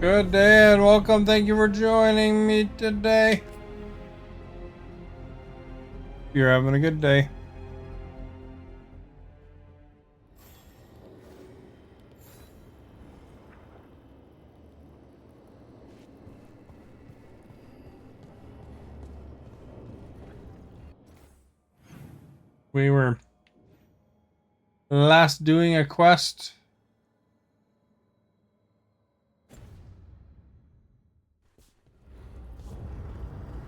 Good day and welcome. Thank you for joining me today. You're having a good day. We were last doing a quest.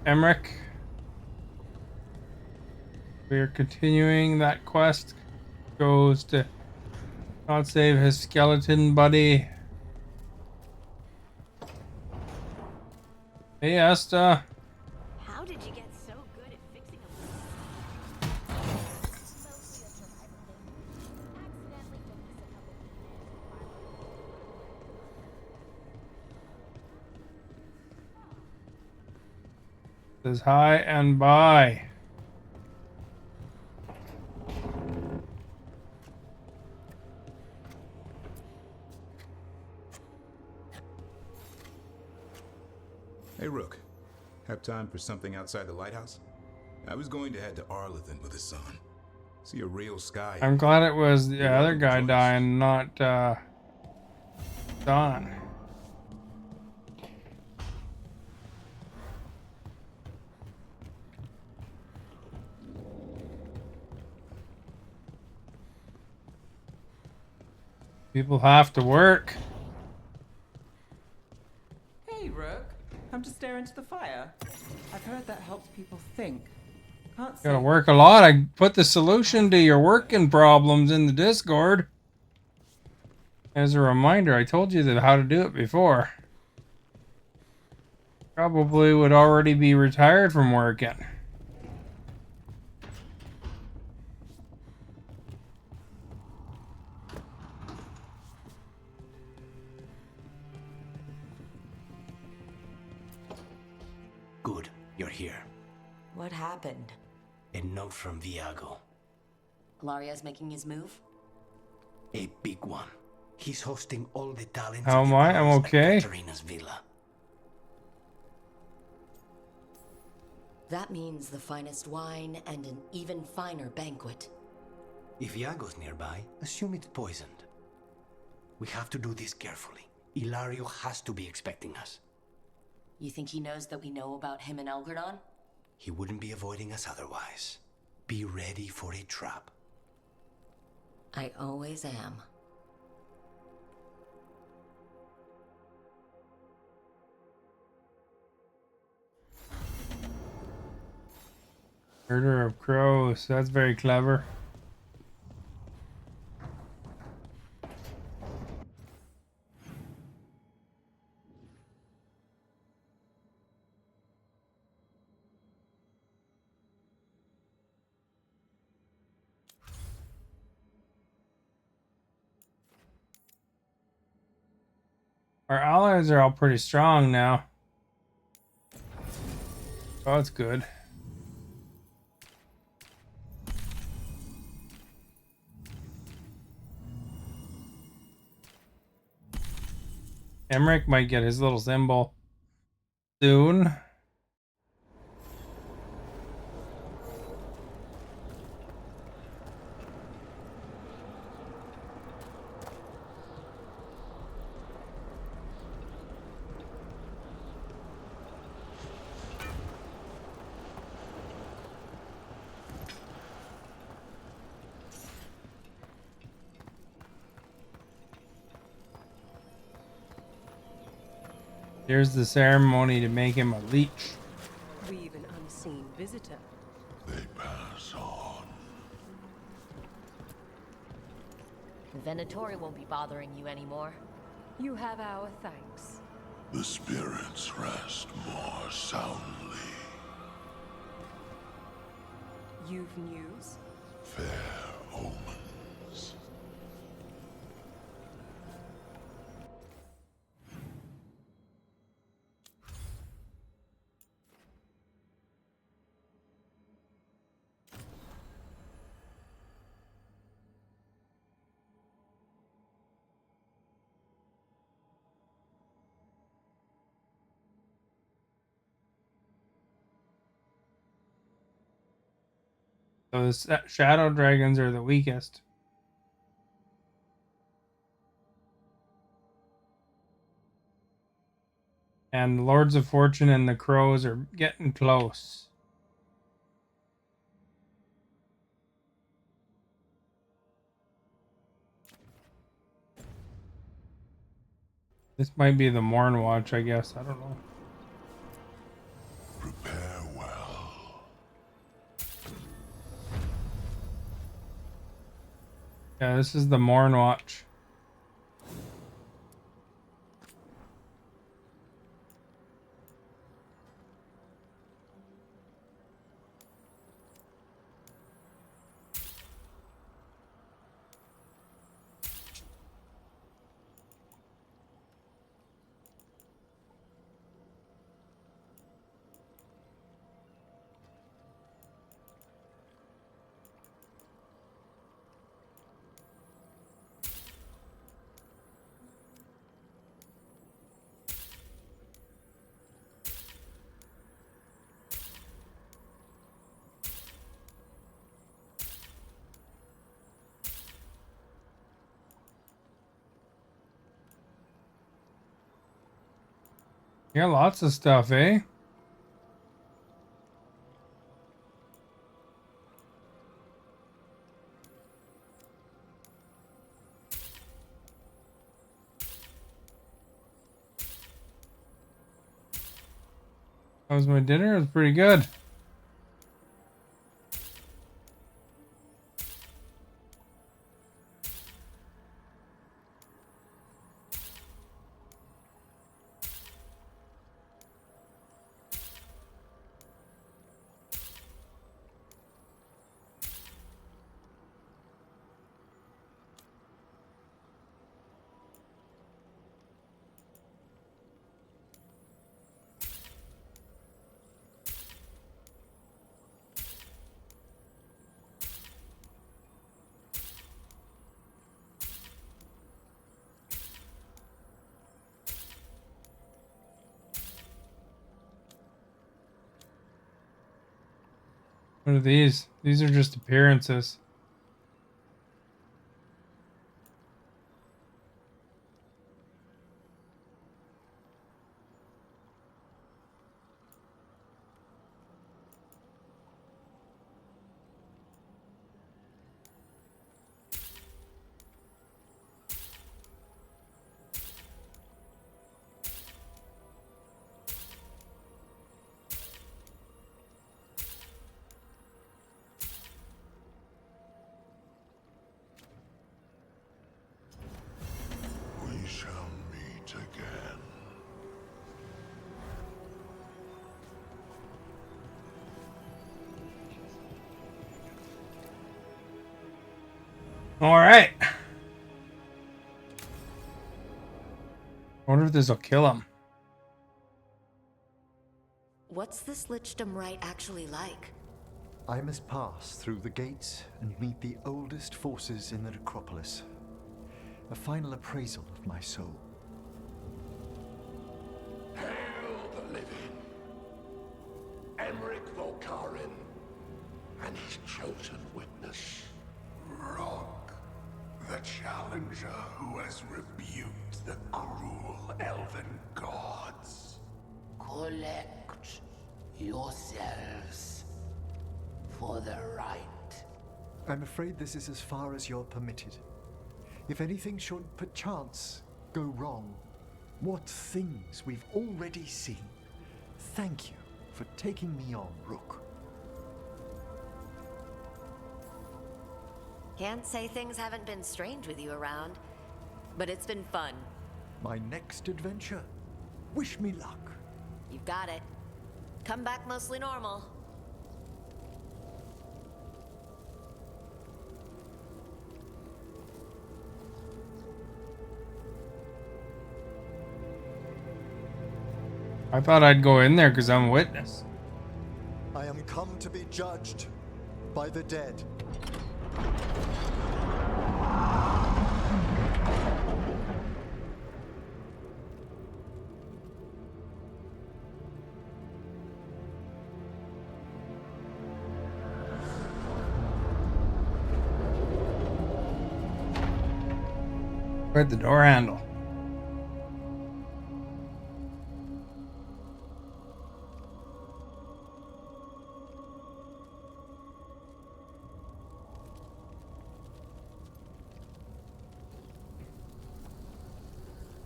Emmerich. We are continuing that quest. Goes to not save his skeleton buddy. Hey, Asta. How did you get so good at fixing a mostly a survival thing. Accidentally focus a couple Says hi and bye. Hey, Rook. Have time for something outside the lighthouse? I was going to head to Arlington with the sun. See a real sky. I'm glad it was the other guy dying, not Don. People have to work. Hey, Rook. Come to stare into the fire. I've heard that helps people think. Can't say. Gotta work a lot. I put the solution to your working problems in the Discord. As a reminder, I told you that how to do it before. Probably would already be retired from working. Good, you're here. What happened? A note from Viago. Ilaria's making his move? A big one. He's hosting all the talent. How am I? I'm okay. At Katarina's villa. That means the finest wine and an even finer banquet. If Viago's nearby, assume it's poisoned. We have to do this carefully. Ilario has to be expecting us. You think he knows that we know about him and Elgardon? He wouldn't be avoiding us otherwise. Be ready for a trap. I always am. Murder of crows. That's very clever. Our allies are all pretty strong now. Oh, that's good. Emmerich might get his little symbol soon. Here's the ceremony to make him a leech. We've an unseen visitor. They pass on. The Venatori won't be bothering you anymore. You have our thanks. The spirits rest more soundly. You've news? Fair omens. So the shadow dragons are the weakest. And the Lords of Fortune and the Crows are getting close. This might be the Morn Watch, I guess. I don't know. Prepare well. Yeah, this is the Morn Watch. Yeah, lots of stuff, eh? How was my dinner? It was pretty good. What are these? These are just appearances. We shall meet again. All right. I wonder if this will kill him. What's this Lichdom Rite actually like? I must pass through the gates and meet the oldest forces in the necropolis. A final appraisal of my soul. Hail the living. Emmerich Volkarin and his chosen witness. Rock, the challenger who has rebuked the cruel elven gods. Collect yourselves for the right. I'm afraid this is as far as you're permitted. If anything should perchance go wrong, what things we've already seen. Thank you for taking me on, Rook. Can't say things haven't been strange with you around, but it's been fun. My next adventure. Wish me luck. You've got it. Come back mostly normal. I thought I'd go in there because I'm a witness. I am come to be judged by the dead. Right, the door handle.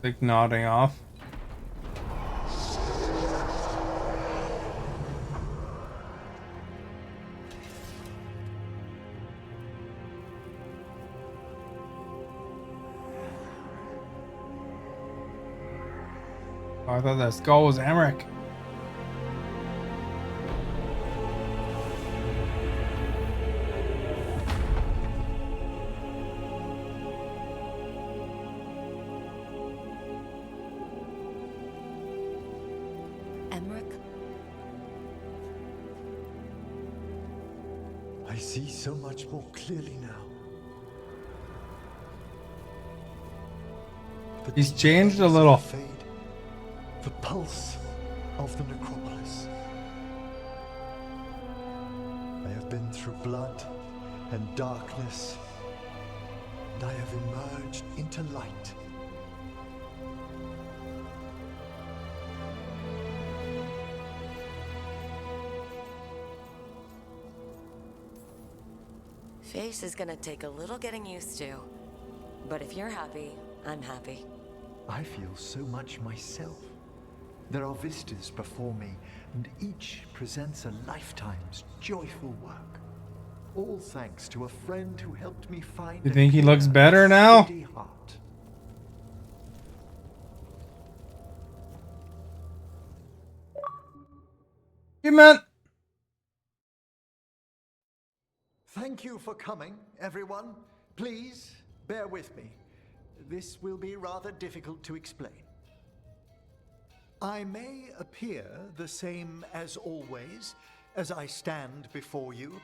Like nodding off. Oh, I thought that skull was Emmerich. Emmerich? I see so much more clearly now. The He's changed a details little. fade. The pulse of the necropolis. I have been through blood and darkness, and I have emerged into light. Face is gonna take a little getting used to. But if you're happy, I'm happy. I feel so much myself. There are vistas before me, and each presents a lifetime's joyful work. All thanks to a friend who helped me find You a think he looks clear, better now? steady heart. You meant Thank you for coming, everyone. Please bear with me. This will be rather difficult to explain. I may appear the same as always, as I stand before you,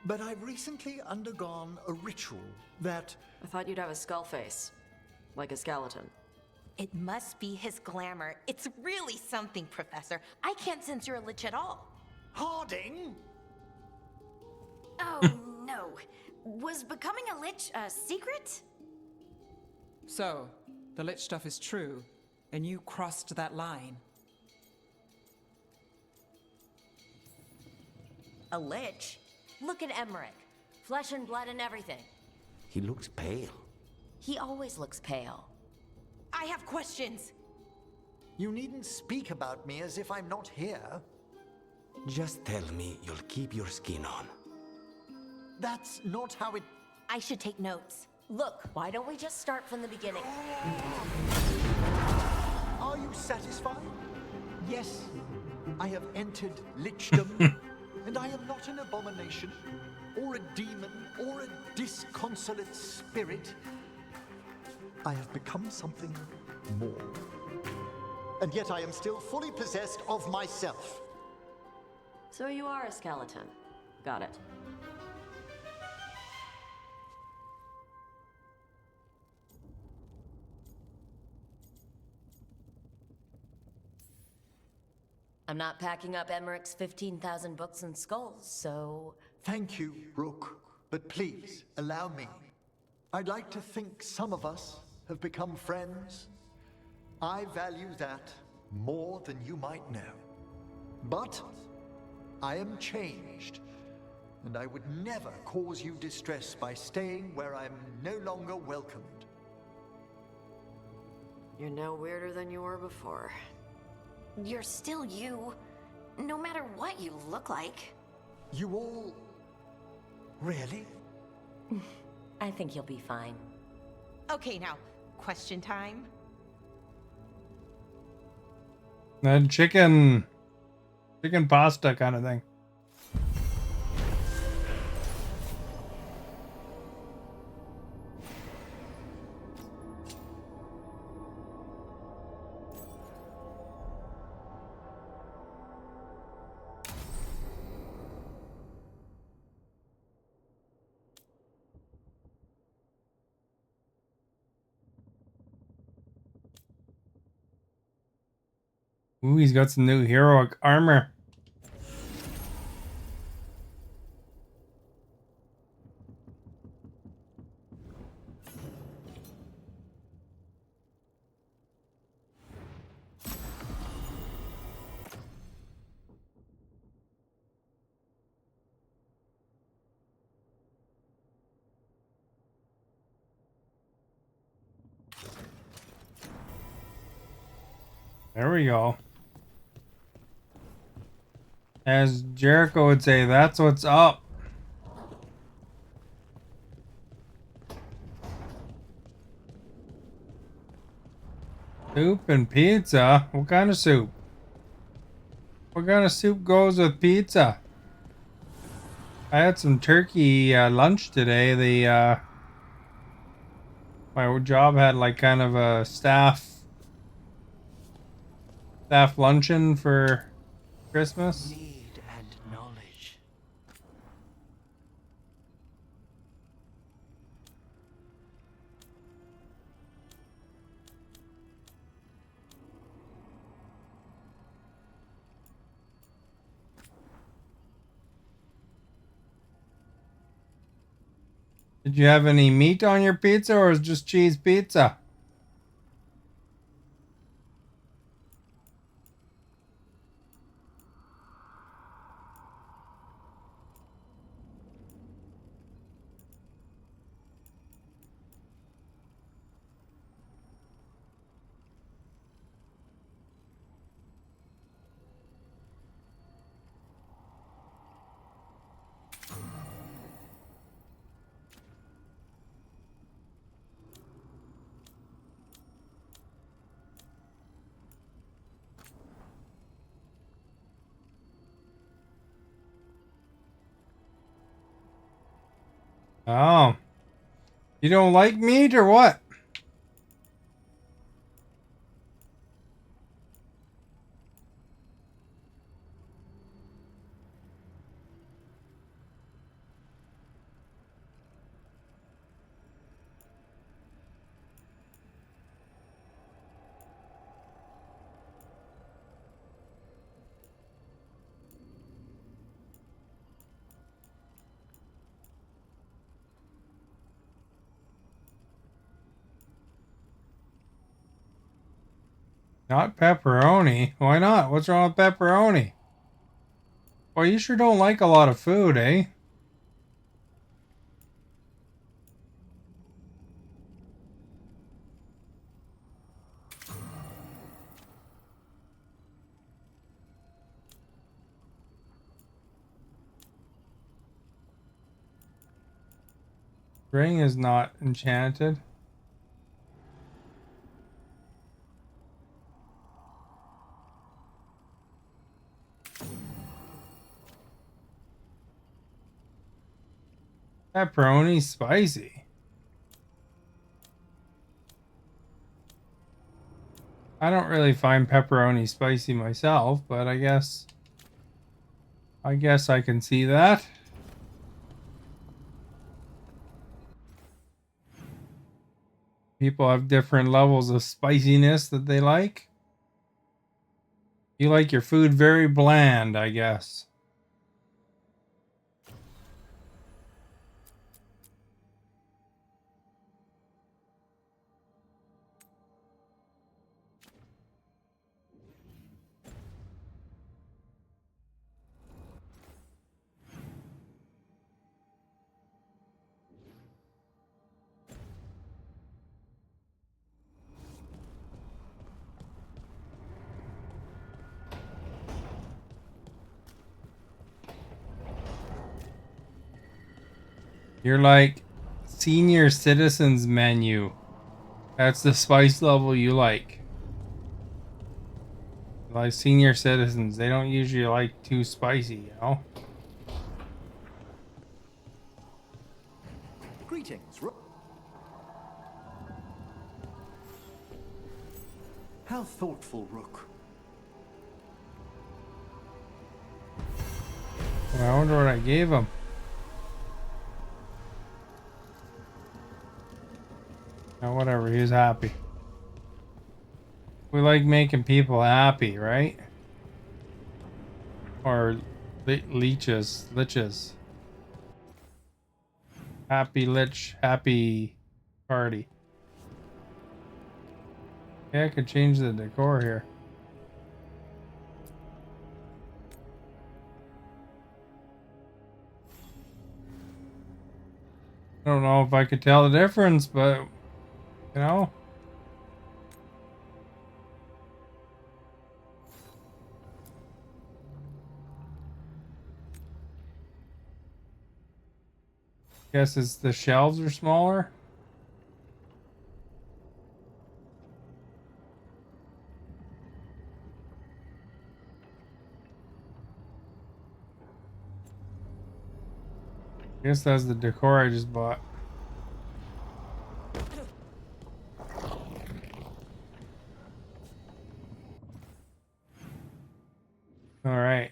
but I've recently undergone a ritual that... I thought you'd have a skull face. Like a skeleton. It must be his glamour. It's really something, Professor. I can't sense you're a lich at all. Harding! Oh, no. Was becoming a lich a secret? So, the lich stuff is true, and you crossed that line. A lich? Look at Emmerich. Flesh and blood and everything. He looks pale. He always looks pale. I have questions. You needn't speak about me as if I'm not here. Just tell me you'll keep your skin on. That's not how it... I should take notes. Look, why don't we just start from the beginning? Are you satisfied? Yes, I have entered lichdom, and I am not an abomination, or a demon, or a disconsolate spirit. I have become something more. And yet I am still fully possessed of myself. So you are a skeleton. Got it. I'm not packing up Emmerich's 15,000 books and skulls, so... Thank you, Rook. But please, allow me. I'd like to think some of us have become friends. I value that more than you might know. But I am changed, and I would never cause you distress by staying where I'm no longer welcomed. You're no weirder than you were before. You're still you, no matter what you look like. You all... really? I think you'll be fine. Okay, now, question time. that chicken pasta kind of thing. Ooh, he's got some new heroic armor. There we go. As Jericho would say, that's what's up. Soup and pizza? What kind of soup? What kind of soup goes with pizza? I had some turkey lunch today. My job had like kind of a staff luncheon for Christmas. Need and knowledge. Did you have any meat on your pizza, or is it just cheese pizza? Oh. You don't like meat or what? Not pepperoni. Why not? What's wrong with pepperoni? Well, you sure don't like a lot of food, eh? Ring is not enchanted. Pepperoni spicy. I don't really find pepperoni spicy myself, but I guess I can see that. People have different levels of spiciness that they like. You like your food very bland, I guess. You're like senior citizens menu. That's the spice level you like. Like senior citizens, they don't usually like too spicy, you know? Greetings, Rook. How thoughtful, Rook. Well, I wonder what I gave him. Oh, whatever, he's happy. We like making people happy, right? Or liches. Happy lich, happy party. Yeah, I could change the decor here. I don't know if I could tell the difference, but you know. Guess it's the shelves are smaller. Guess that's the decor I just bought. All right.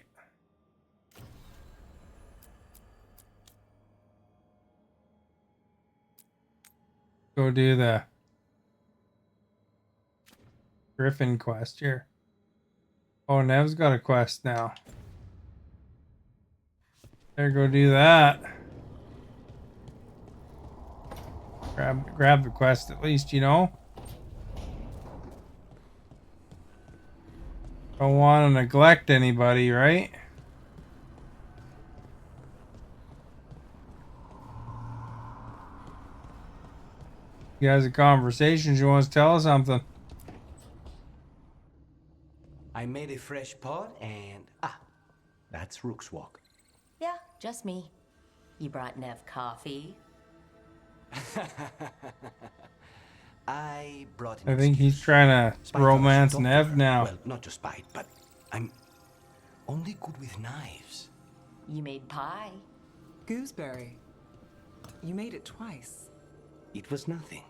Go do the Griffin quest here. Oh, Nev's got a quest now. There, go do that. Grab the quest at least, you know. Don't want to neglect anybody, right? You guys have conversations. You want to tell us something? I made a fresh pot and... that's Rook's walk. Yeah, just me. You brought Nev coffee. I brought I think he's trying to Spite romance us, Nev Doctor. now. Well, not just spite, but I'm only good with knives. You made pie. Gooseberry. You made it twice. It was nothing.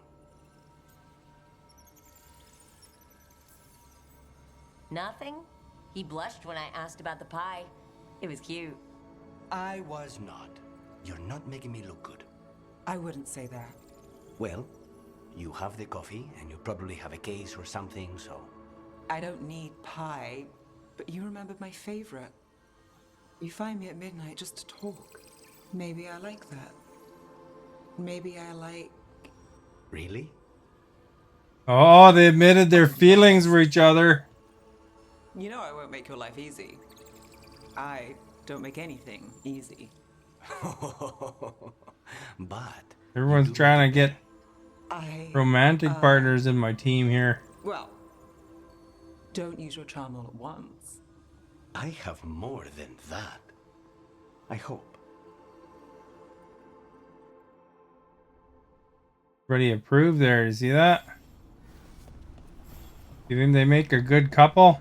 Nothing? He blushed when I asked about the pie. It was cute. I was not. You're not making me look good. I wouldn't say that. Well, you have the coffee, and you probably have a case or something, so... I don't need pie, but you remembered my favorite. You find me at midnight just to talk. Maybe I like that. Maybe I like... Really? Oh, they admitted their feelings for each other. You know I won't make your life easy. I don't make anything easy. But... Everyone's trying to get romantic partners in my team here. Well, don't use your charm all at once. I have more than that. I hope. Everybody approved there. You see that? You think they make a good couple?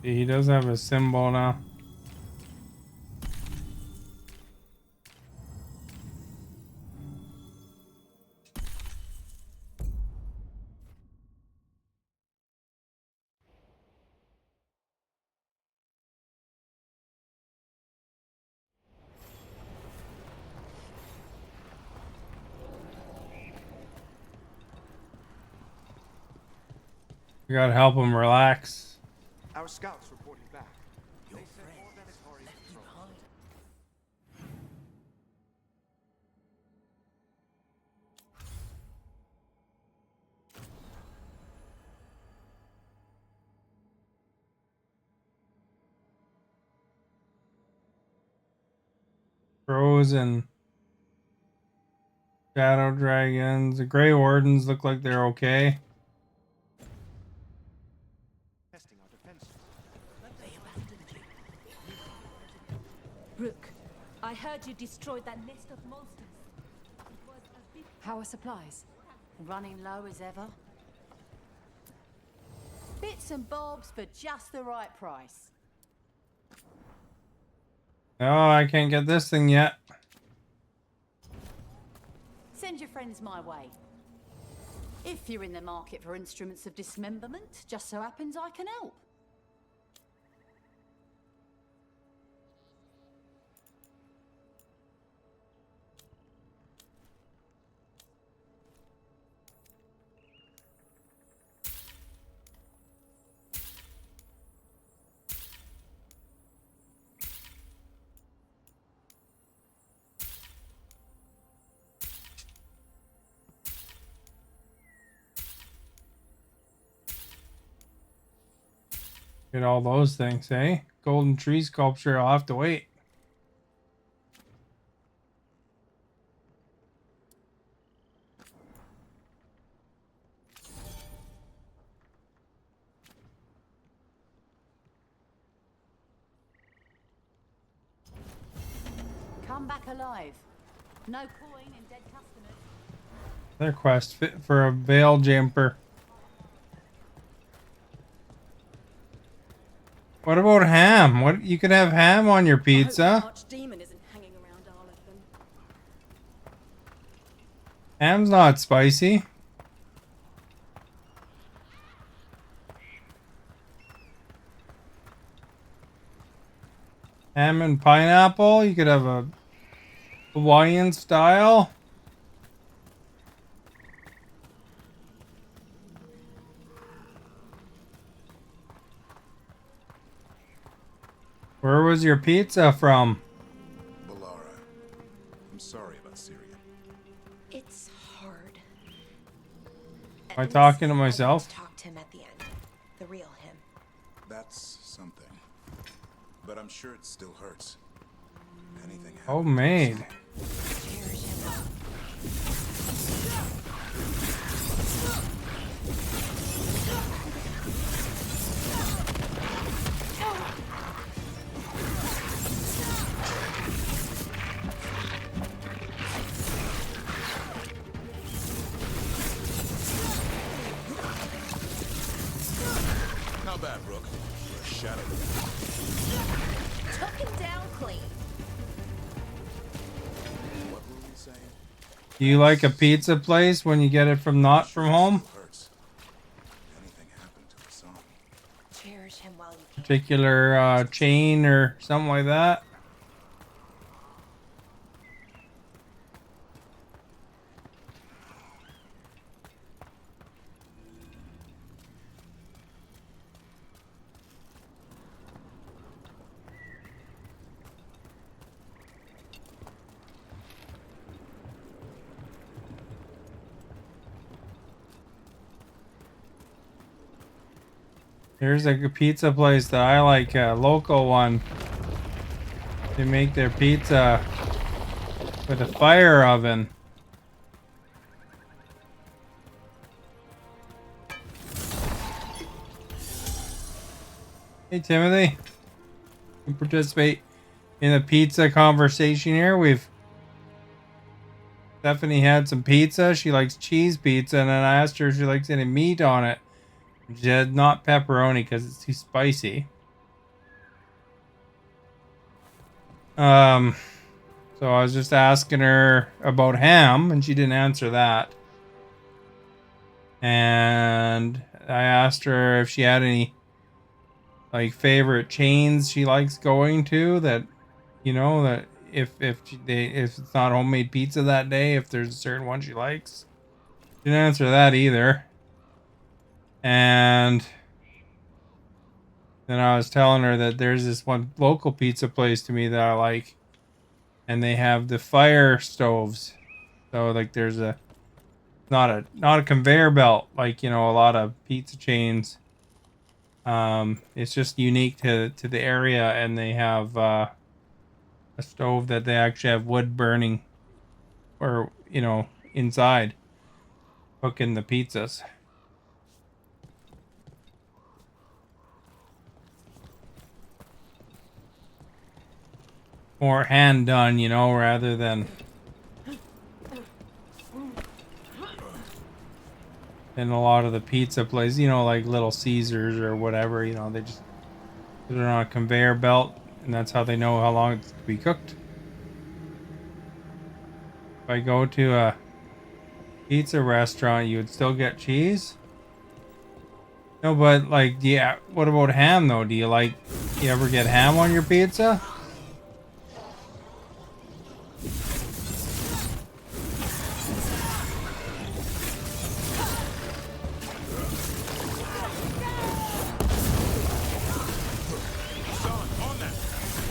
He does have a symbol now. We gotta help him relax. Our scouts reported back. They said more Venatori patrol. Crows and shadow dragons. The Grey Wardens look like they're okay. Testing our defenses. Rook, I heard you destroyed that nest of monsters. It was a big... How are supplies? Running low as ever? Bits and bobs for just the right price. Oh, I can't get this thing yet. Send your friends my way. If you're in the market for instruments of dismemberment, just so happens I can help. Get all those things, eh? golden tree sculpture, I'll have to wait. Come back alive. No coin in dead customers. Their quest fit for a veil jumper. What about ham? What, you could have ham on your pizza. Archdemon isn't hanging around Arlington. Ham's not spicy. Ham and pineapple. You could have a Hawaiian style. Where was your pizza from? Balara, I'm sorry about Syria. It's hard. Am I talking to myself? Talk to him at the end. The real him. That's something. But I'm sure it still hurts. Anything happens. Homemade. Not bad, Brooke. You're a shadow. Took him down clean. What were we saying? Do you like a pizza place when you get it from not from home? Hurts. Anything happened to the song? Cherish him while you can. Particular chain or something like that? There's a pizza place that I like, a local one. They make their pizza with a fire oven. Hey Timothy, you participate in the pizza conversation here. Stephanie had some pizza. She likes cheese pizza, and then I asked her if she likes any meat on it. She said not pepperoni because it's too spicy. So I was just asking her about ham, and she didn't answer that. And I asked her if she had any like favorite chains she likes going to, that, you know, that if it's not homemade pizza that day, if there's a certain one she likes. She didn't answer that either. And then I was telling her that there's this one local pizza place to me that I like, and they have the fire stoves. So like there's not a conveyor belt like, you know, a lot of pizza chains. It's just unique to the area, and they have a stove that they actually have wood burning, or, you know, inside cooking the pizzas. More hand done, you know, rather than in a lot of the pizza places, you know, like Little Caesars or whatever, you know, they just put it on a conveyor belt, and that's how they know how long it's to be cooked. If I go to a pizza restaurant, you would still get cheese? No, but like, yeah, what about ham though? Do you ever get ham on your pizza?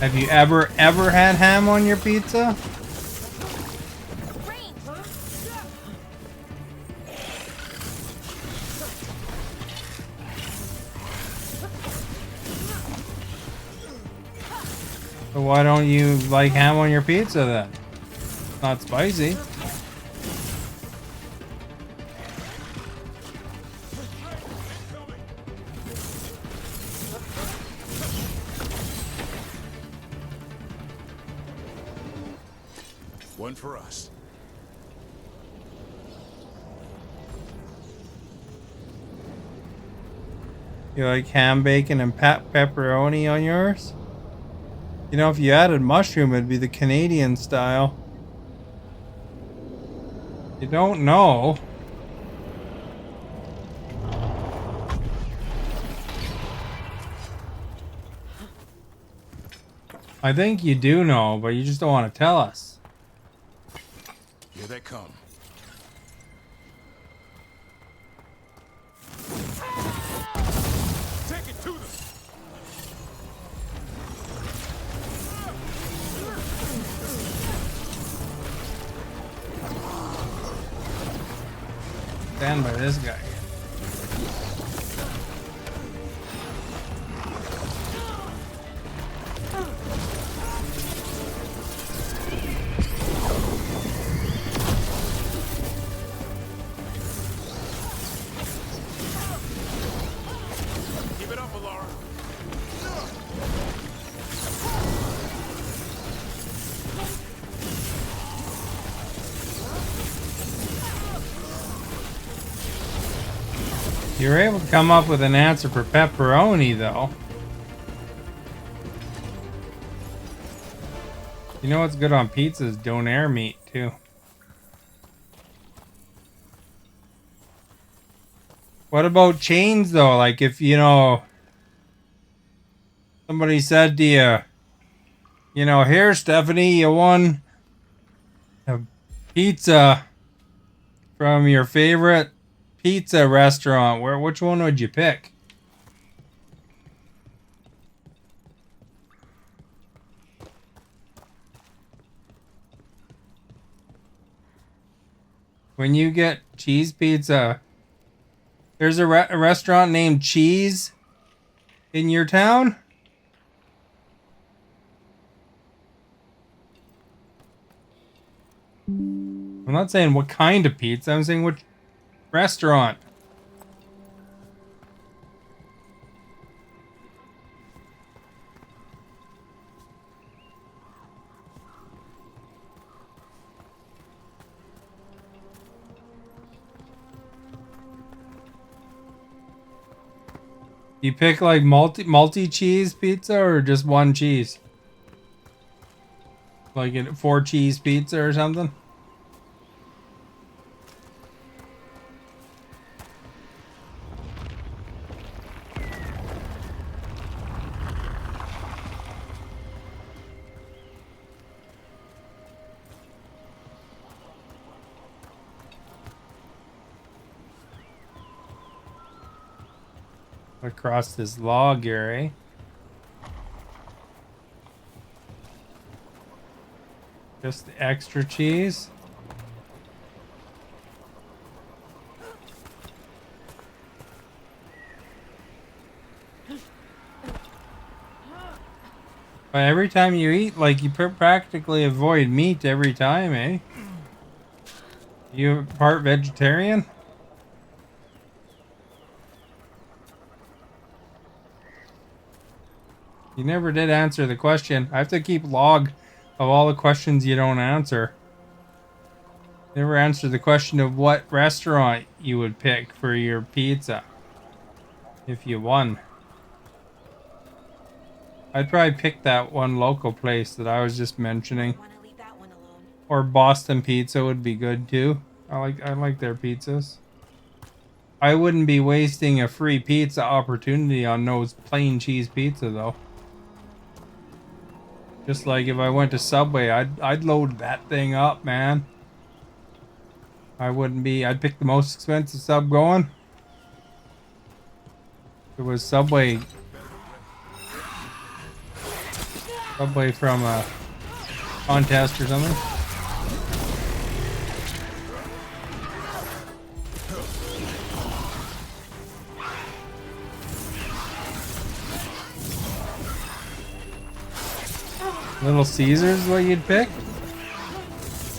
Have you ever had ham on your pizza? So why don't you like ham on your pizza then? It's not spicy. One for us. You like ham, bacon, and pepperoni on yours? You know, if you added mushroom, it'd be the Canadian style. You don't know. I think you do know, but you just don't want to tell us. Here they come. Take it to them. Stand by this guy. Keep it up, Alara. You were able to come up with an answer for pepperoni, though. You know what's good on pizza is donair meat, too. What about chains, though? Like, if, you know, somebody said to you, you know, here, Stephanie, you won a pizza from your favorite pizza restaurant. Which one would you pick? When you get cheese pizza, there's a restaurant named Cheese in your town? I'm not saying what kind of pizza, I'm saying which restaurant. You pick like multi cheese pizza or just one cheese? Like a 4 cheese pizza or something? Across this log here, eh? Just the extra cheese. But every time you eat, like, you practically avoid meat every time, eh? You part vegetarian? You never did answer the question. I have to keep log of all the questions you don't answer. Never answered the question of what restaurant you would pick for your pizza if you won. I'd probably pick that one local place that I was just mentioning. Or Boston Pizza would be good too. I like their pizzas. I wouldn't be wasting a free pizza opportunity on those plain cheese pizza though. Just like if I went to Subway, I'd load that thing up, man. I'd pick the most expensive sub going. It was Subway from a contest or something. Little Caesars is what you'd pick?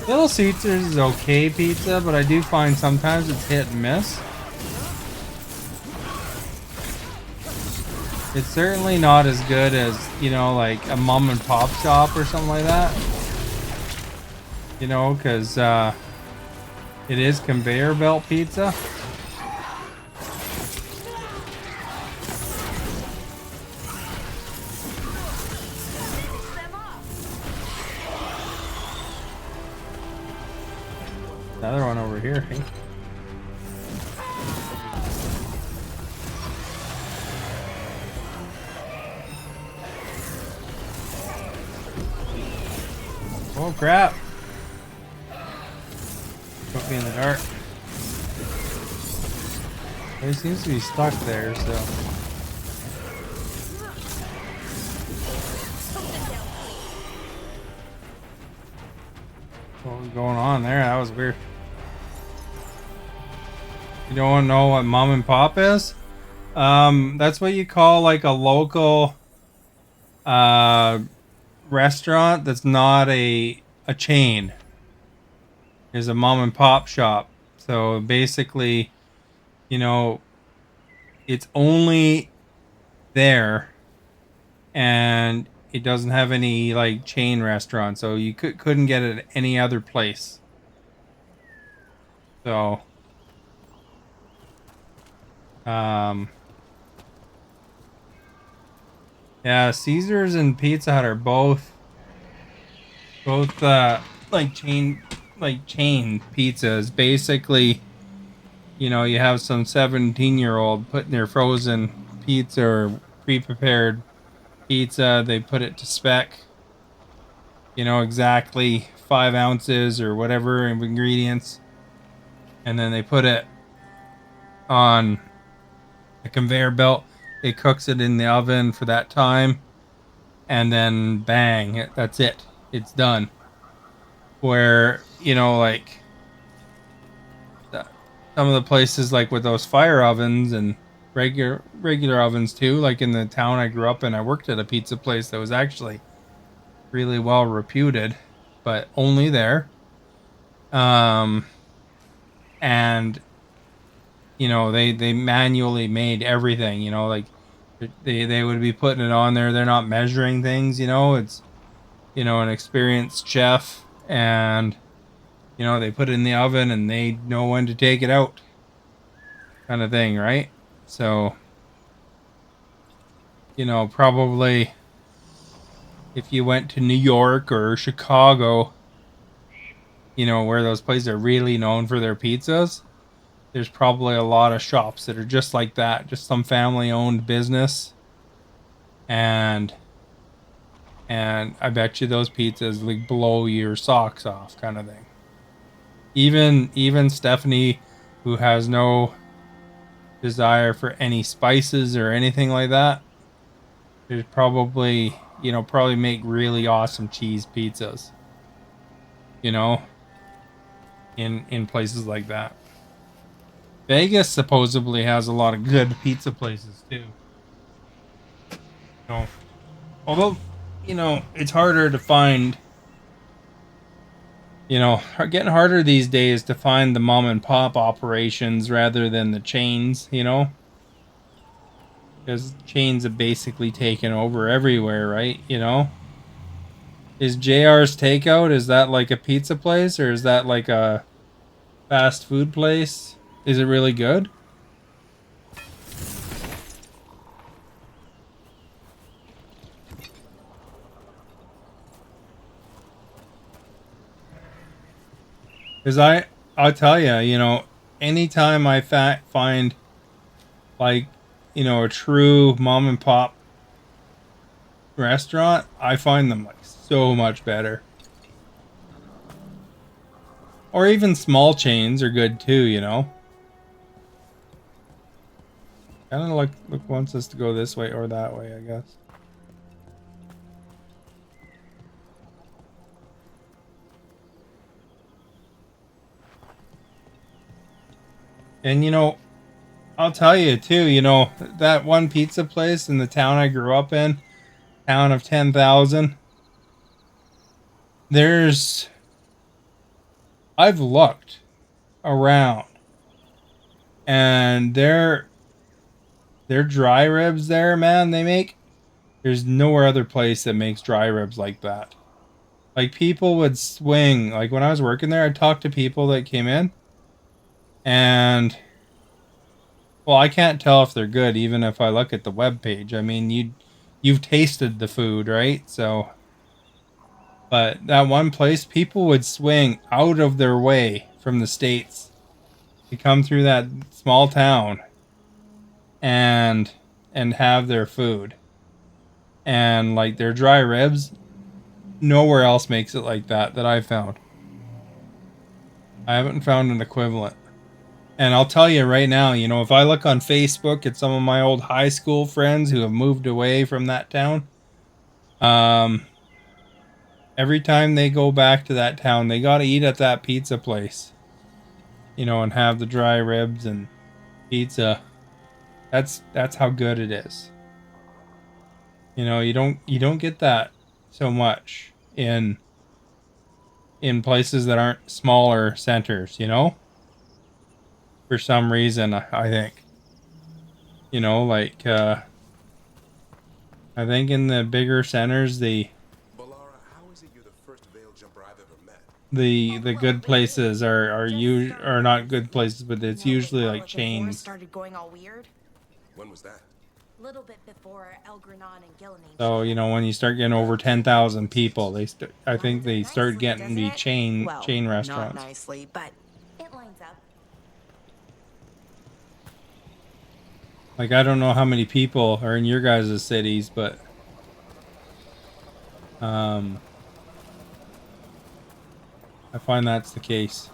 Little Caesars is okay pizza, but I do find sometimes it's hit and miss. It's certainly not as good as, you know, like a mom and pop shop or something like that. You know, because it is conveyor belt pizza. Another one over here, hey? Oh crap! Put me in the dark. He seems to be stuck there, so. What was going on there? That was weird. You don't know what mom and pop is? That's what you call like a local restaurant that's not a chain. Is a mom and pop shop. So basically, you know, it's only there and it doesn't have any like chain restaurant, so you couldn't get it at any other place. So yeah, Caesars and Pizza Hut are both like chain pizzas. Basically, you know, you have some 17-year-old putting their frozen pizza or pre-prepared pizza, they put it to spec, you know, exactly 5 ounces or whatever of ingredients, and then they put it on a conveyor belt. It cooks it in the oven for that time, and then bang, that's it. It's done. Where, you know, like some of the places like with those fire ovens and regular ovens too, like in the town I grew up in, I worked at a pizza place that was actually really well reputed, but only there. And you know, they manually made everything, you know, like they would be putting it on there. They're not measuring things, you know, it's, you know, an experienced chef, and you know, they put it in the oven and they know when to take it out, kind of thing, right? So, you know, probably if you went to New York or Chicago, you know, where those places are really known for their pizzas, there's probably a lot of shops that are just like that, just some family-owned business, and I bet you those pizzas like blow your socks off, kind of thing. Even Stephanie, who has no desire for any spices or anything like that, there's probably, you know, probably make really awesome cheese pizzas, you know, in places like that. Vegas supposedly has a lot of good pizza places too. You know, although, you know, it's harder to find, you know, getting harder these days to find the mom and pop operations rather than the chains, you know, because chains have basically taken over everywhere, right? You know, is JR's Takeout, is that like a pizza place or is that like a fast food place? Is it really good? Because I'll tell you, you know, anytime I find like, you know, a true mom and pop restaurant, I find them like so much better. Or even small chains are good too, you know. Kind of like wants us to go this way or that way, I guess. And you know, I'll tell you too, you know, that one pizza place in the town I grew up in, town of 10,000, I've looked around, and their dry ribs there, man, there's nowhere other place that makes dry ribs like that. Like, people would swing. Like, when I was working there, I talked to people that came in, and well, I can't tell if they're good even if I look at the web page. I mean, you've tasted the food, right? So, but that one place, people would swing out of their way from the States to come through that small town and have their food. And like, their dry ribs, nowhere else makes it like that I've found. I haven't found an equivalent. And I'll tell you right now, you know, if I look on Facebook at some of my old high school friends who have moved away from that town, every time they go back to that town, they got to eat at that pizza place, you know, and have the dry ribs and pizza. That's how good it is. You know, you don't get that so much in places that aren't smaller centers, you know? For some reason, I think. You know, like, I think in the bigger centers, the good places are not good places, but it's usually like chains. Started going all weird. When was that? Little bit before Elgranon and Gillinan. So, you know, when you start getting over 10,000 people, I think they start getting to be chain restaurants. Not nicely, but it lines up. Like, I don't know how many people are in your guys' cities, but I find that's the case.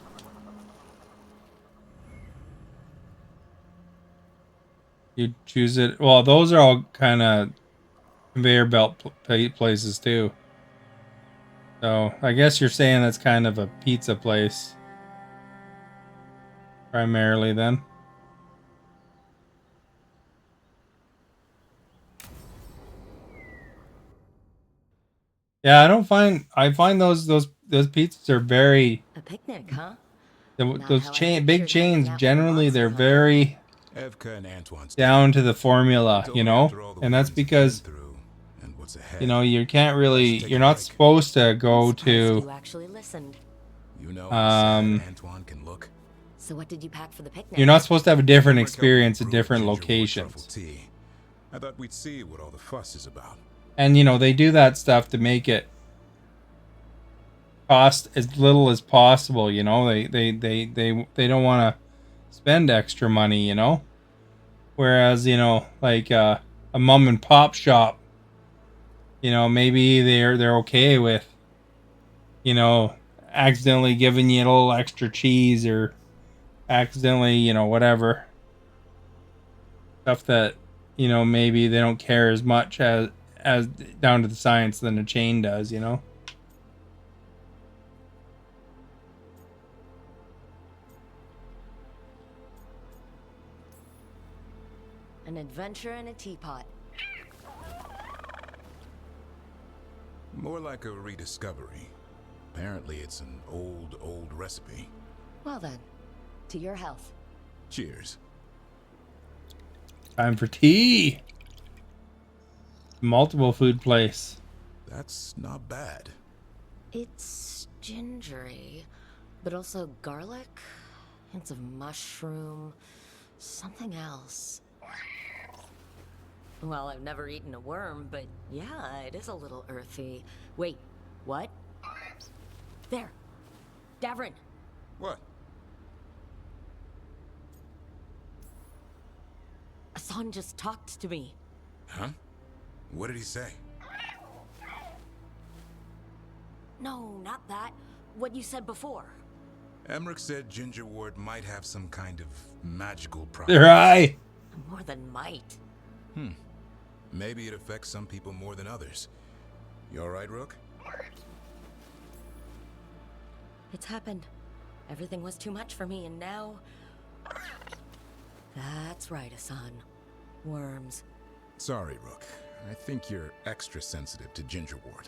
You choose it. Well, those are all kind of conveyor belt places too. So I guess you're saying that's kind of a pizza place primarily then. Yeah, I find those pizzas are very A picnic, huh? Those big chains generally, they're very down to the formula, you know, and that's because, you know, you can't really, you're not supposed to go to. You actually listened. So what did you pack for the picnic? You're not supposed to have a different experience at different locations. I thought we'd see what all the fuss is about. And you know, they do that stuff to make it cost as little as possible, you know. They don't want to spend extra money, you know. Whereas, you know, like a mom and pop shop, you know, maybe they're okay with, you know, accidentally giving you a little extra cheese or accidentally, you know, whatever stuff that, you know, maybe they don't care as much as down to the science than a chain does, you know. An adventure in a teapot. More like a rediscovery. Apparently it's an old recipe. Well then, to your health. Cheers. Time for tea. Multiple food place. That's not bad. It's gingery, but also garlic, hints of mushroom, something else. Well, I've never eaten a worm, but yeah, it is a little earthy. Wait, what? There. Davrin. What? Hassan just talked to me. Huh? What did he say? No, not that. What you said before. Emmerich said Ginger Ward might have some kind of magical property. Their eye. More than might. Maybe it affects some people more than others. You all right, Rook? It's happened. Everything was too much for me, and now... That's right, Hassan. Worms. Sorry, Rook. I think you're extra sensitive to Ginger Ward.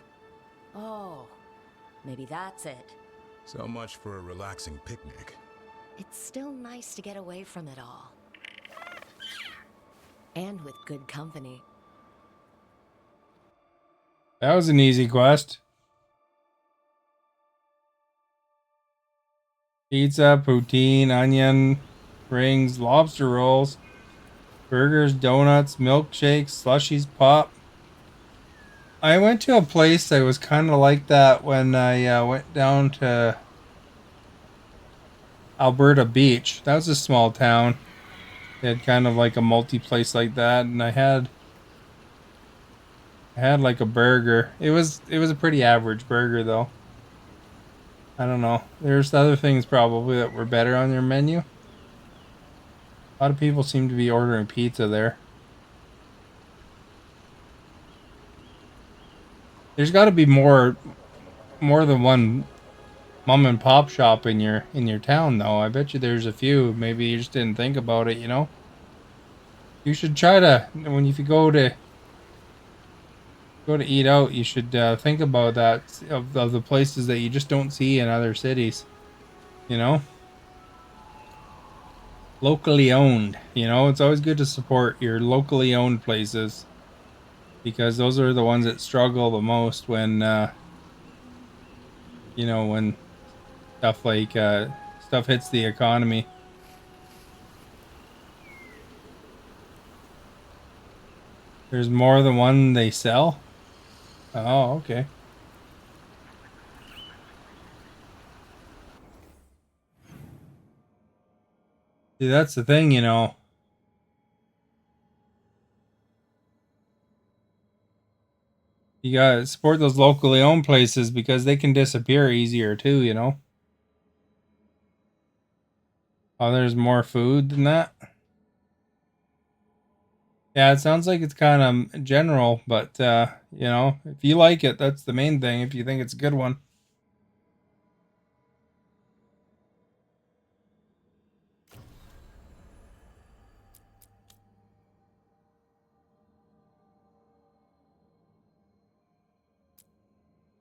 Oh. Maybe that's it. So much for a relaxing picnic. It's still nice to get away from it all. And with good company. That was an easy quest. Pizza, poutine, onion rings, lobster rolls, burgers, donuts, milkshakes, slushies, pop. I went to a place that was kind of like that when I went down to Alberta Beach. That was a small town. They had kind of like a multi-place like that, and I had like a burger. It was a pretty average burger though. I don't know. There's other things probably that were better on their menu. A lot of people seem to be ordering pizza there. There's got to be more than one mom and pop shop in your town though. I bet you there's a few. Maybe you just didn't think about it, you know? You should try to, if you go to eat out, you should think about that, of the places that you just don't see in other cities, you know? Locally owned, you know? It's always good to support your locally owned places, because those are the ones that struggle the most when you know, when stuff like stuff hits the economy. There's more than one they sell? Oh, okay. See, that's the thing, you know. You gotta support those locally owned places because they can disappear easier too, you know. Oh, there's more food than that? Yeah, it sounds like it's kind of general, but, you know, if you like it, that's the main thing, if you think it's a good one.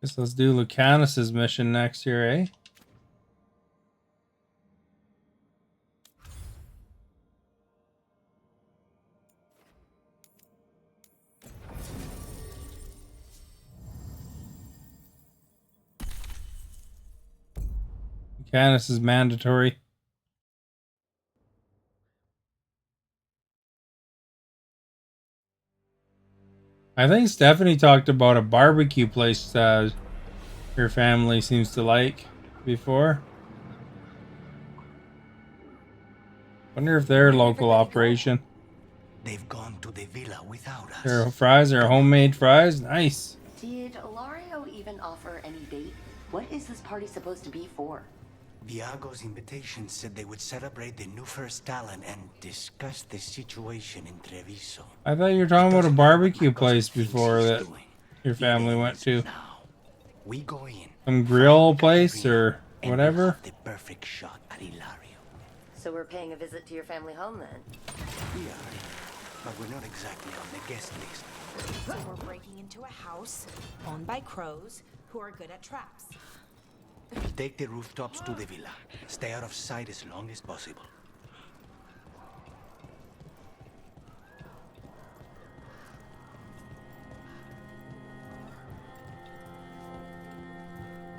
Guess let's do Lucanus's mission next year, eh? Lucanus is mandatory. I think Stephanie talked about a barbecue place her family seems to like before. Wonder if they're a local operation. They've gone to the villa without us. Their fries are homemade fries. Nice. Did Ilario even offer any date? What is this party supposed to be for? Viago's invitation said they would celebrate the new first talent and discuss the situation in Treviso. I thought you were talking about a barbecue place before that your family went to. We go in. Some grill place or whatever. The perfect shot at Ilario. So we're paying a visit to your family home then? We are, but we're not exactly on the guest list. So we're breaking into a house owned by crows who are good at traps. We'll take the rooftops to the villa. Stay out of sight as long as possible.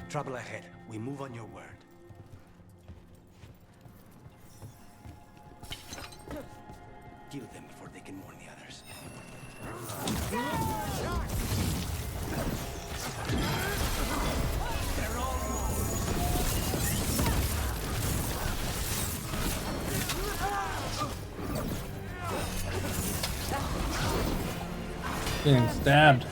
Trouble ahead. We move on your word. Kill them before they can warn the others. Getting stabbed.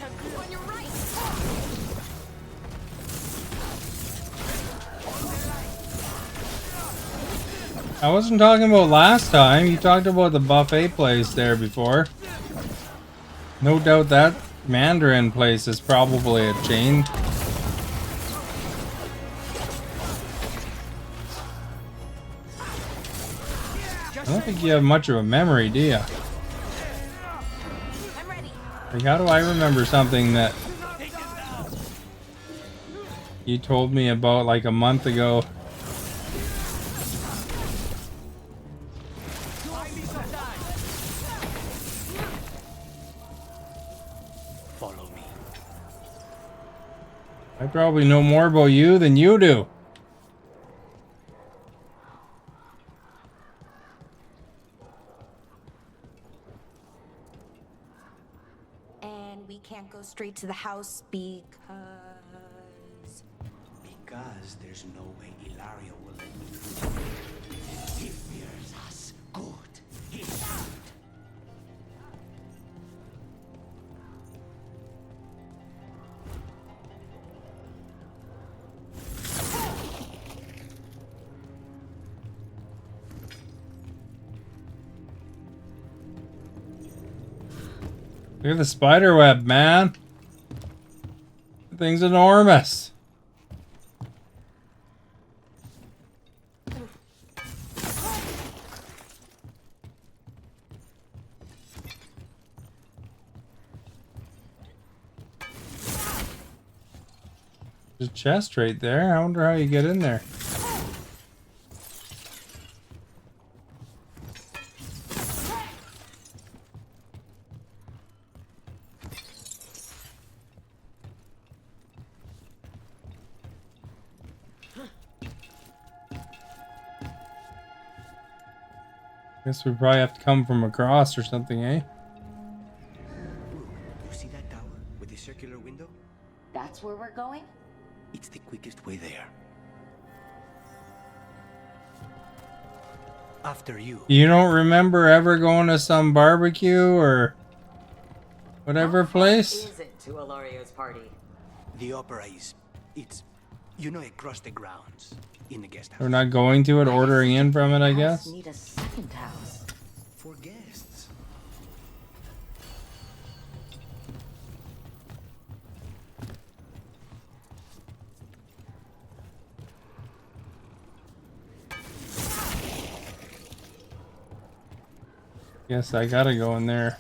I wasn't talking about last time. You talked about the buffet place there before. No doubt that Mandarin place is probably a chain. I don't think you have much of a memory, do you? Like, how do I remember something that you told me about like a month ago. Follow me. I probably know more about you than you do. And we can't go straight to the house because... Because there's no way Ilario will let me through. He fears us. Good. He's out. Look at the spider web, man. The thing's enormous. There's a chest right there. I wonder how you get in there. Guess we probably have to come from across or something, eh? You see that tower with the circular window? That's where we're going? It's the quickest way there. After you. You don't remember ever going to some barbecue or whatever place? Is it to Ilario's party? The opera is... It's... You know, across the grounds. In the guest house. We're not going to it, ordering in from it, I guess. Need a second house. For guests. Guess I gotta go in there.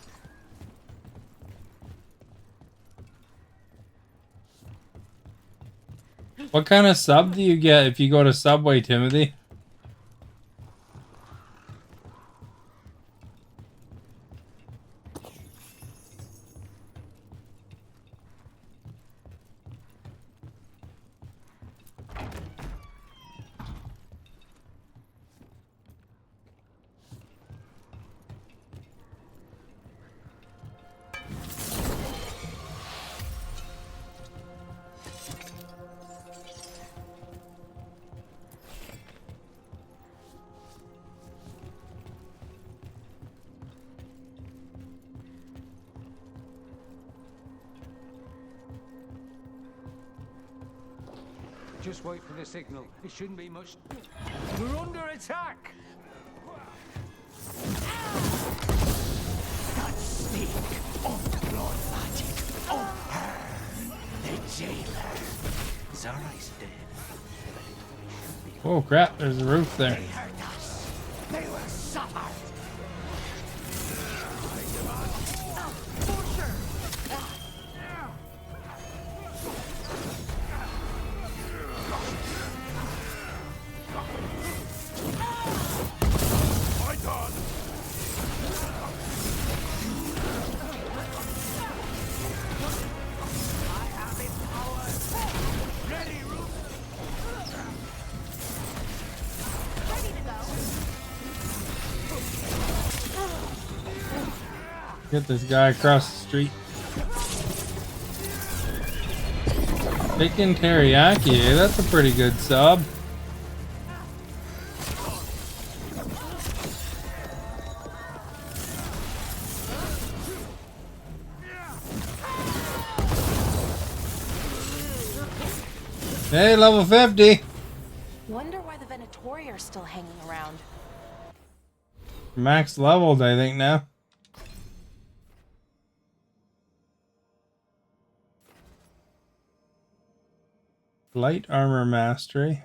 What kind of sub do you get if you go to Subway, Timothy? Just wait for the signal. It shouldn't be much. We're under attack! That stink of blood magic. Oh, the jailer. Zara is dead. Oh crap, there's a roof there. They hurt us. They will suffer. Get this guy across the street. Chicken teriyaki, eh? That's a pretty good sub. Hey, level 50. Wonder why the Venatori are still hanging around. Max leveled, I think, now. Light armor mastery.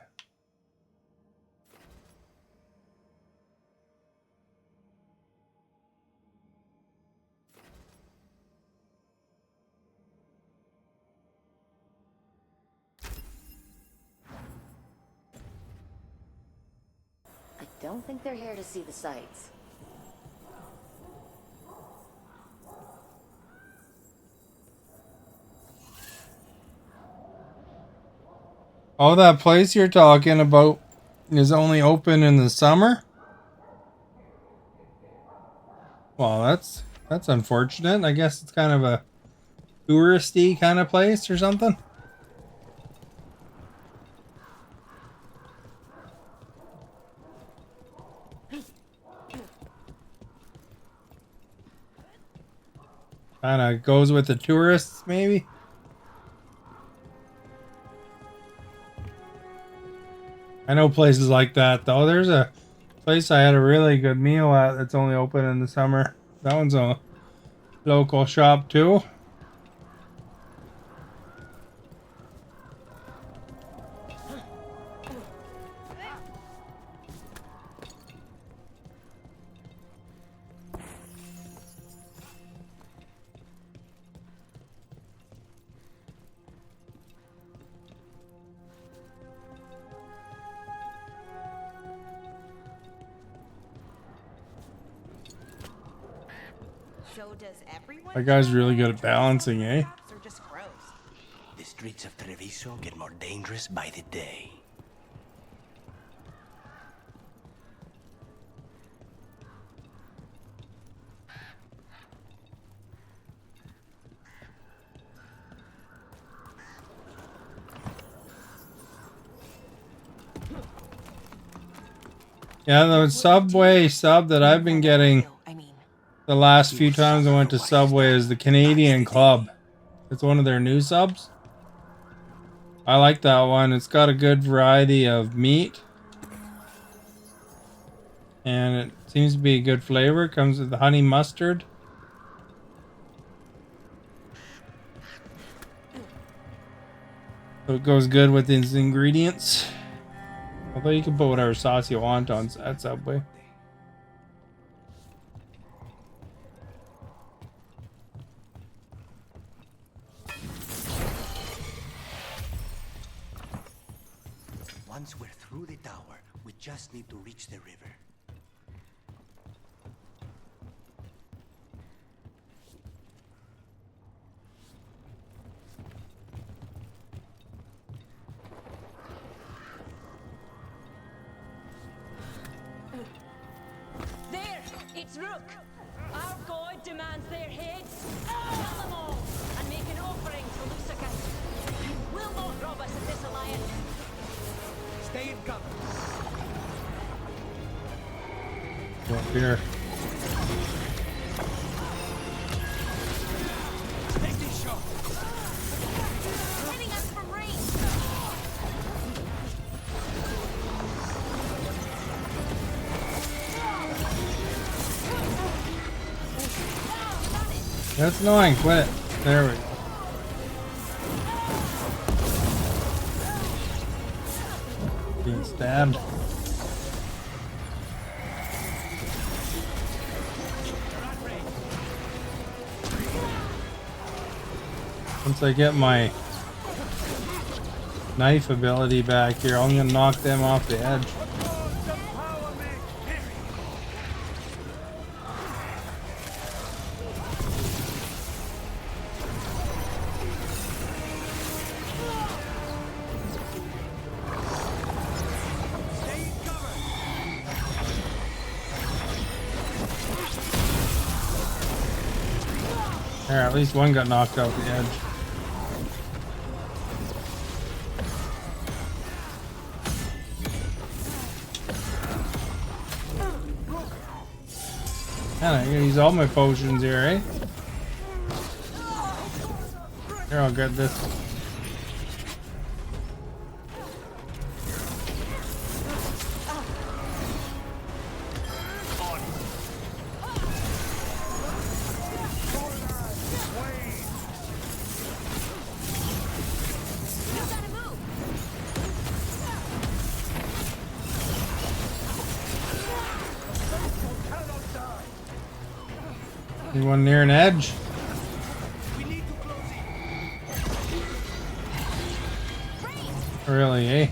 Don't think they're here to see the sights. Oh, that place you're talking about is only open in the summer? Well, that's unfortunate. I guess it's kind of a touristy kind of place or something. Kind of goes with the tourists, maybe. I know places like that, though. There's a place I had a really good meal at that's only open in the summer. That one's a local shop, too. So does everyone? That guy's really good at balancing, eh? Or just gross? The streets of Treviso get more dangerous by the day. Yeah, the Subway sub that I've been getting the last few times I went to Subway is the Canadian Club. It's one of their new subs. I like that one. It's got a good variety of meat. And it seems to be a good flavor. It comes with the honey mustard. So it goes good with its ingredients. Although you can put whatever sauce you want on at Subway. Once we're through the tower, we just need to reach the river. There! It's Rook! Our god demands their heads. Kill them all and make an offering to Lusaka. You will not rob us of this alliance. Stay in cover. Go up here. Take this shot. Hitting us from range. That's annoying. Quit it. There we go. Being stabbed. Once I get my knife ability back here, I'm gonna knock them off the edge. There, at least one got knocked off the edge. Man, I'm gonna use all my potions here, eh? Here, I'll get this one. Anyone near an edge? Really, eh?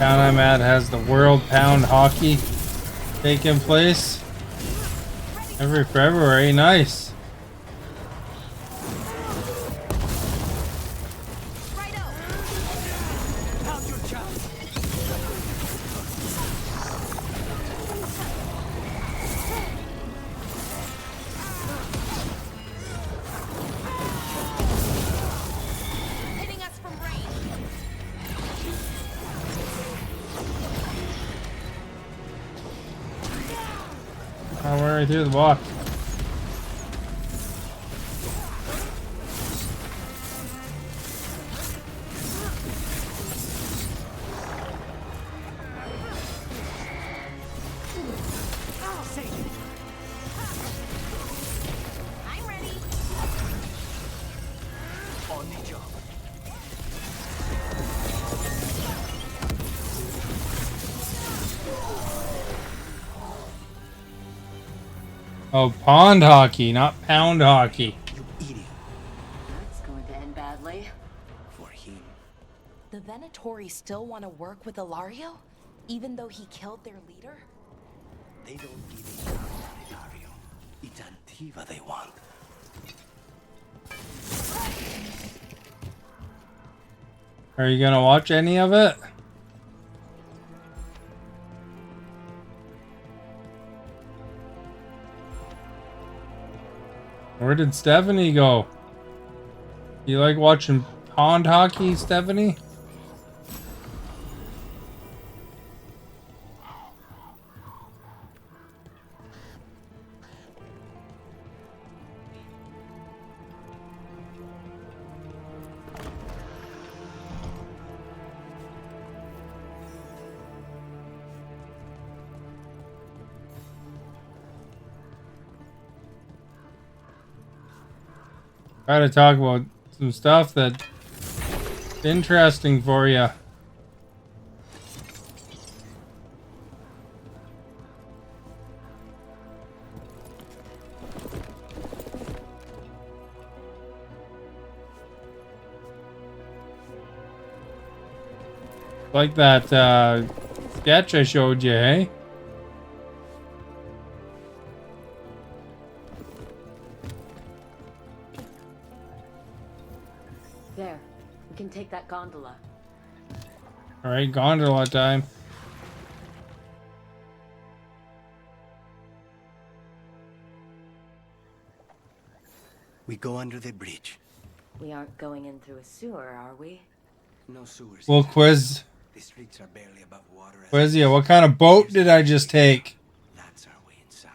Town I'm at has the World Pound Hockey taking place every February. Nice. I went right through the box. I'm ready. On the job. Oh, pond hockey, not pound hockey. That's going to end badly. For him. The Venatori still want to work with Ilario, even though he killed their leader? They don't give a damn about Ilario. It's Antiva they want. Are you gonna watch any of it? Where did Stephanie go? You like watching pond hockey, Stephanie? Try to talk about some stuff that's interesting for you. Like that sketch I showed you, hey? There, we can take that gondola. Alright, gondola time. We go under the bridge. We aren't going in through a sewer, are we? No sewers. Well, quiz. The streets are barely above water. Quiz you, what kind of boat did I just take? That's our way inside.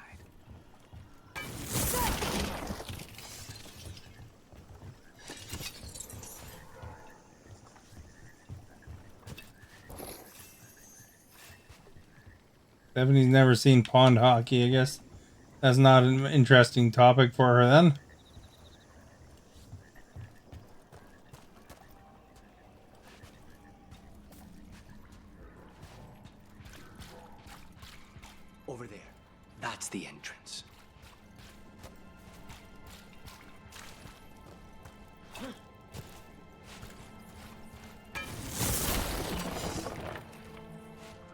Stephanie's never seen pond hockey, I guess. That's not an interesting topic for her then. Over there. That's the entrance.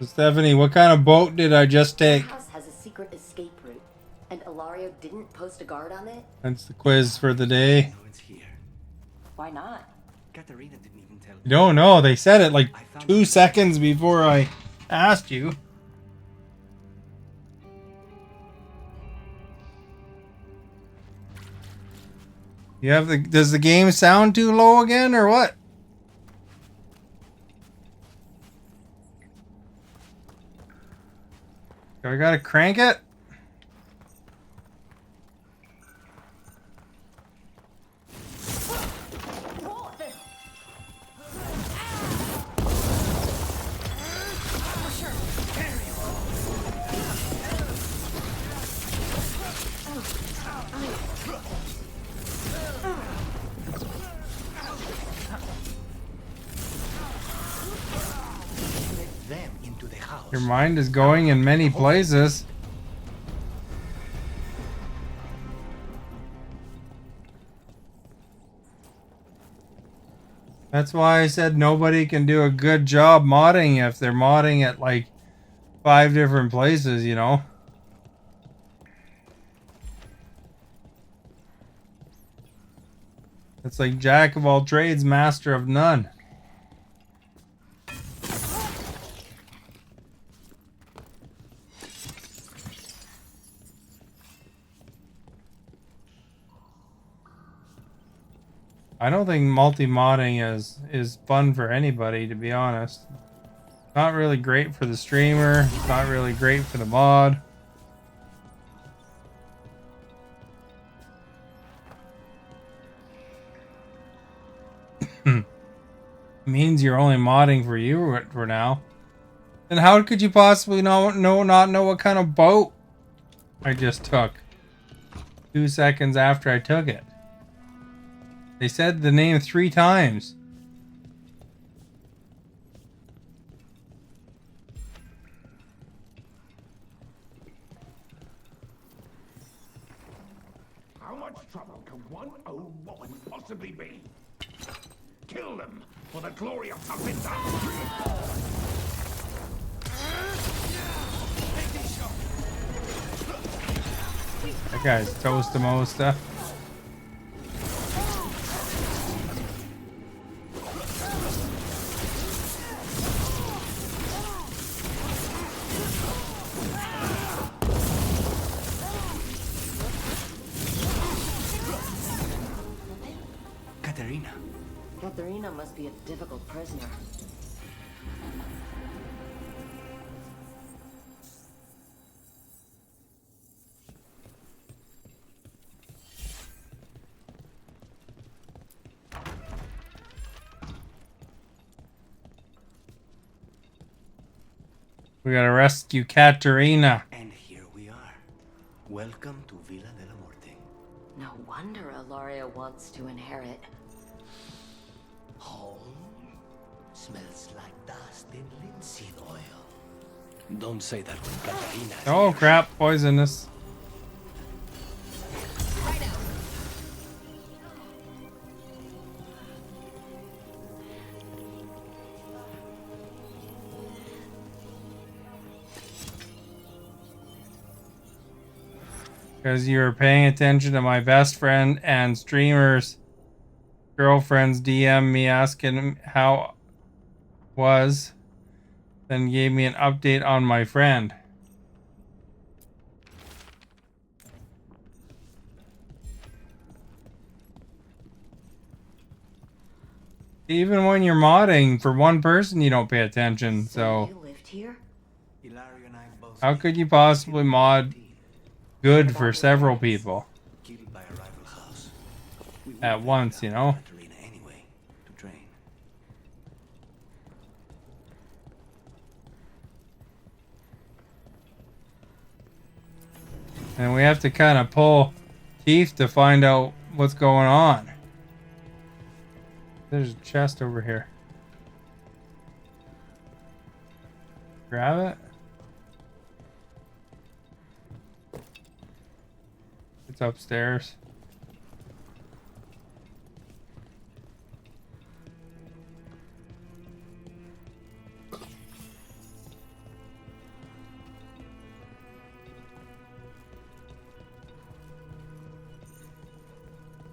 Stephanie, what kind of boat did I just take? The house has a secret escape route, and Ilario didn't post a guard on it? That's the quiz for the day. It's here. Why not? Katerina didn't even tell me. You don't know. They said it like 2 seconds before I asked you. You have the. Does the game sound too low again, or what? I gotta crank it. Them into the house. Your mind is going in many places. That's why I said nobody can do a good job modding if they're modding at like 5 different places, you know? It's like jack of all trades, master of none. I don't think multi-modding is fun for anybody, to be honest. Not really great for the streamer. It's not really great for the mod. Means you're only modding for you for now. Then how could you possibly not know what kind of boat I just took 2 seconds after I took it? They said the name 3 times. How much trouble can one old woman possibly be? Kill them for the glory of Tavinda! That guy's toast to Mosta. Katharina must be a difficult prisoner. We gotta rescue Katerina. And here we are. Welcome to Villa de la Muerte. No wonder Ilaria wants to inherit. Home smells like dust and linseed oil. Don't say that when Katarina. Oh crap, poisonous. Because you were paying attention to my best friend and streamer's girlfriend's DM me asking him how was, then gave me an update on my friend. Even when you're modding for one person, you don't pay attention, so You lived here? how could you possibly mod good for several people at once, you know? And we have to kind of pull teeth to find out what's going on. There's a chest over here. Grab it. It's upstairs.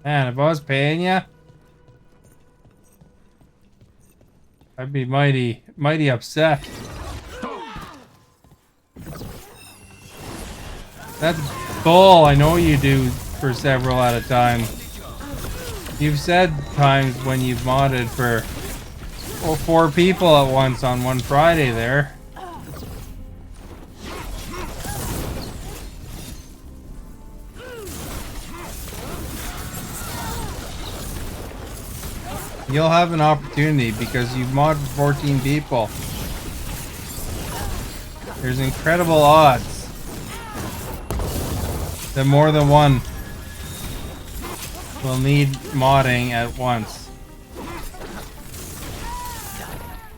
Man, if I was paying you, I'd be mighty upset. That's bull. I know you do for several at a time. You've said times when you've modded for 4 people at once on one Friday there. You'll have an opportunity because you've modded 14 people. There's incredible odds that more than one will need modding at once.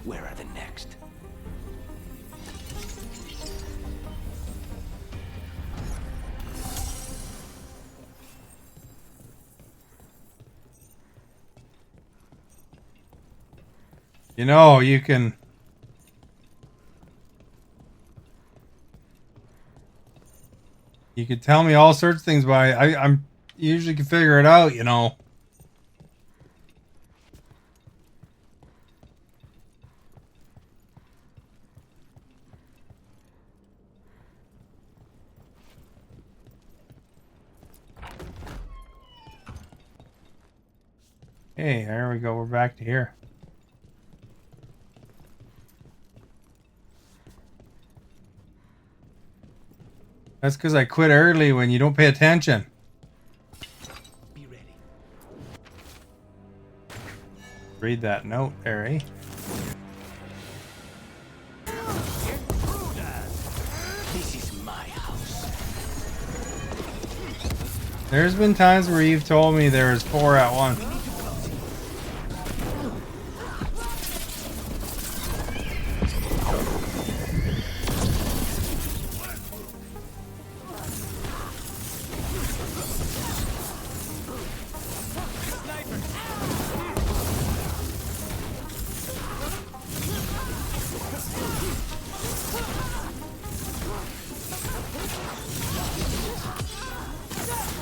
Where are the next? You know, you can... You could tell me all sorts of things, but I'm usually can figure it out, you know. Hey, there we go. We're back to here. That's because I quit early when you don't pay attention. Be ready. Read that note there, eh? This is my house. There's been times where you've told me there was 4 at once.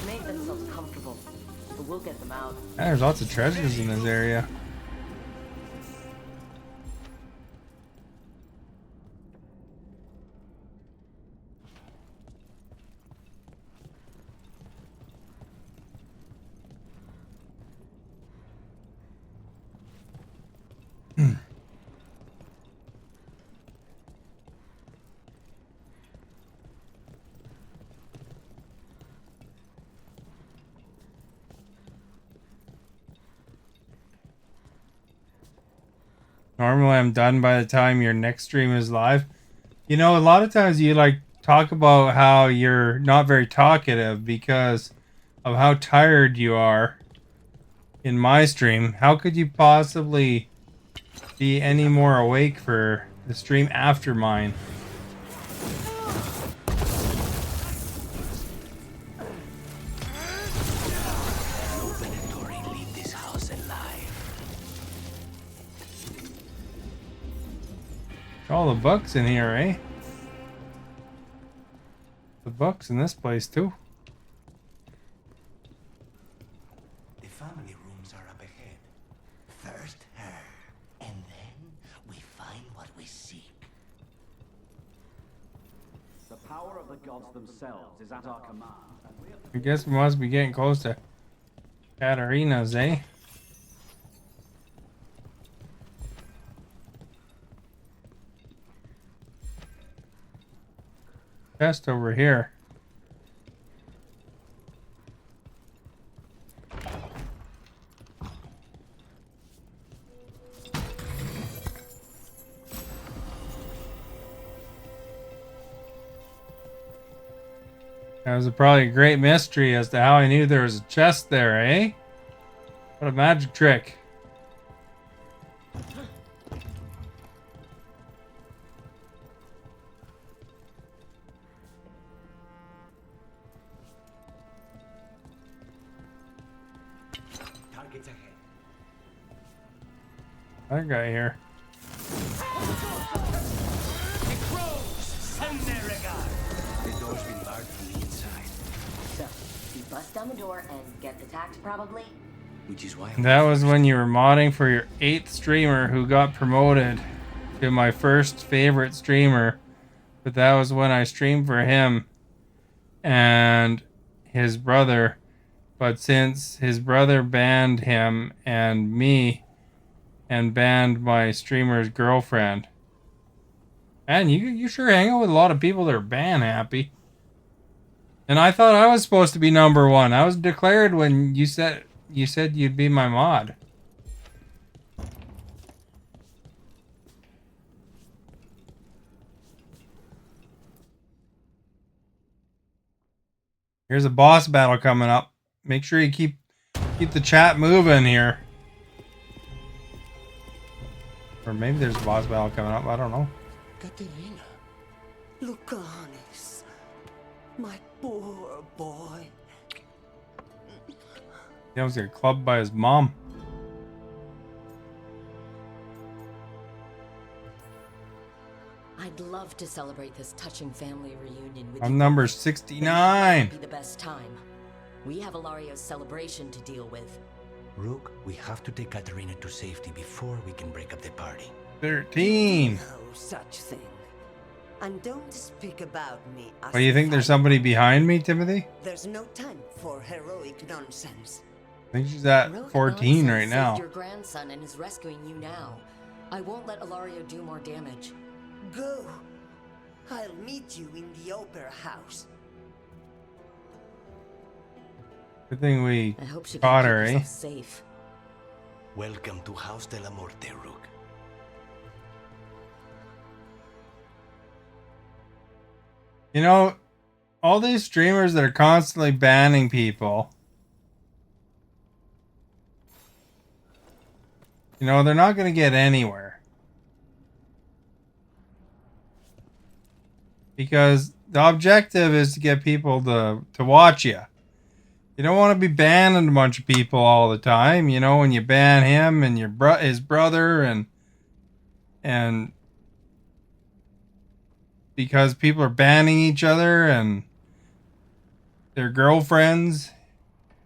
Make themselves comfortable, but we'll get them out. There's lots of treasures in this area. Normally I'm done by the time your next stream is live. You know, a lot of times you like talk about how you're not very talkative because of how tired you are in my stream. How could you possibly be any more awake for the stream after mine? No Venatori leave this house alive. All the books in here, eh? The books in this place too. The family rooms are up ahead. First her, and then we find what we seek. The power of the gods themselves is at our command. I guess we must be getting close to Katarina's, eh? Chest over here. That was probably a great mystery as to how I knew there was a chest there, eh? What a magic trick. Targets ahead. That guy here. The door's been barred from the inside. So, we bust down the door and get the tax, probably? Which is why That was when you were modding for your 8th streamer who got promoted to my first favorite streamer. But that was when I streamed for him and his brother. But since his brother banned him and me and banned my streamer's girlfriend. And you sure hang out with a lot of people that are ban happy. And I thought I was supposed to be #1. I was declared when you said you'd be my mod. Here's a boss battle coming up. Make sure you keep the chat moving here. Or maybe there's a boss battle coming up. I don't know. Katerina. Lucanis. My poor boy. He almost got clubbed by his mom. I'd love to celebrate this touching family reunion with I'm you. number both, but 69. Be the best time. We have Ilario's celebration to deal with. Rook, we have to take Katerina to safety before we can break up the party. 13. No such thing. And don't speak about me as What, do you think there's somebody behind me, Timothy? There's no time for heroic nonsense. I think she's at Heroic 14 nonsense right saved now. your grandson and is rescuing you now. I won't let Ilario do more damage. Go. I'll meet you in the opera house. Good thing we I hope she caught can her, keep eh? herself safe. Welcome to House de la Morte, Rook. You know, all these streamers that are constantly banning people, you know, they're not going to get anywhere. Because the objective is to get people to watch you. You don't want to be banning a bunch of people all the time. You know, when you ban him and his brother and because people are banning each other and their girlfriends.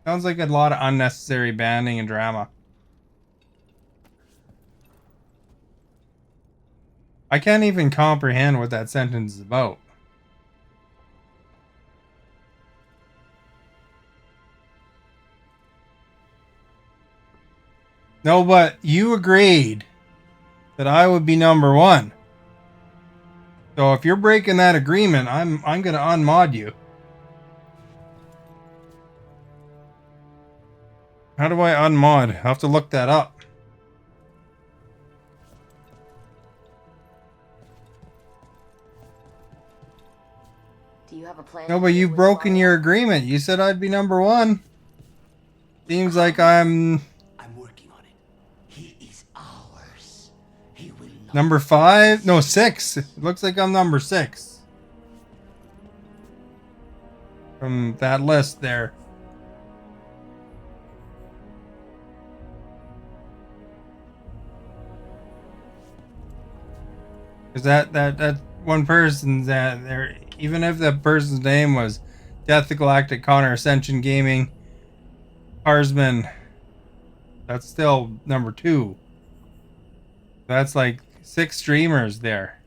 Sounds like a lot of unnecessary banning and drama. I can't even comprehend what that sentence is about. No, but you agreed that I would be number one. So if you're breaking that agreement, I'm gonna unmod you. How do I unmod? I have to look that up. Do you have a plan? No, but you've broken your agreement. You said I'd be number one. Seems like I'm working on it. He is ours. He will not. number 5. No, 6. It looks like I'm number 6. From that list there. Because that one person's that there, even if that person's name was Death the Galactic Connor Ascension Gaming Harsman, that's still number 2. That's like 6 streamers there.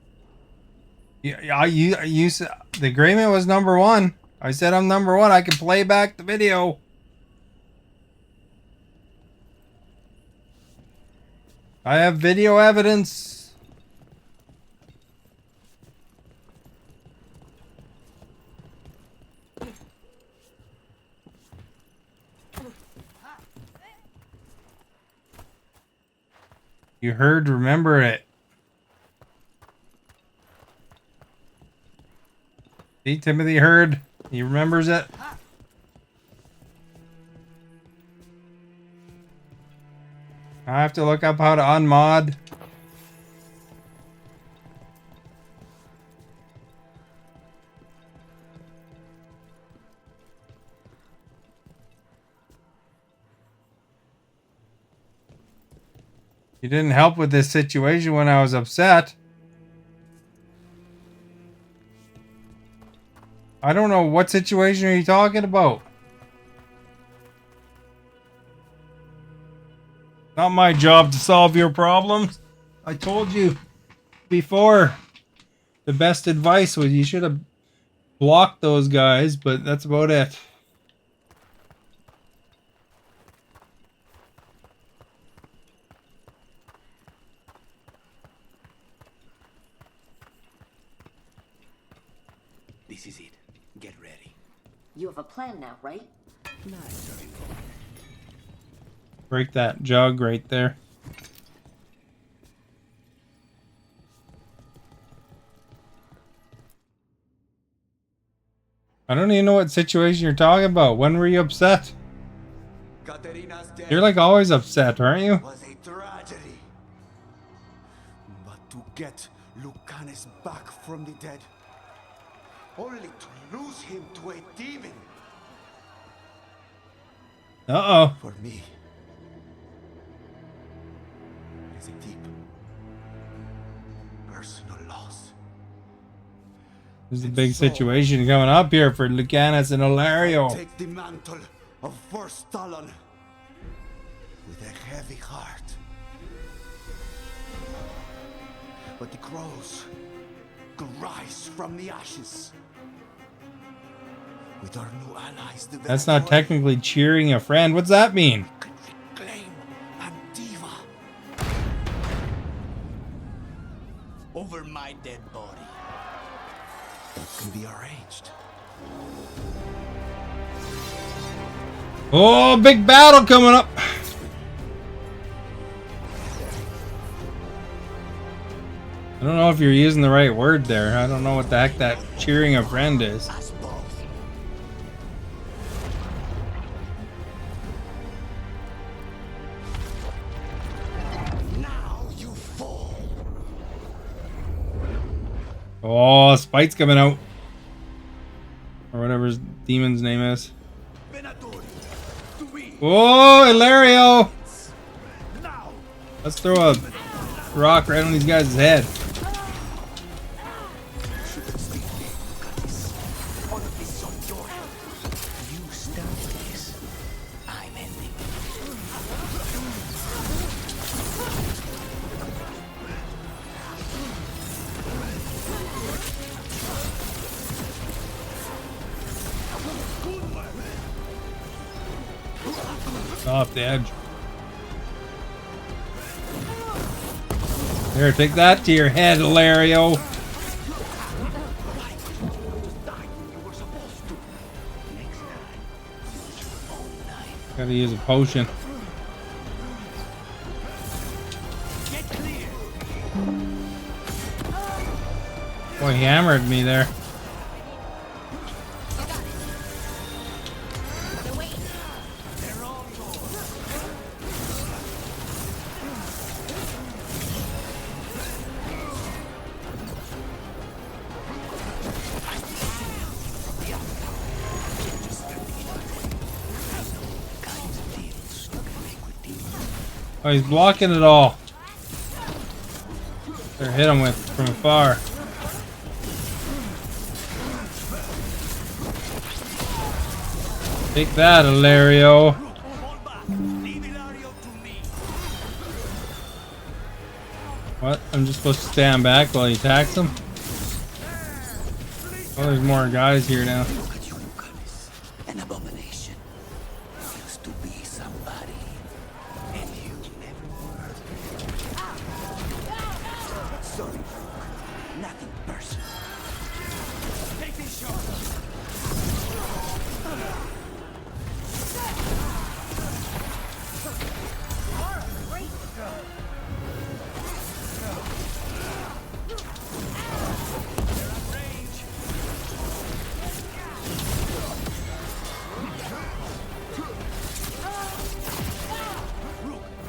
You said the agreement was number 1. I said I'm number 1. I can play back the video. I have video evidence. You heard, remember it. See, Timothy heard. He remembers it. I have to look up how to unmod. You didn't help with this situation when I was upset. I don't know, what situation are you talking about? Not my job to solve your problems. I told you before, the best advice was you should have blocked those guys, but that's about it. This is it. Get ready. You have a plan now, right? Break that jug right there. I don't even know what situation you're talking about. When were you upset? Katerina's death You're like always upset, aren't you? was a tragedy. But to get Lucanes back from the dead, only to lose him to a demon. Uh-oh. For me, it is a deep personal loss. There's a big situation coming up here for Lucanus and Ilario. Take the mantle of First Talon with a heavy heart. But the crows could rise from the ashes. With our new allies, the That's not technically cheering a friend. What's that mean? Reclaim Antiva over my dead body. That can be arranged. Oh, big battle coming up. I don't know if you're using the right word there. I don't know what the heck that cheering a friend is. Oh, Spite's coming out. Or whatever his demon's name is. Oh, Ilario! Let's throw a rock right on these guys' head. Off the edge. There, take that to your head, Ilario. Gotta use a potion. Boy, he hammered me there. Oh, he's blocking it all. They're hit him with from afar. Take that, Ilario. What? I'm just supposed to stand back while he attacks him? Oh, there's more guys here now. An abomination. Used to be somebody. And you never were. Sorry, nothing personal. Take this shot.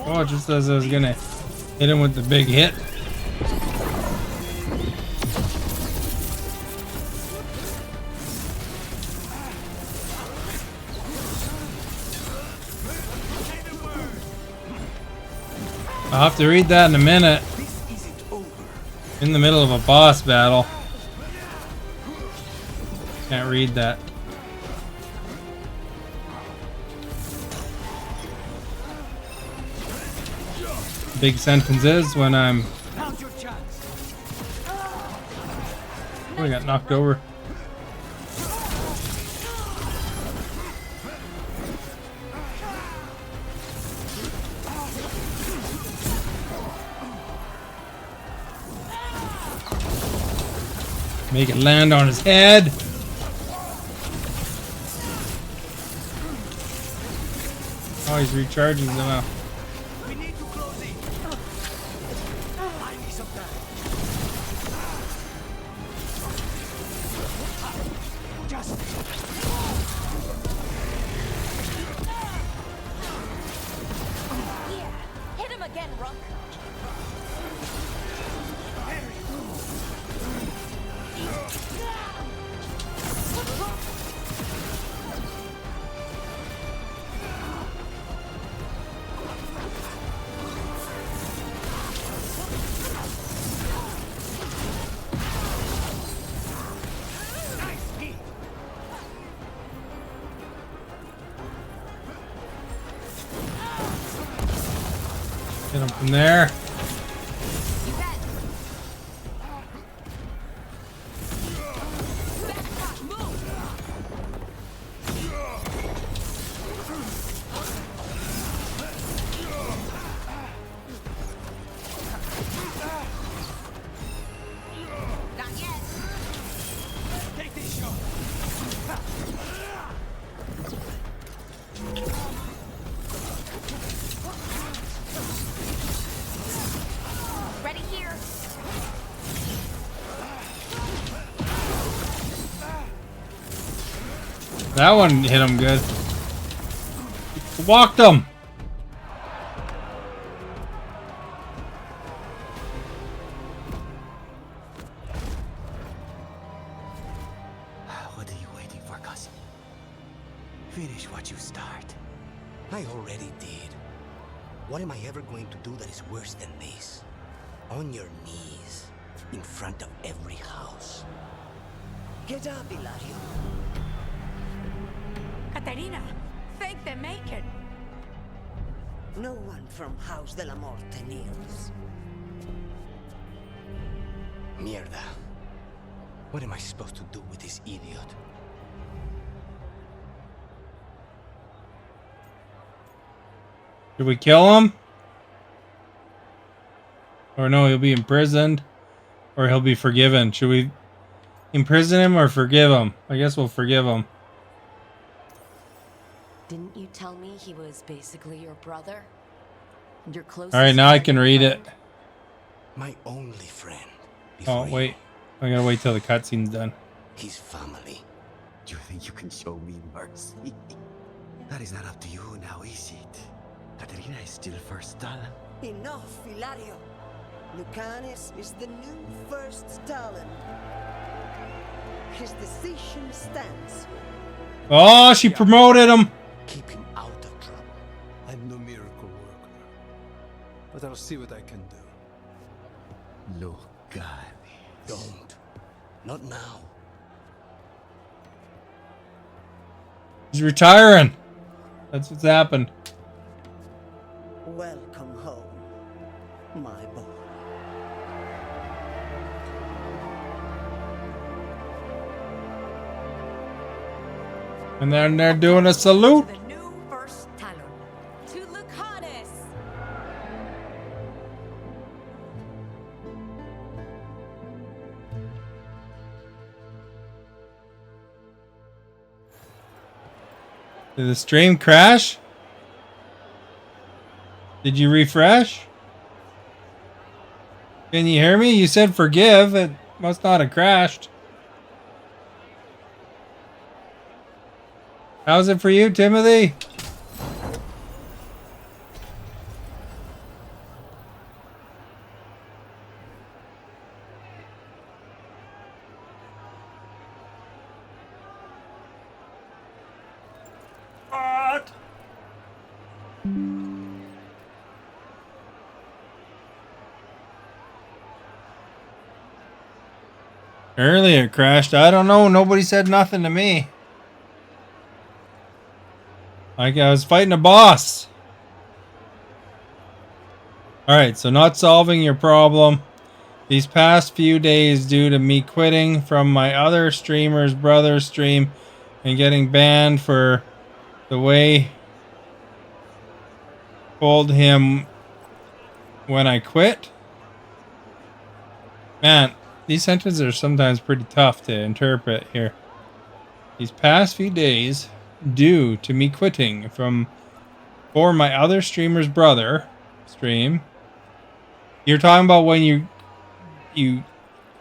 Oh, just as I was gonna hit him with the big hit. I'll have to read that in a minute. In the middle of a boss battle. Can't read that. Big sentences when I'm... Oh, I got knocked over. Make it land on his head. Oh, he's recharging them now. Hit him again, Rook. Get him from there. Ready here. That one hit him good. Walked him. What are you waiting for, cousin? Finish what you start. I already did. What am I ever going to do that is worse than this? On your knees, in front of every house. Get up, Hilario. Katerina, thank the maker. No one from House de la Morte kneels. Mierda. What am I supposed to do with this idiot? Should we kill him? Or no, he'll be imprisoned. Or he'll be forgiven. Should we imprison him or forgive him? I guess we'll forgive him. Didn't you tell me he was basically your brother? Your closest Alright, now I can read it. My only friend. Oh, wait. I gotta wait till the cutscene's done. His family. Do you think you can show me mercy? That is not up to you now, is it? Katerina is still first talent. Enough, Hilario. Lucanes is the new first talent. His decision stands. Oh, she promoted him. Keep him out of trouble. I'm no miracle worker, but I'll see what I can do. Lucanes. Don't. Not now. He's retiring. That's what's happened. Welcome home, my boy. And then they're doing a salute. The new first talent. To Lucanes. Did the stream crash? Did you refresh? Can you hear me? You said forgive. It must not have crashed. How's it for you, Timothy? What? Earlier it crashed. I don't know. Nobody said nothing to me. Like I was fighting a boss. Alright, so not solving your problem. These past few days due to me quitting from my other streamer's brother's stream and getting banned for the way told him when I quit. Man, these sentences are sometimes pretty tough to interpret here. These past few days due to me quitting for my other streamer's brother stream. You're talking about when you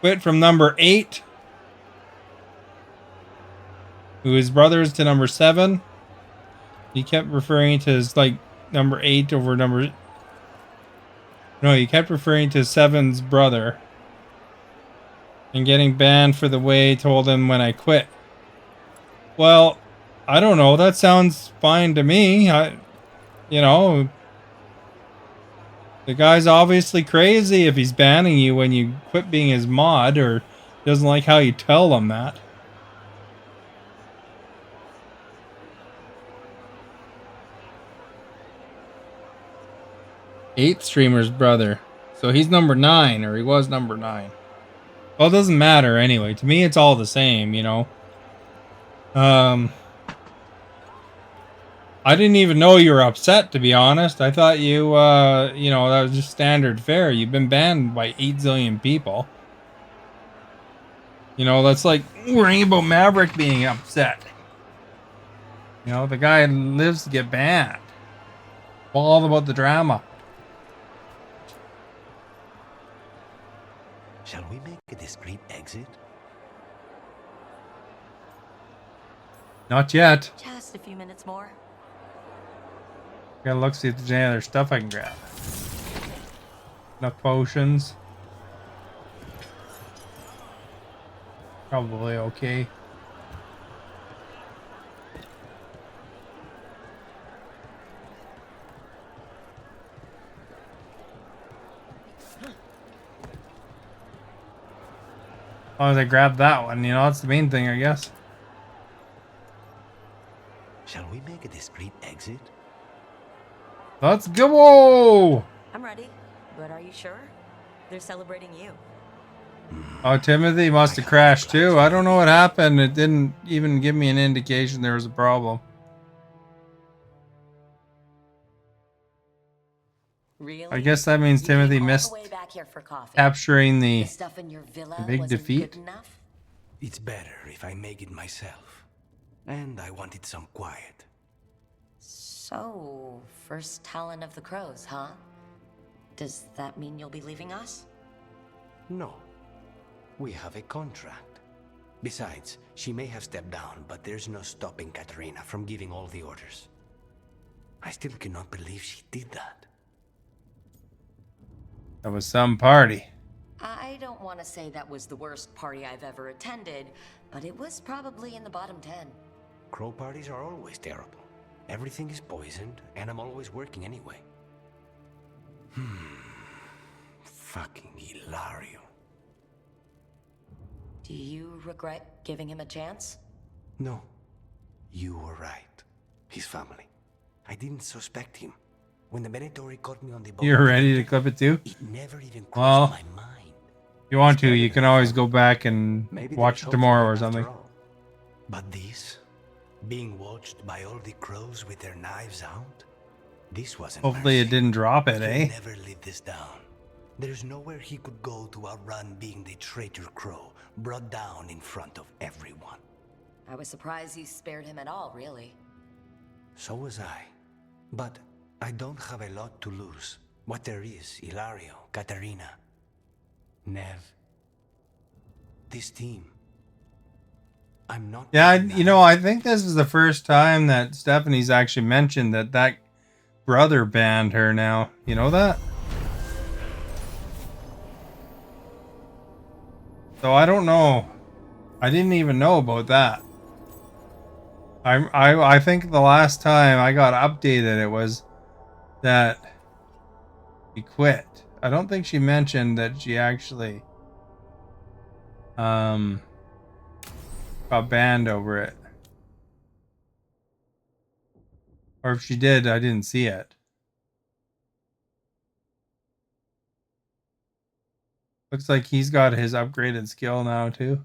quit from number 8, who is brothers to number 7. He kept referring to his like number 8 over number. No, he kept referring to 7's brother. And getting banned for the way I told him when I quit. Well, I don't know. That sounds fine to me. You know, the guy's obviously crazy if he's banning you when you quit being his mod or doesn't like how you tell him that. 8th streamer's brother. So he's number 9, or he was number 9. Well, it doesn't matter anyway. To me, it's all the same, you know. I didn't even know you were upset, to be honest. I thought you, you know, that was just standard fare. You've been banned by 8 zillion people. You know, that's like worrying about Maverick being upset. You know, the guy lives to get banned. All about the drama. Shall we make a discreet exit? Not yet. Just a few minutes more. Gotta look, see if there's any other stuff I can grab. Enough potions. Probably okay. As long as I grab that one, you know, that's the main thing, I guess. Shall we make a discreet exit? Let's go! I'm ready, but are you sure? They're celebrating you. Oh, Timothy must have crashed too. I don't know what happened. It didn't even give me an indication there was a problem. Really? I guess that means Timothy missed capturing the stuff in your villa big wasn't defeat. good enough? It's better if I make it myself. And I wanted some quiet. So, first Talon of the Crows, huh? Does that mean you'll be leaving us? No. We have a contract. Besides, she may have stepped down, but there's no stopping Katarina from giving all the orders. I still cannot believe she did that. That was some party. I don't want to say that was the worst party I've ever attended, but it was probably in the bottom 10. Crow parties are always terrible. Everything is poisoned, and I'm always working anyway. Fucking Hilario. Do you regret giving him a chance? No. You were right. His family. I didn't suspect him. When the Benettori caught me on the boat, You're ready to clip it too? it never even crossed Well, my mind. if you want to, you can always go back and Maybe watch there's it hope tomorrow for or it after something. all. But this, being watched by all the crows with their knives out, this wasn't Hopefully it mercy. didn't drop it, He'll eh? never live this down. There's nowhere he could go to outrun being the traitor crow, brought down in front of everyone. I was surprised you spared him at all, really. So was I. But I don't have a lot to lose. What there is, Hilario, Katarina, Nev. This team. I'm not... Yeah, you know, I think this is the first time that Stephanie's actually mentioned that that brother banned her now. You know that? So I don't know. I didn't even know about that. I think the last time I got updated, it was that she quit. I don't think she mentioned that she actually got banned over it. Or if she did, I didn't see it. Looks like he's got his upgraded skill now too.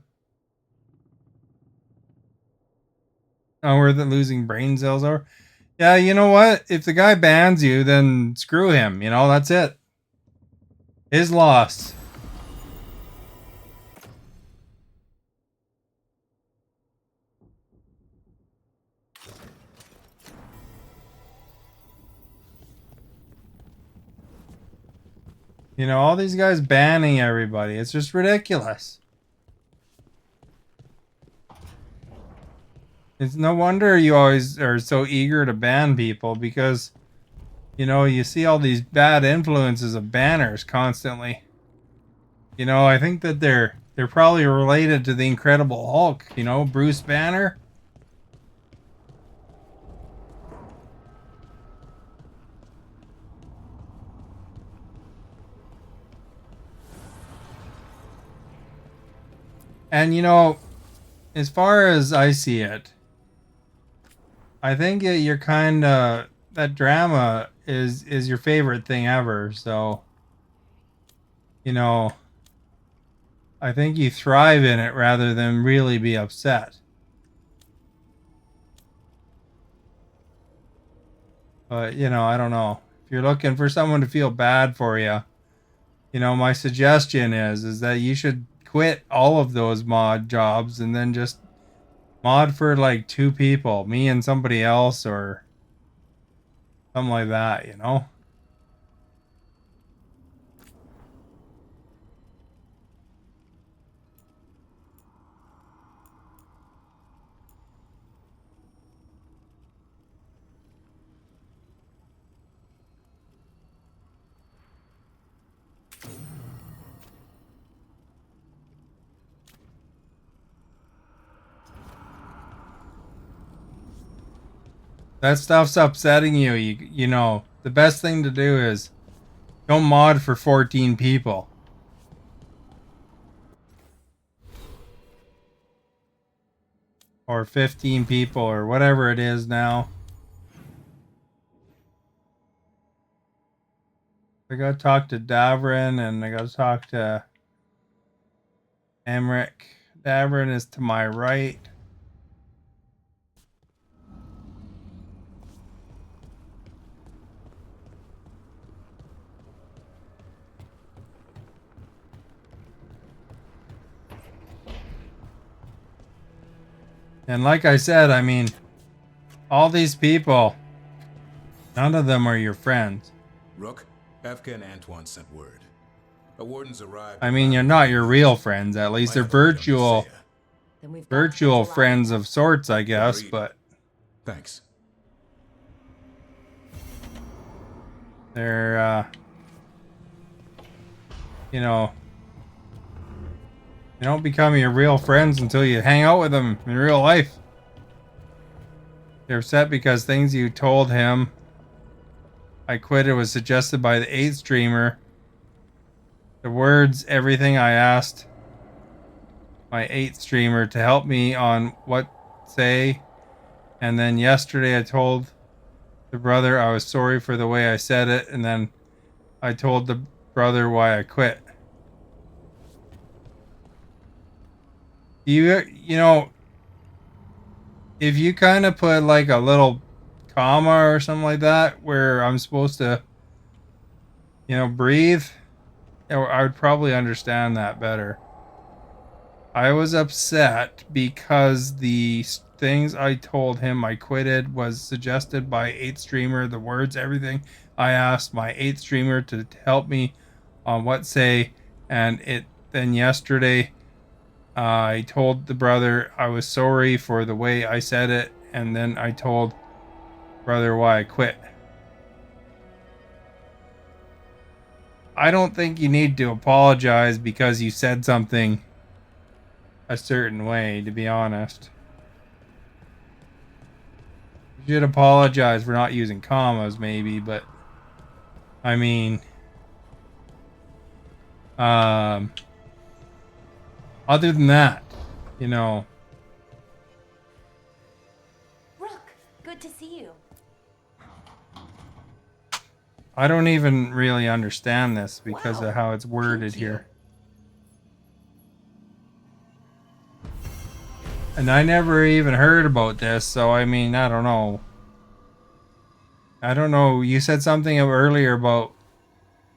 Oh, we're losing brain cells over. Yeah, you know what? If the guy bans you, then screw him. You know, that's it. His loss. You know, all these guys banning everybody. It's just ridiculous. It's no wonder you always are so eager to ban people because, you know, you see all these bad influences of banners constantly. You know, I think that they're probably related to the Incredible Hulk, you know, Bruce Banner. And, you know, as far as I see it, I think you're kind of, that drama, is your favorite thing ever. So, you know, I think you thrive in it rather than really be upset. But, you know, I don't know. If you're looking for someone to feel bad for you, you know, my suggestion is that you should quit all of those mod jobs and then just mod for like 2 people, me and somebody else or something like that, you know? That stuff's upsetting you. You know, the best thing to do is don't mod for 14 people. Or 15 people or whatever it is now. I gotta talk to Davrin and I gotta talk to Emmerich. Davrin is to my right. And like I said, I mean, all these people, none of them are your friends. Rook, Efka and Antoine sent word. A warden's arrived. I mean, you're not your real friends. At least they're virtual friends of sorts, I guess, but thanks. They're, you know, they don't become your real friends until you hang out with them in real life. You're upset because things you told him I quit it was suggested by the 8th streamer. The words, everything I asked my 8th streamer to help me on what say. And then yesterday I told the brother I was sorry for the way I said it. And then I told the brother why I quit. You know, if you kind of put like a little comma or something like that where I'm supposed to, you know, breathe, I would probably understand that better. I was upset because the things I told him I quitted was suggested by 8th streamer. The words, everything I asked my 8th streamer to help me on what say, and then yesterday I told the brother I was sorry for the way I said it, and then I told brother why I quit. I don't think you need to apologize because you said something a certain way, to be honest. You should apologize for not using commas, maybe, but I mean, other than that, you know. Rook, good to see you. I don't even really understand this because of how it's worded here. And I never even heard about this, so I mean, I don't know. I don't know. You said something earlier about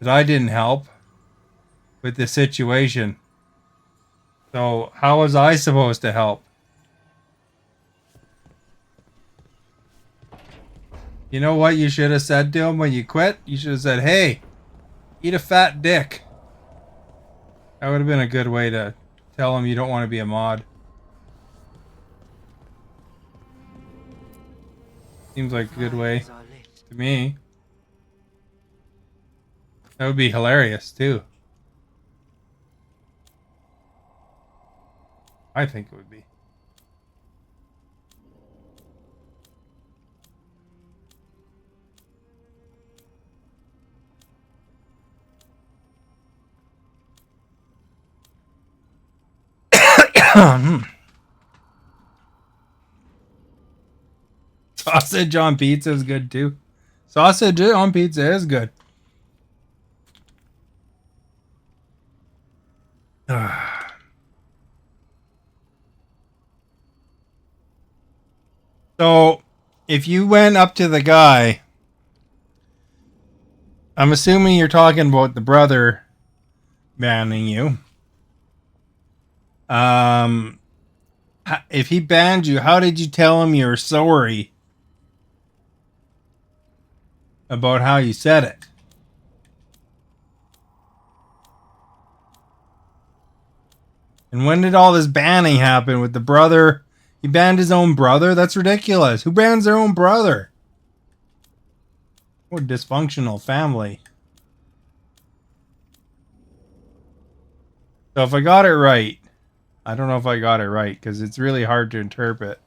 that I didn't help with the situation. So how was I supposed to help? You know what you should have said to him when you quit? You should have said, hey, eat a fat dick. That would have been a good way to tell him you don't want to be a mod. Seems like a good way to me. That would be hilarious too. I think it would be. Sausage on pizza is good too. Sausage on pizza is good. So, if you went up to the guy, I'm assuming you're talking about the brother banning you. If he banned you, how did you tell him you're sorry about how you said it? And when did all this banning happen with the brother? He banned his own brother? That's ridiculous. Who bans their own brother? What a dysfunctional family. So if I got it right, I don't know if I got it right because it's really hard to interpret.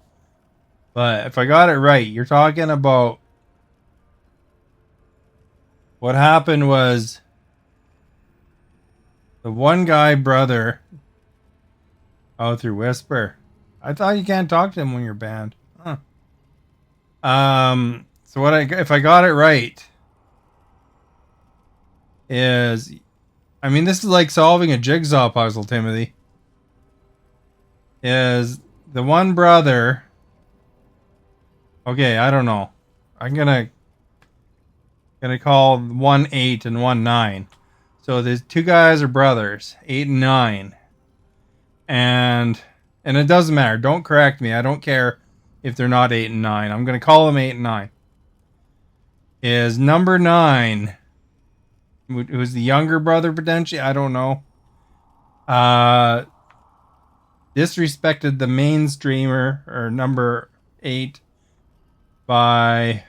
But if I got it right, you're talking about what happened was the one guy brother. Oh, through Whisper. I thought you can't talk to him when you're banned. Huh. So if I got it right is, I mean, this is like solving a jigsaw puzzle, Timothy. Is the one brother? Okay, I don't know. I'm gonna call 1 8 and 1 9. So the two guys are brothers, 8 and 9, and it doesn't matter. Don't correct me. I don't care if they're not 8 and 9. I'm gonna call them 8 and 9. Is number 9, who's the younger brother potentially? I don't know. Disrespected the main streamer, or number 8, by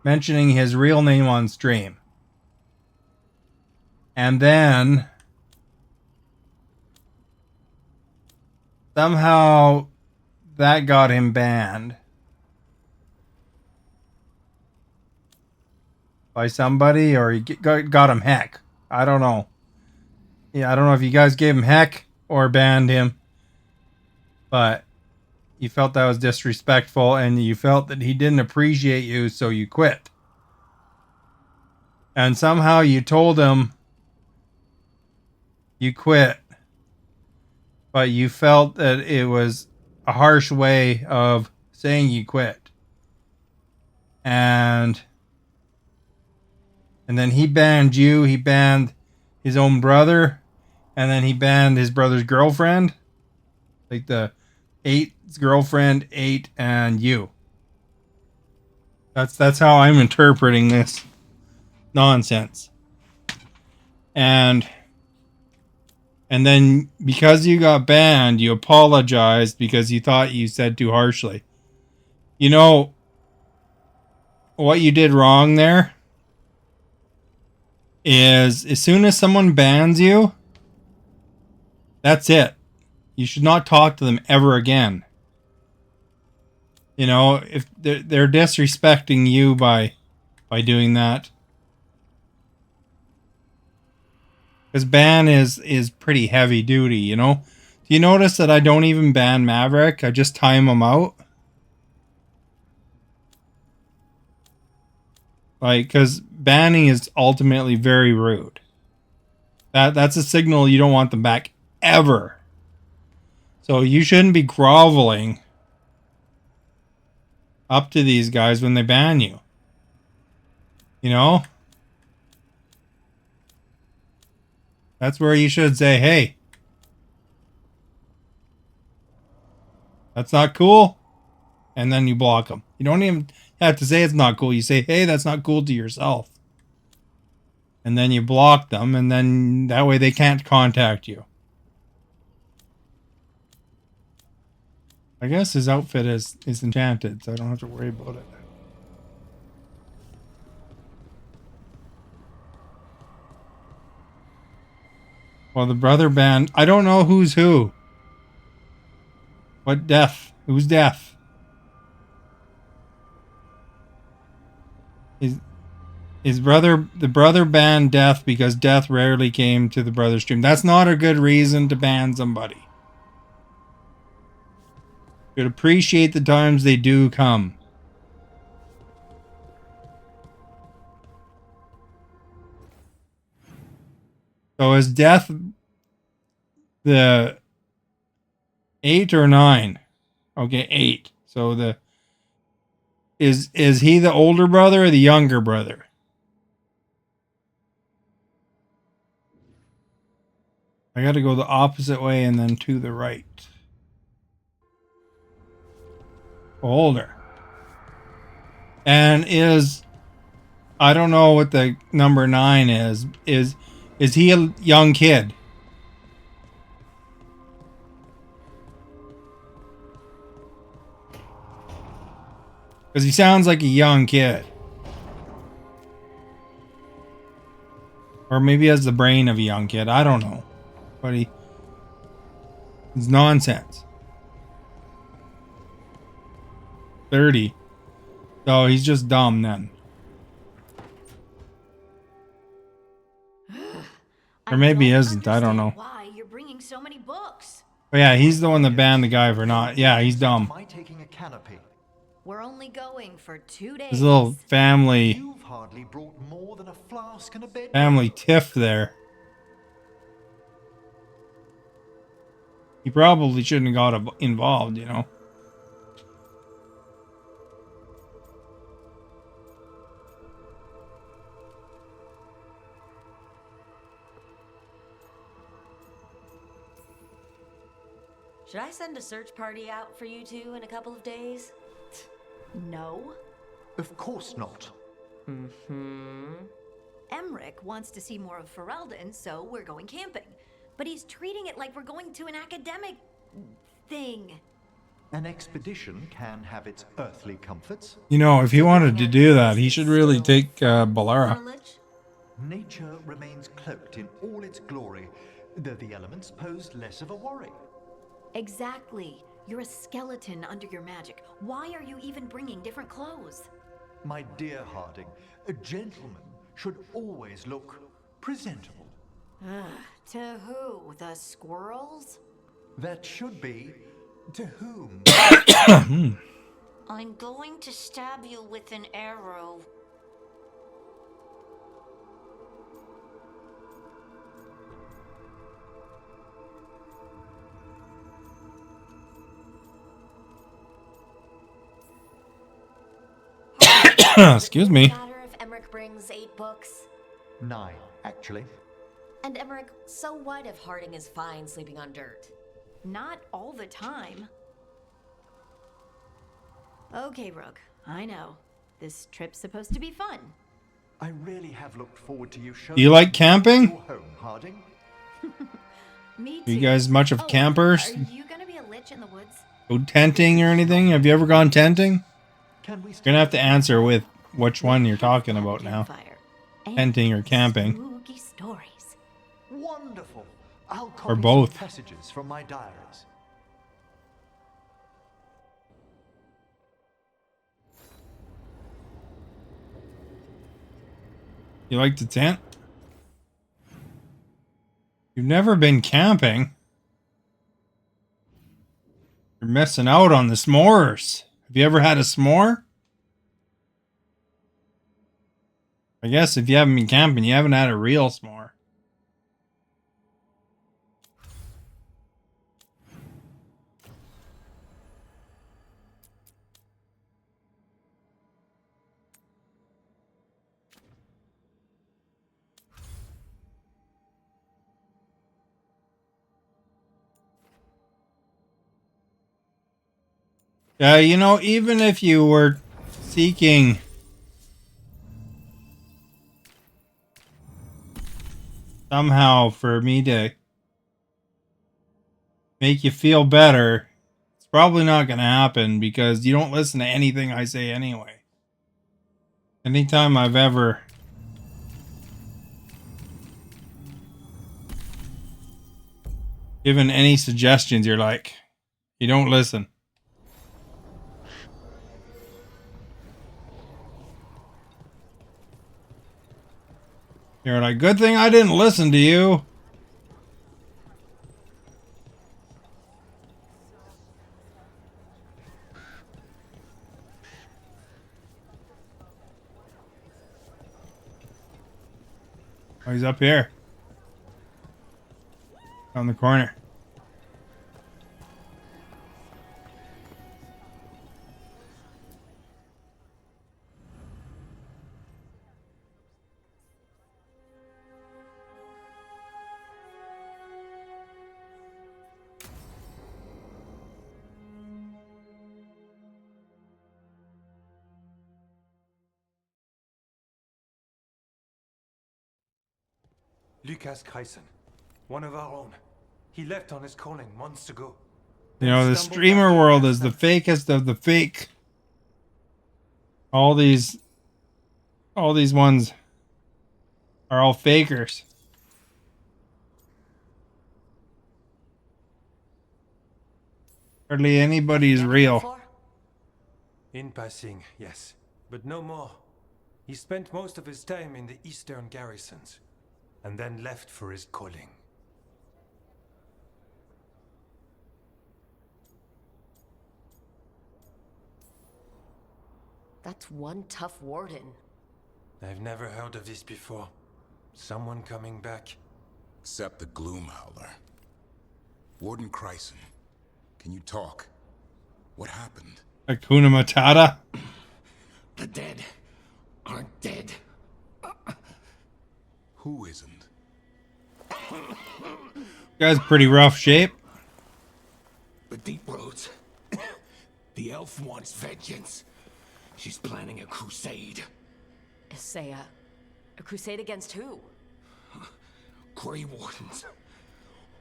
mentioning his real name on stream. And then somehow that got him banned by somebody, or he got him heck. I don't know. Yeah, I don't know if you guys gave him heck or banned him, but you felt that was disrespectful and you felt that he didn't appreciate you, so you quit. And somehow you told him you quit, but you felt that it was a harsh way of saying you quit. And then he banned you, he banned his own brother, and then he banned his brother's girlfriend. Like the 8's girlfriend, 8, and you. That's how I'm interpreting this nonsense. And then because you got banned, you apologized because you thought you said too harshly. You know what you did wrong there is, as soon as someone bans you, that's it. You should not talk to them ever again. You know, if they're disrespecting you by doing that. Because ban is pretty heavy duty, you know? Do you notice that I don't even ban Maverick? I just time him out? Like, because banning is ultimately very rude. That's a signal you don't want them back ever. So you shouldn't be groveling up to these guys when they ban you. You know? That's where you should say, hey, that's not cool. And then you block them. You don't even have to say it's not cool. You say, hey, that's not cool to yourself. And then you block them, and then that way they can't contact you. I guess his outfit is enchanted, so I don't have to worry about it. Well, the brother band, I don't know who's who. What death? Who's death? His brother, the brother banned Death because Death rarely came to the brother stream. That's not a good reason to ban somebody. Should appreciate the times they do come. So is death the 8 or 9? Okay, 8. So the is he the older brother or the younger brother? I got to go the opposite way and then to the right. Older. And I don't know what the number 9 is. Is he a young kid? Because he sounds like a young kid. Or maybe he has the brain of a young kid. I don't know. But it's nonsense. 30. So he's just dumb then. Or maybe he isn't. I don't know. Why you're bringing so many books? But yeah, he's the one that banned the guy for not. Yeah, he's dumb. Am I taking a canopy? We're only going for 2 days. His little family. You've hardly brought more than a flask and a bed. Family tiff there. He probably shouldn't have got involved, you know. Should I send a search party out for you two in a couple of days? No. Of course not. Emmerich wants to see more of Ferelden, so we're going camping. But he's treating it like we're going to an academic thing. An expedition can have its earthly comforts. You know, if he wanted to do that, he should really take Balara. Nature remains cloaked in all its glory, though the elements pose less of a worry. Exactly. You're a skeleton under your magic. Why are you even bringing different clothes? My dear Harding, a gentleman should always look presentable. To who? The squirrels? That should be to whom? I'm going to stab you with an arrow. Excuse me. Does it matter if Emmerich brings 8 books? 9, actually. And Emmerich, so what if Harding is fine sleeping on dirt? Not all the time. Okay, Rook. I know. This trip's supposed to be fun. I really have looked forward to you showing. Do you like camping? Your home, Harding. Me Are you too. guys much of campers? Are you gonna be a lich in the woods? Go tenting or anything? Have you ever gone tenting? Can we You're gonna have to answer with which one you're talking about now. Tenting or camping. Spooky stories. Wonderful. I'll Or copy both. some passages from my diaries. You like to tent? You've never been camping? You're missing out on the s'mores. Have you ever had a s'more? I guess if you haven't been camping, you haven't had a real s'more. Yeah, you know, even if you were seeking somehow for me to make you feel better, it's probably not going to happen because you don't listen to anything I say anyway. Anytime I've ever given any suggestions, you're like, you don't listen. You're like, good thing I didn't listen to you. Oh, he's up here. On the corner. Lucas Kreisen, one of our own. He left on his calling months ago. You know, the streamer world is the fakest of the fake. All these ones are all fakers. Hardly anybody is real. In passing, yes, but no more. He spent most of his time in the eastern garrisons, and then left for his calling. That's one tough warden. I've never heard of this before. Someone coming back. Except the Gloom Howler. Warden Kreisen, can you talk? What happened? Hakuna Matata. The dead aren't dead. Who isn't? Guy's pretty rough shape. The Deep Roads. The elf wants vengeance. She's planning a crusade. Isaiah. A crusade against who? Grey Wardens.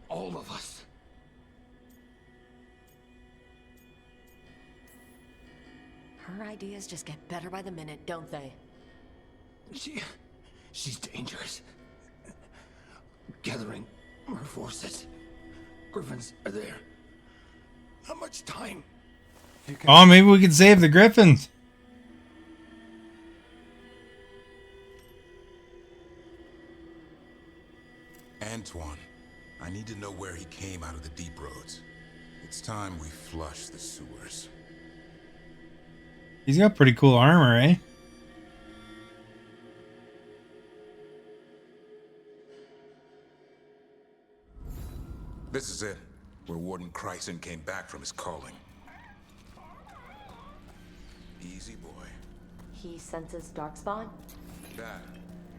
All of us. Her ideas just get better by the minute, don't they? She's dangerous. Gathering our forces. Griffins are there. How much time? Oh, maybe we could save the Griffins. Antoine, I need to know where he came out of the Deep Roads. It's time we flush the sewers. He's got pretty cool armor, eh? This is it, where Warden Kreisen came back from his calling. Easy boy. He senses Darkspawn? That,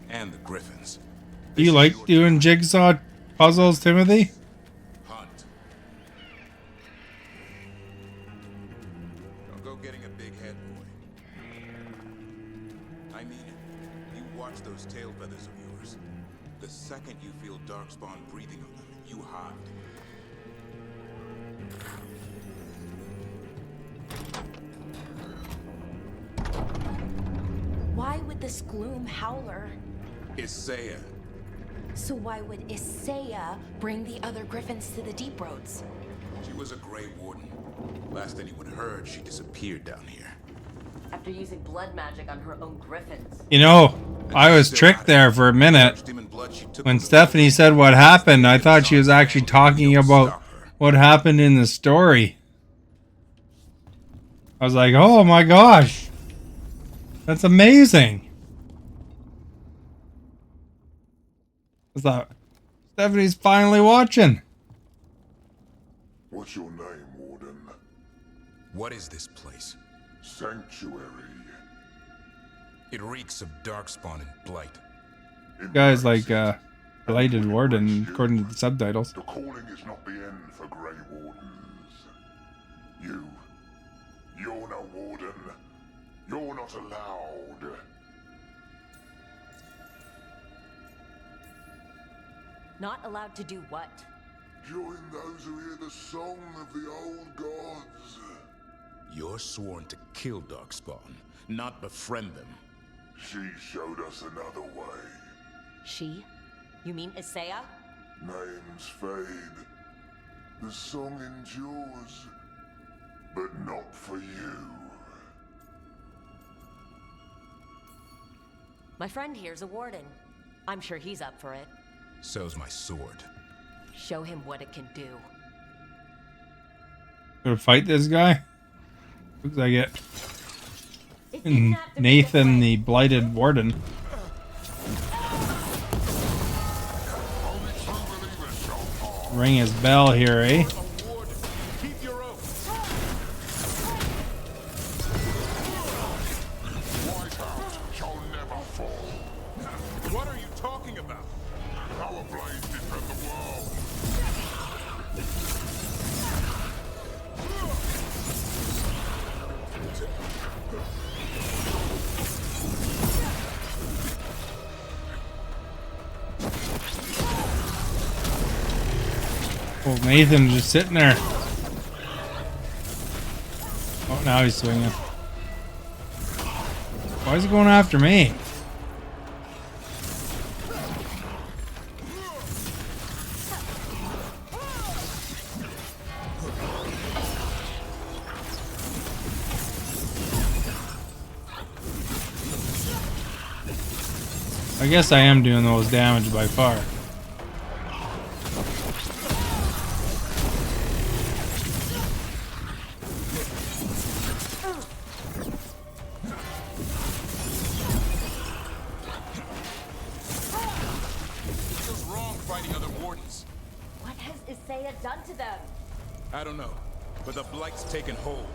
and the Griffins. Do you like doing jigsaw puzzles, Timothy? Hunt. Don't go getting a big head, boy. I mean it. You watch those tail feathers of yours. The second you feel Darkspawn breathing on them, you hide. Why would this Gloom Howler? Isaiah. So why would Isaiah bring the other Griffins to the Deep Roads? She was a Grey Warden. Last anyone heard, she disappeared down here. After using blood magic on her own Griffins. You know, I was tricked there for a minute. When Stephanie said what happened, I thought she was actually talking about what happened in the story. I was like, oh my gosh. That's amazing. I thought, Stephanie's finally watching. What's your name, Warden? What is this place? Sanctuary. It reeks of Darkspawn and Blight. Guy's like, Blighted Warden, according to the subtitles. The calling is not the end for Grey Wardens. You're no Warden. You're not allowed. Not allowed to do what? Join those who hear the song of the old gods. You're sworn to kill Darkspawn, not befriend them. She showed us another way. She? You mean Isaiah? Names fade. The song endures. But not for you. My friend here's a warden. I'm sure he's up for it. So's my sword. Show him what it can do. Gonna fight this guy? Looks like it. Nathan, the Blighted Warden. ring his bell here, eh? Keep your oath. White House shall never fall. What are you talking about? Our blades defend the world. Oh, Nathan just sitting there. Oh, now he's swinging. Why is he going after me? I guess I am doing the most damage by far. Feels wrong fighting other wardens. What has Isaiah done to them? I don't know, but the blight's taken hold.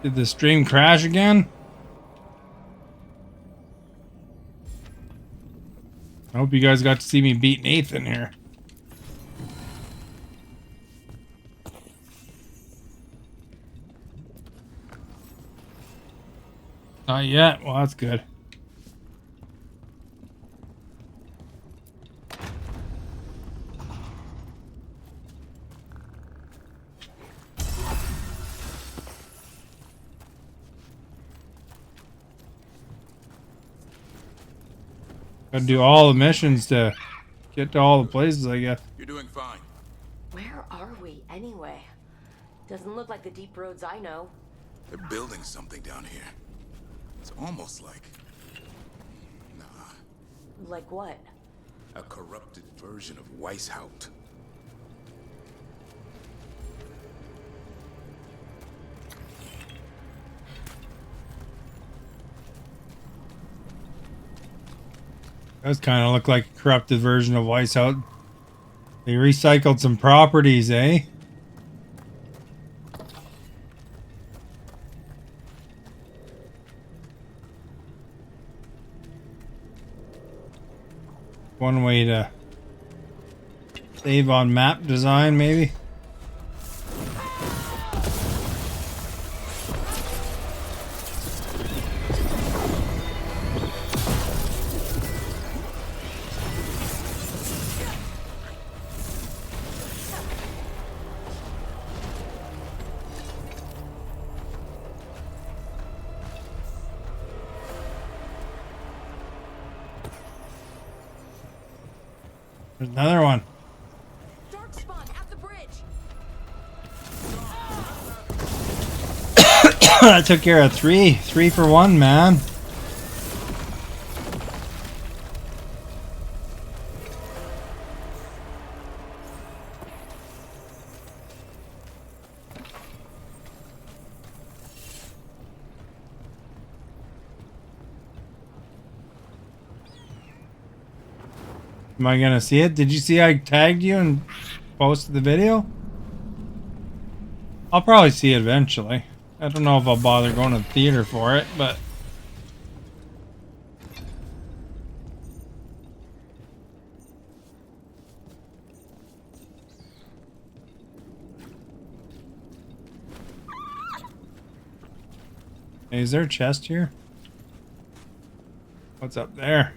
Did the stream crash again? I hope you guys got to see me beat Nathan here. Not yet. Well, that's good. Gotta do all the missions to get to all the places, I guess. You're doing fine. Where are we, anyway? Doesn't look like the deep roads I know. They're building something down here. It's almost like... Nah, Like what? a corrupted version of Weishaupt. Does kind of look like a corrupted version of Weishaupt. They recycled some properties, eh? One way to save on map design, maybe. There's another one. Darkspawn at the bridge. I took care of three. 3 for 1, man. Am I gonna see it? Did you see I tagged you and posted the video? I'll probably see it eventually. I don't know if I'll bother going to the theater for it, but... Hey, is there a chest here? What's up there?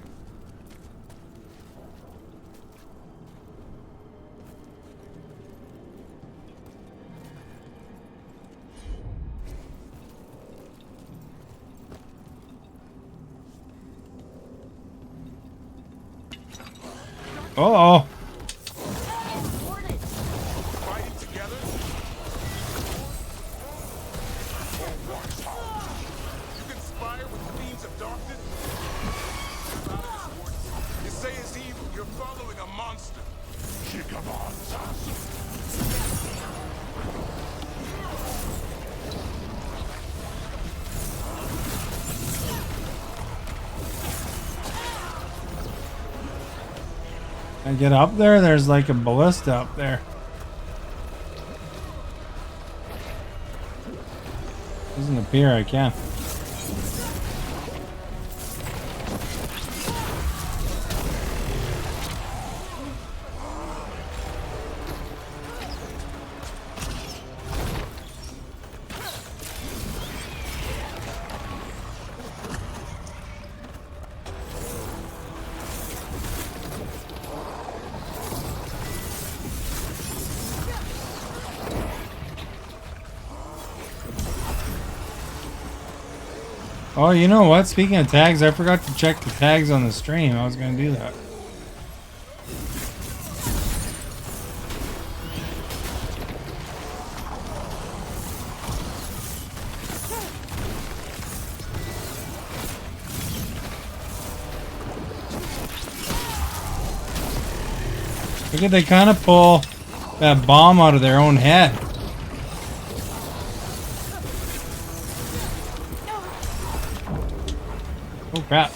Uh-oh. Fighting together? You conspire with queens of darkness? Out of this warden. You say it's evil. You're following a monster. I get up there? There's like a ballista up there. Doesn't appear I can. Oh, you know what? Speaking of tags, I forgot to check the tags on the stream. I was going to do that. Look at they kind of pull that bomb out of their own head. Oh crap.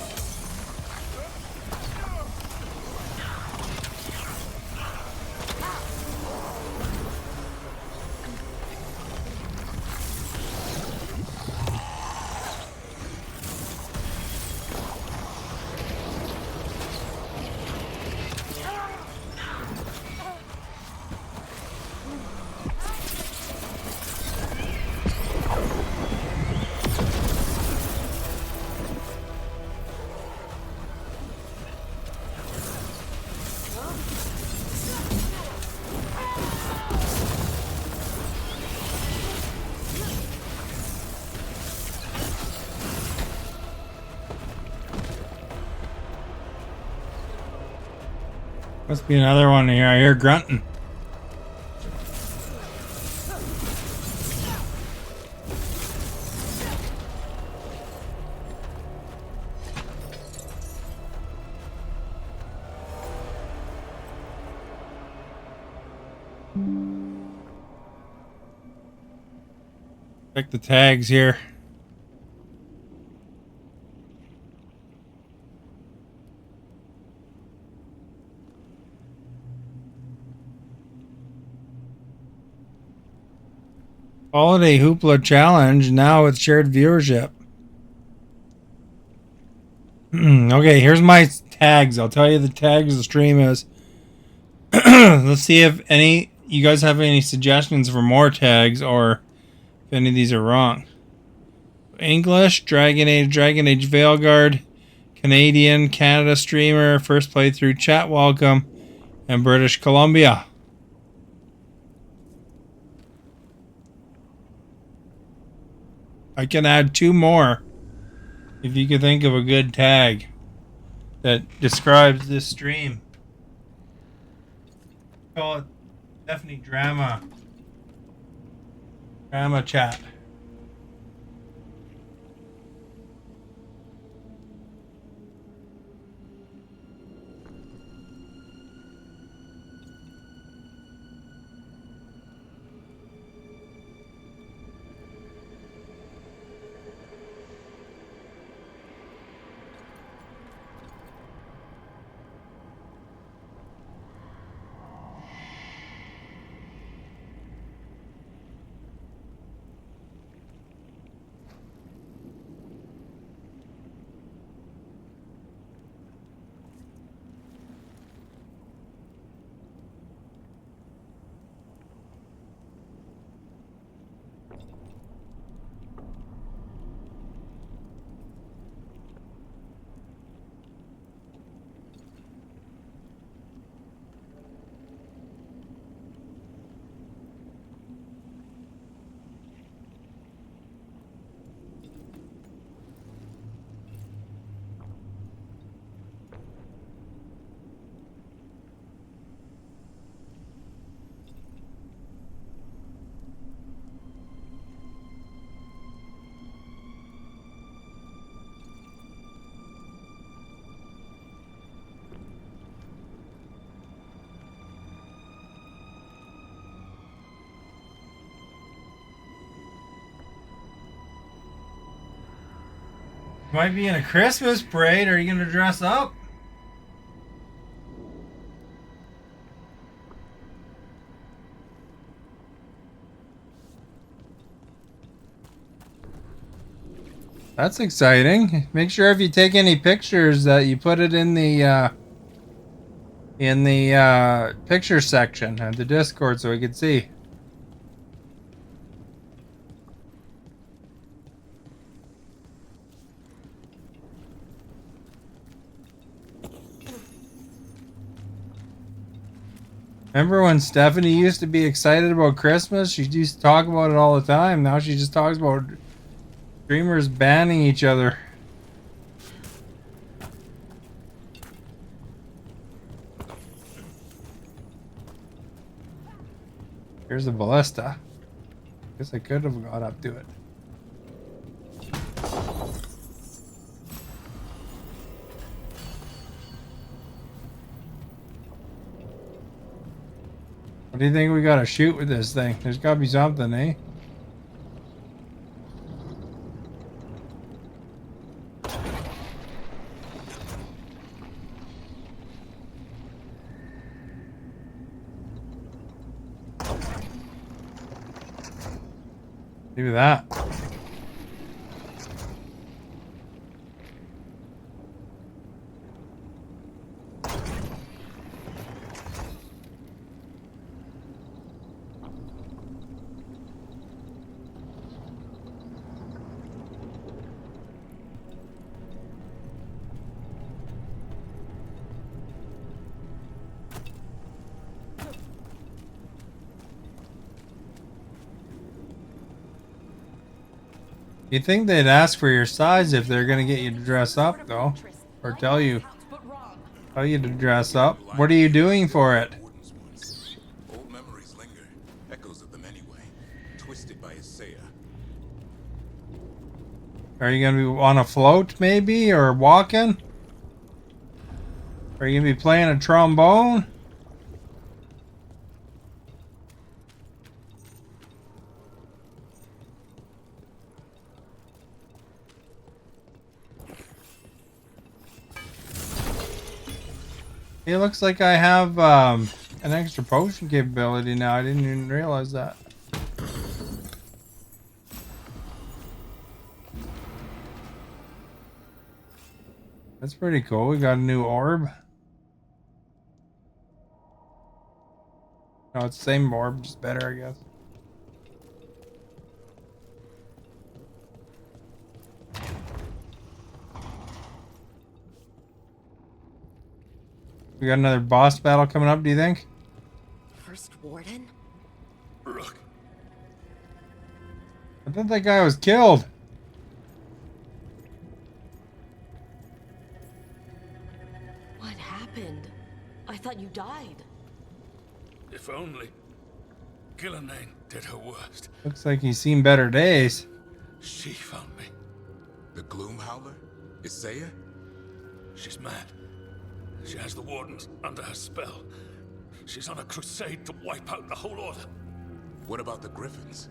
Must be another one here. I hear grunting. Check the tags here. Holiday Hoopla Challenge now with shared viewership. Okay, here's my tags. I'll tell you the tags the stream is. Let's see if any you guys have any suggestions for more tags or if any of these are wrong. English, Dragon Age Veilguard, Canadian, Canada streamer, first playthrough, chat welcome, and British Columbia. I can add 2 more if you could think of a good tag that describes this stream. Call it Stephanie Drama Chat. Might be in a Christmas parade. Are you going to dress up? That's exciting. Make sure if you take any pictures that you put it in the picture section of the Discord so we can see. Remember when Stephanie used to be excited about Christmas? She used to talk about it all the time. Now she just talks about streamers banning each other. Here's the ballista. Guess I could have got up to it. What do you think we gotta shoot with this thing? There's gotta be something, eh? Maybe that. You'd think they'd ask for your size if they're gonna get you to dress up, though, or tell you to dress up. What are you doing for it? Old memories linger, echoes of them anyway, twisted by Isaiah. Are you gonna be on a float, maybe, or walking? Are you gonna be playing a trombone? It looks like I have an extra potion capability now. I didn't even realize that. That's pretty cool. We got a new orb. No, it's the same orb, just better, I guess. We got another boss battle coming up, do you think? First Warden? Look. I thought that guy was killed. What happened? I thought you died. If only. Gillenane did her worst. Looks like he's seen better days. She found me. The Gloom Howler? Isaiah? She's mad. She has the Wardens under her spell. She's on a crusade to wipe out the whole Order. What about the Griffins?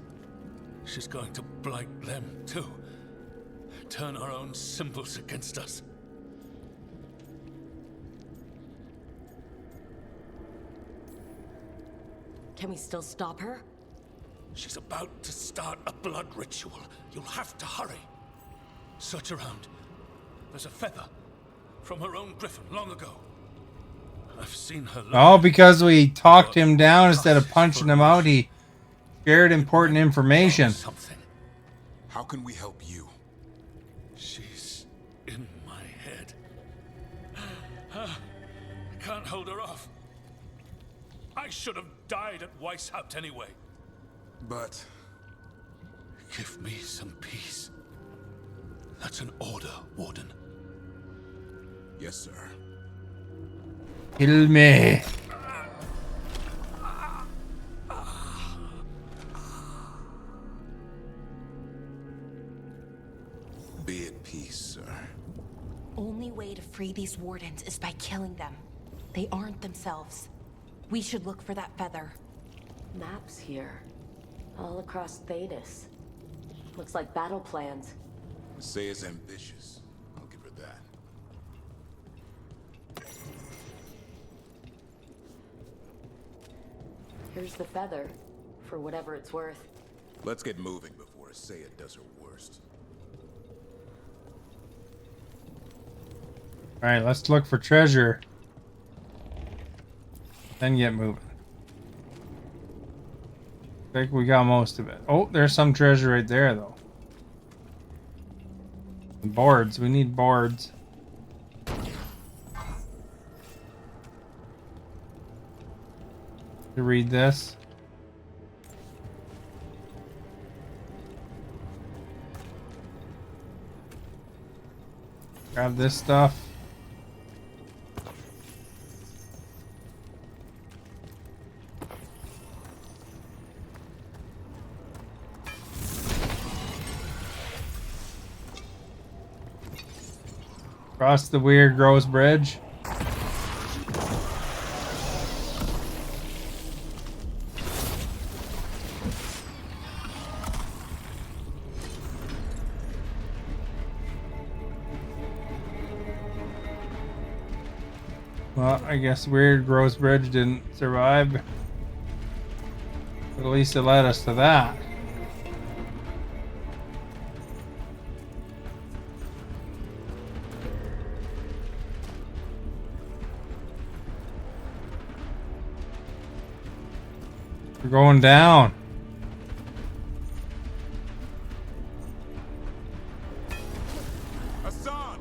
She's going to blight them, too. Turn our own symbols against us. Can we still stop her? She's about to start a blood ritual. You'll have to hurry. Search around. There's a feather from her own griffin long ago. I've seen her. Oh, because we talked him down instead of punching him out, he shared important information. Something. How can we help you? She's in my head. I can't hold her off. I should have died at Weishaupt anyway. But... Give me some peace. That's an order, Warden. Yes, sir. Kill me. Be at peace, sir. Only way to free these wardens is by killing them. They aren't themselves. We should look for that feather. Maps here. All across Thetis. Looks like battle plans. Isaiah's ambitious. I'll give her that. Here's the feather, for whatever it's worth. Let's get moving before Isaiah does her worst. Alright, let's look for treasure. Then get moving. I think we got most of it. Oh, there's some treasure right there, though. Boards. We need boards. To read this. Grab this stuff. Cross the weird gross bridge. Well, I guess weird gross bridge didn't survive. But at least it led us to that. We're going down. Hassan!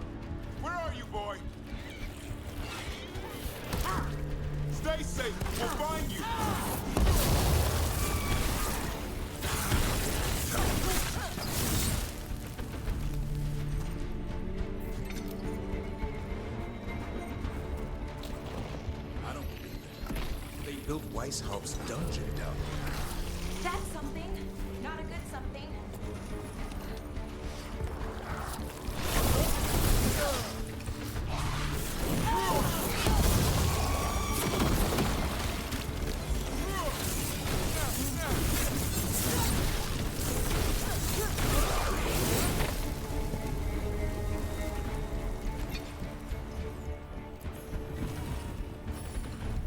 Where are you, boy? Stay safe. We'll find you. I don't believe it. They built Weishaupt's dungeon down there. That's something. Not a good something.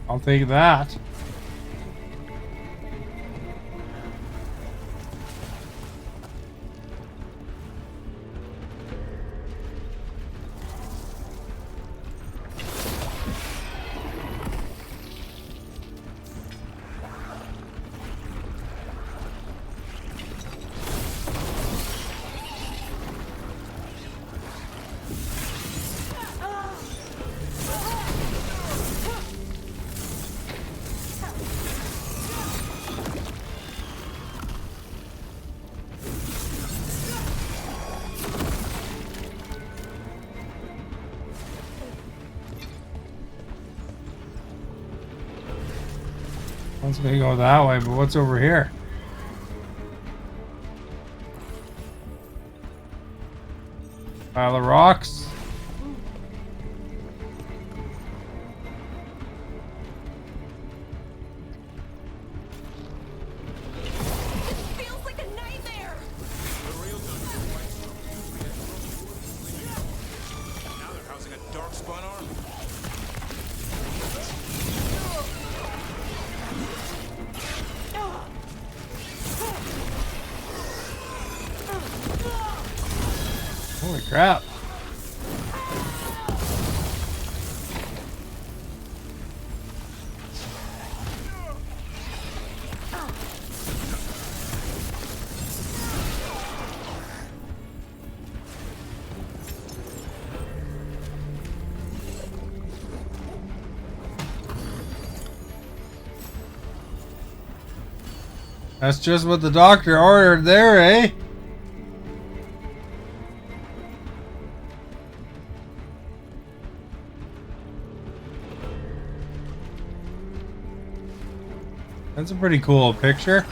I'll take that. Once we go that way, but what's over here? Pile of rocks. Feels like a nightmare. Now they're housing a darkspawn army. Holy crap. That's just what the doctor ordered there, eh? That's a pretty cool picture.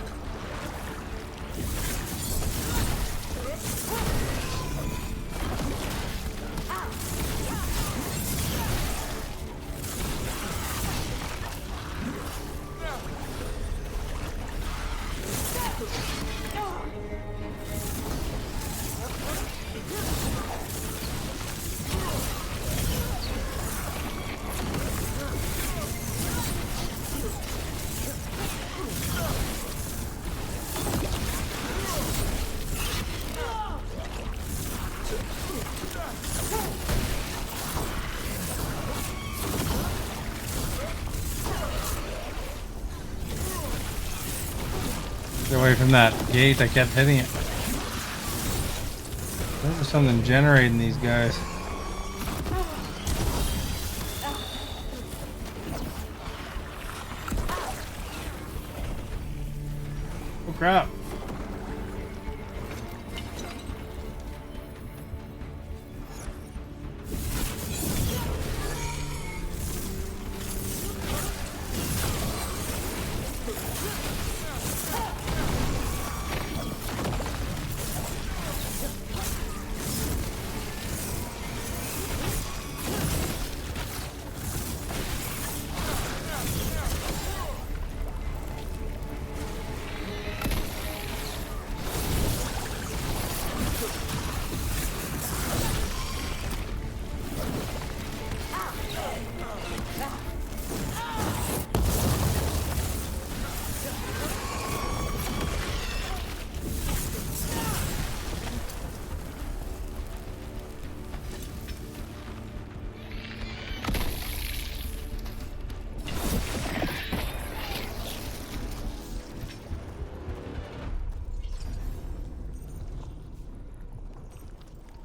Get away from that gate. I kept hitting it. There's something generating these guys. Oh crap.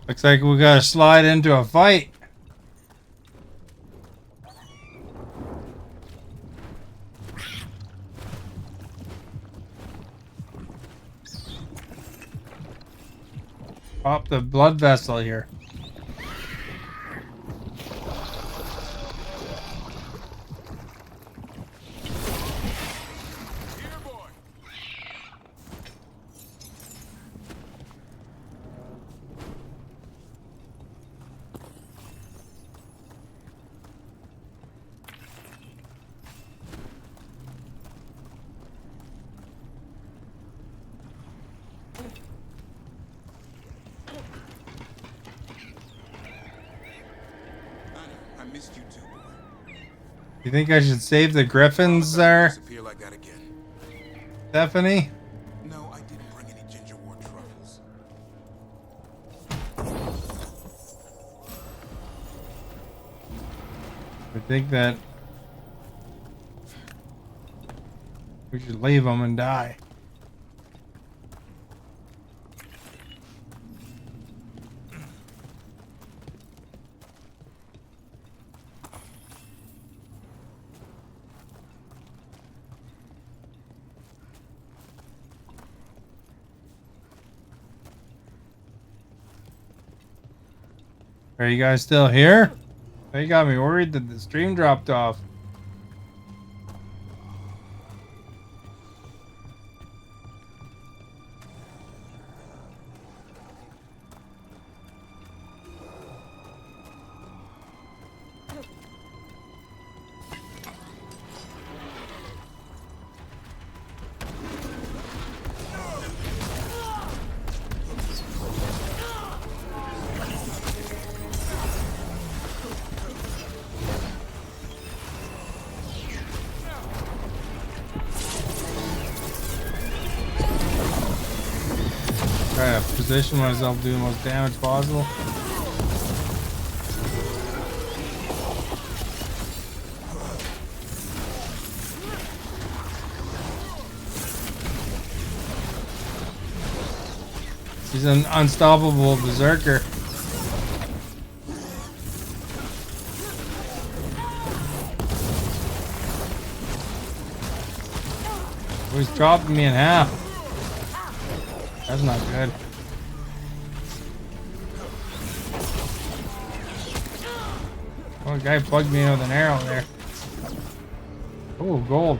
Looks like we gotta slide into a fight. Pop the blood vessel here. I missed you too, boy. You think I should save the griffins there, Disappear like that again. Stephanie? No, I didn't bring any ginger wort truffles. I think that we should leave them and die. Are you guys still here? They got me worried that the stream dropped off. Try to position myself, do the most damage possible. He's an unstoppable berserker. Oh, he's chopping me in half. That's not good. Oh, the guy plugged me in with an arrow there. Oh, gold.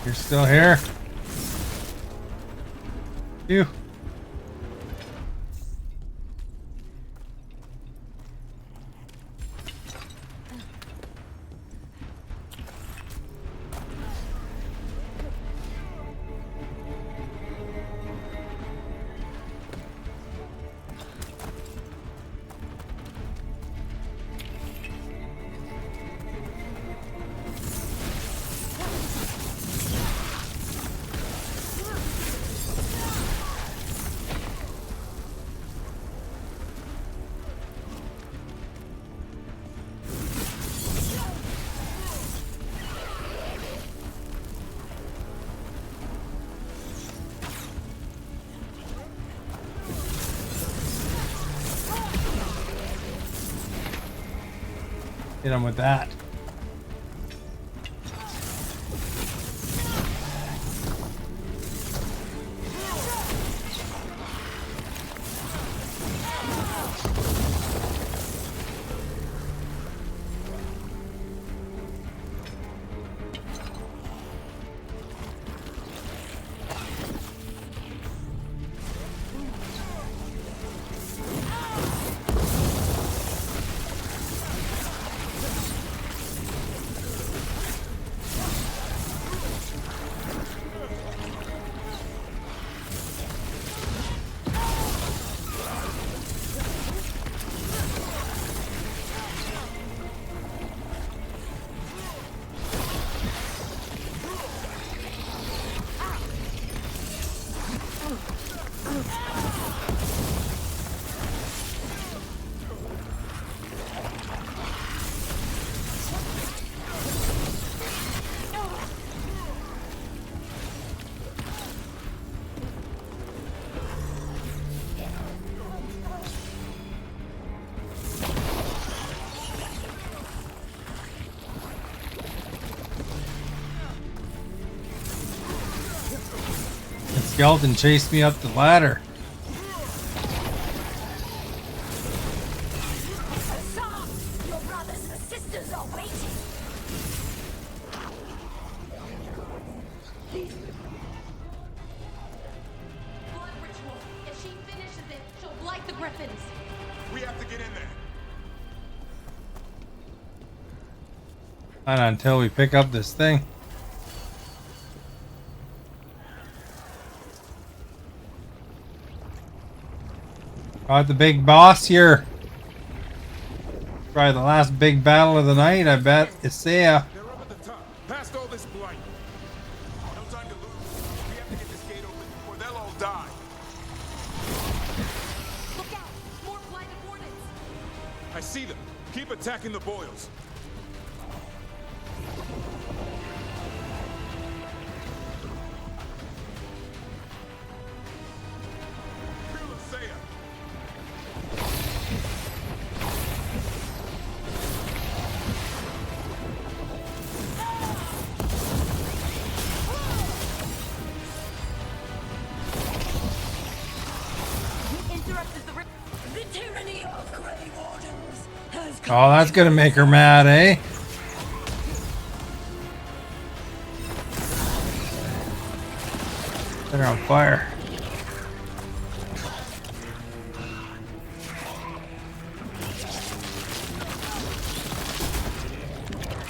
You're still here. You. Hit him with that. Skeleton chased me up the ladder. Your brothers and sisters are waiting. Blood ritual. If she finishes it, she'll blight the griffins. We have to get in there. Not until we pick up this thing. Got the big boss here. Probably the last big battle of the night, I bet. Isaiah. They're up at the top. Past all this blight. No time to lose. We have to get this gate open or they'll all die. Look out! More blighted hornets. I see them. Keep attacking the boils. Oh, that's gonna make her mad, eh? Set her on fire.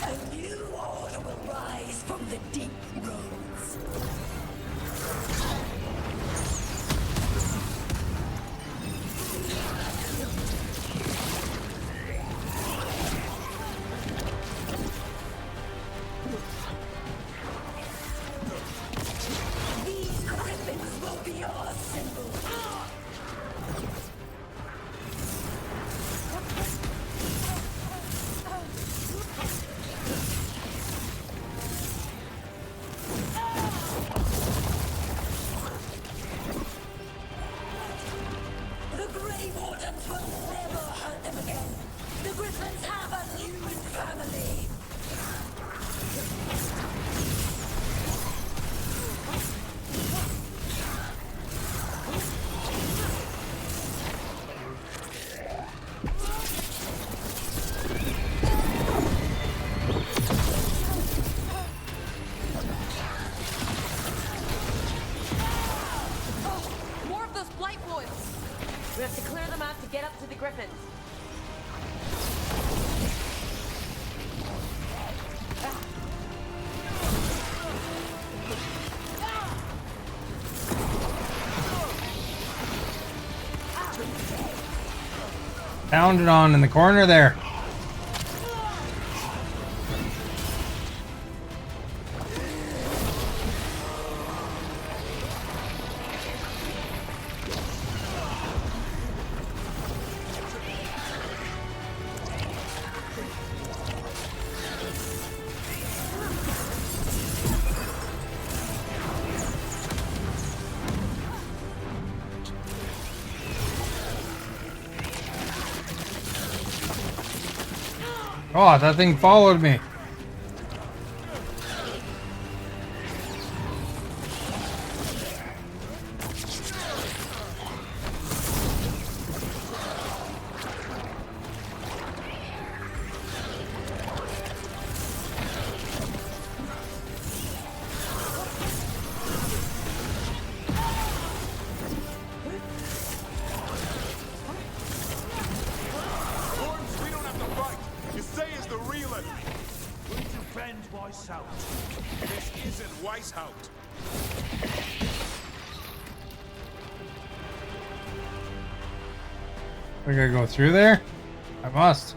A new order will rise from the deep roads. These griffins will We have to clear them out to get up to the griffins. Pounded on in the corner there. Oh, that thing followed me. We gotta go through there? I must.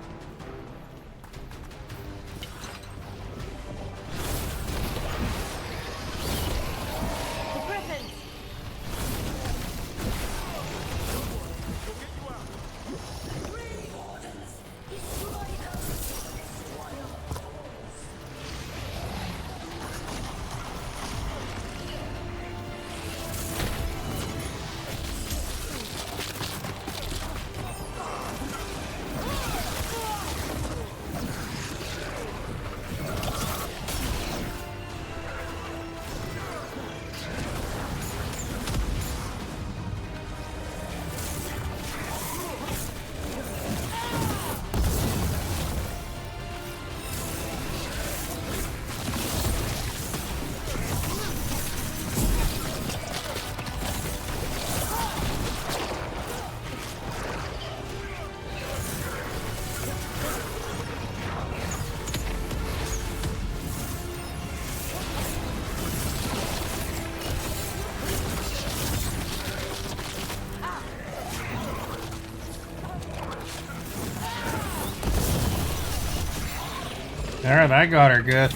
There, that got her good.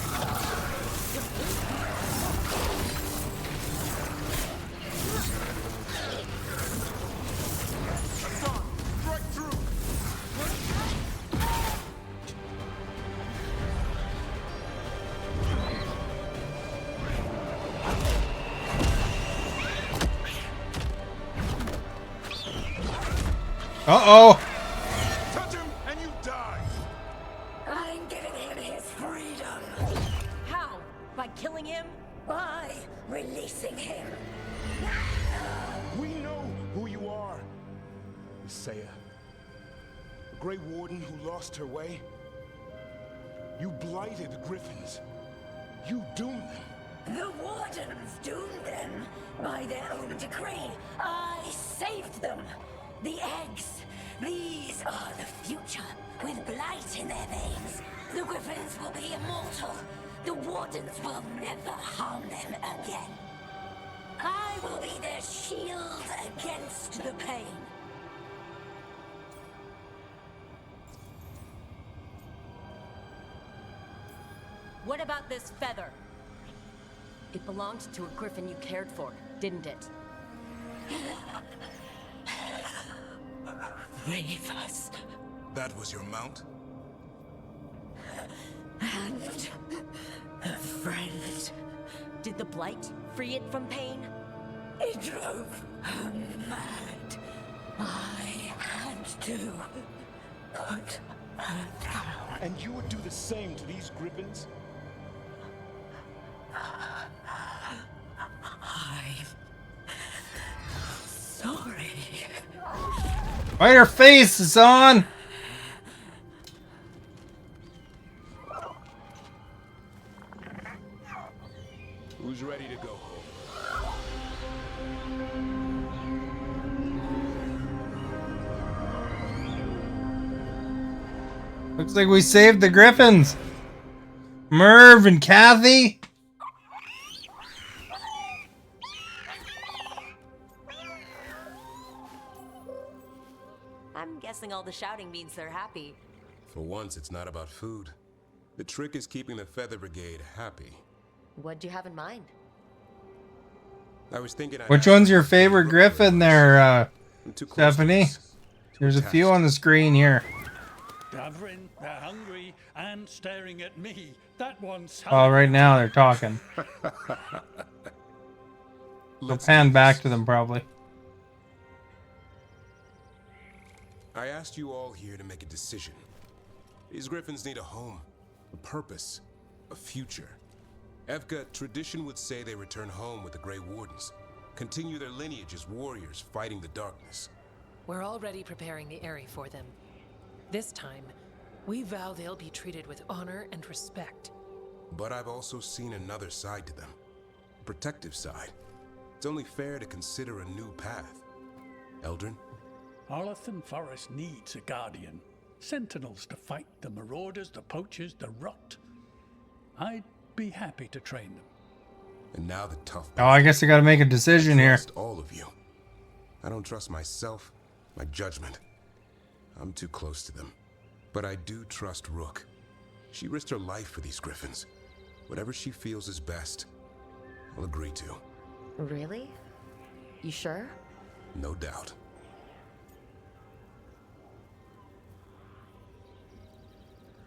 Uh-oh! Touch him and you die! I'm giving him his freedom. How? By killing him? By releasing him. We know who you are. Messiah. The Grey Warden who lost her way. You blighted griffins. You doomed them. The Wardens doomed them by their own decree. I saved them. The eggs. These are the future, with blight in their veins. The griffins will be immortal. The Wardens will never harm them again. I will be their shield against the pain. What about this feather? It belonged to a griffin you cared for, didn't it? Leave us. That was your mount? And a friend. Did the blight free it from pain? It drove her mad. I had to put her down. And you would do the same to these griffins? I'm sorry. Right, her face is on! Who's ready to go home? Looks like we saved the Griffins. Merv and Kathy. I'm guessing all the shouting means they're happy. For once, it's not about food. The trick is keeping the Feather Brigade happy. What'd you have in mind? I was thinking I'd Which ask one's you your to play favorite Rook Griffin for there, once. I'm too close to Stephanie? this. There's a few on the screen here. Davrin, they're hungry and staring at me. That one's Oh, right now they're talking. We'll pan back to them probably. I asked you all here to make a decision. These Griffins need a home, a purpose, a future. Evka, tradition would say they return home with the Grey Wardens, continue their lineage as warriors fighting the darkness. We're already preparing the Eyrie for them. This time, we vow they'll be treated with honor and respect. But I've also seen another side to them, a protective side. It's only fair to consider a new path. Eldrin? Arlathan Forest needs a guardian. Sentinels to fight the marauders, the poachers, the rot. I'd be happy to train them. And now the tough Oh, I guess I gotta make a decision here. trust all of you. I don't trust myself, my judgment. I'm too close to them. But I do trust Rook. She risked her life for these Griffins. Whatever she feels is best, I'll agree to. Really? You sure? No doubt.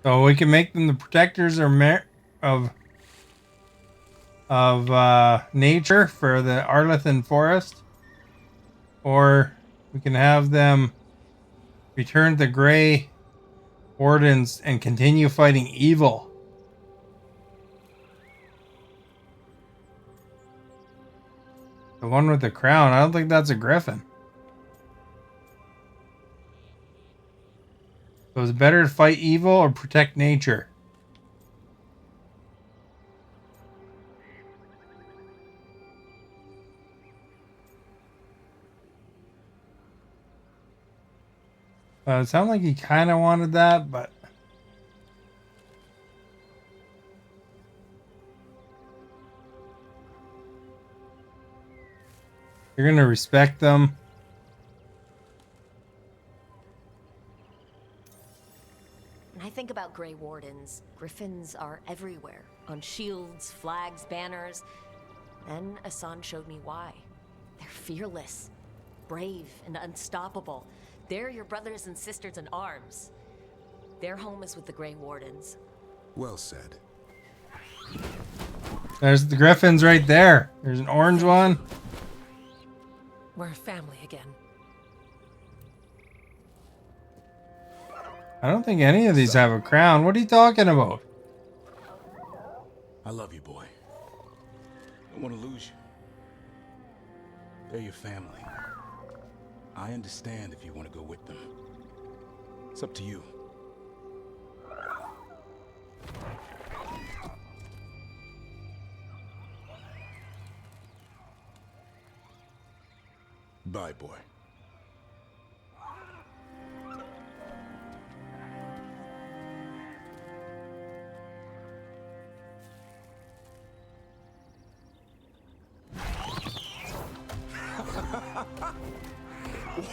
So we can make them the protectors of nature for the Arlathan Forest, or we can have them return the Grey Wardens and continue fighting evil. The one with the crown, I don't think that's a Griffin. So is it better to fight evil or protect nature? It sounded like he kind of wanted that, but you're going to respect them. When I think about Grey Wardens, Griffins are everywhere. On shields, flags, banners. Then Asan showed me why. They're fearless, brave, and unstoppable. They're your brothers and sisters in arms. Their home is with the Grey Wardens. Well said. There's the Griffins right there. There's an orange one. We're a family again. I don't think any of these have a crown. What are you talking about? I love you, boy. I don't want to lose you. They're your family. I understand if you want to go with them. It's up to you. Bye, boy.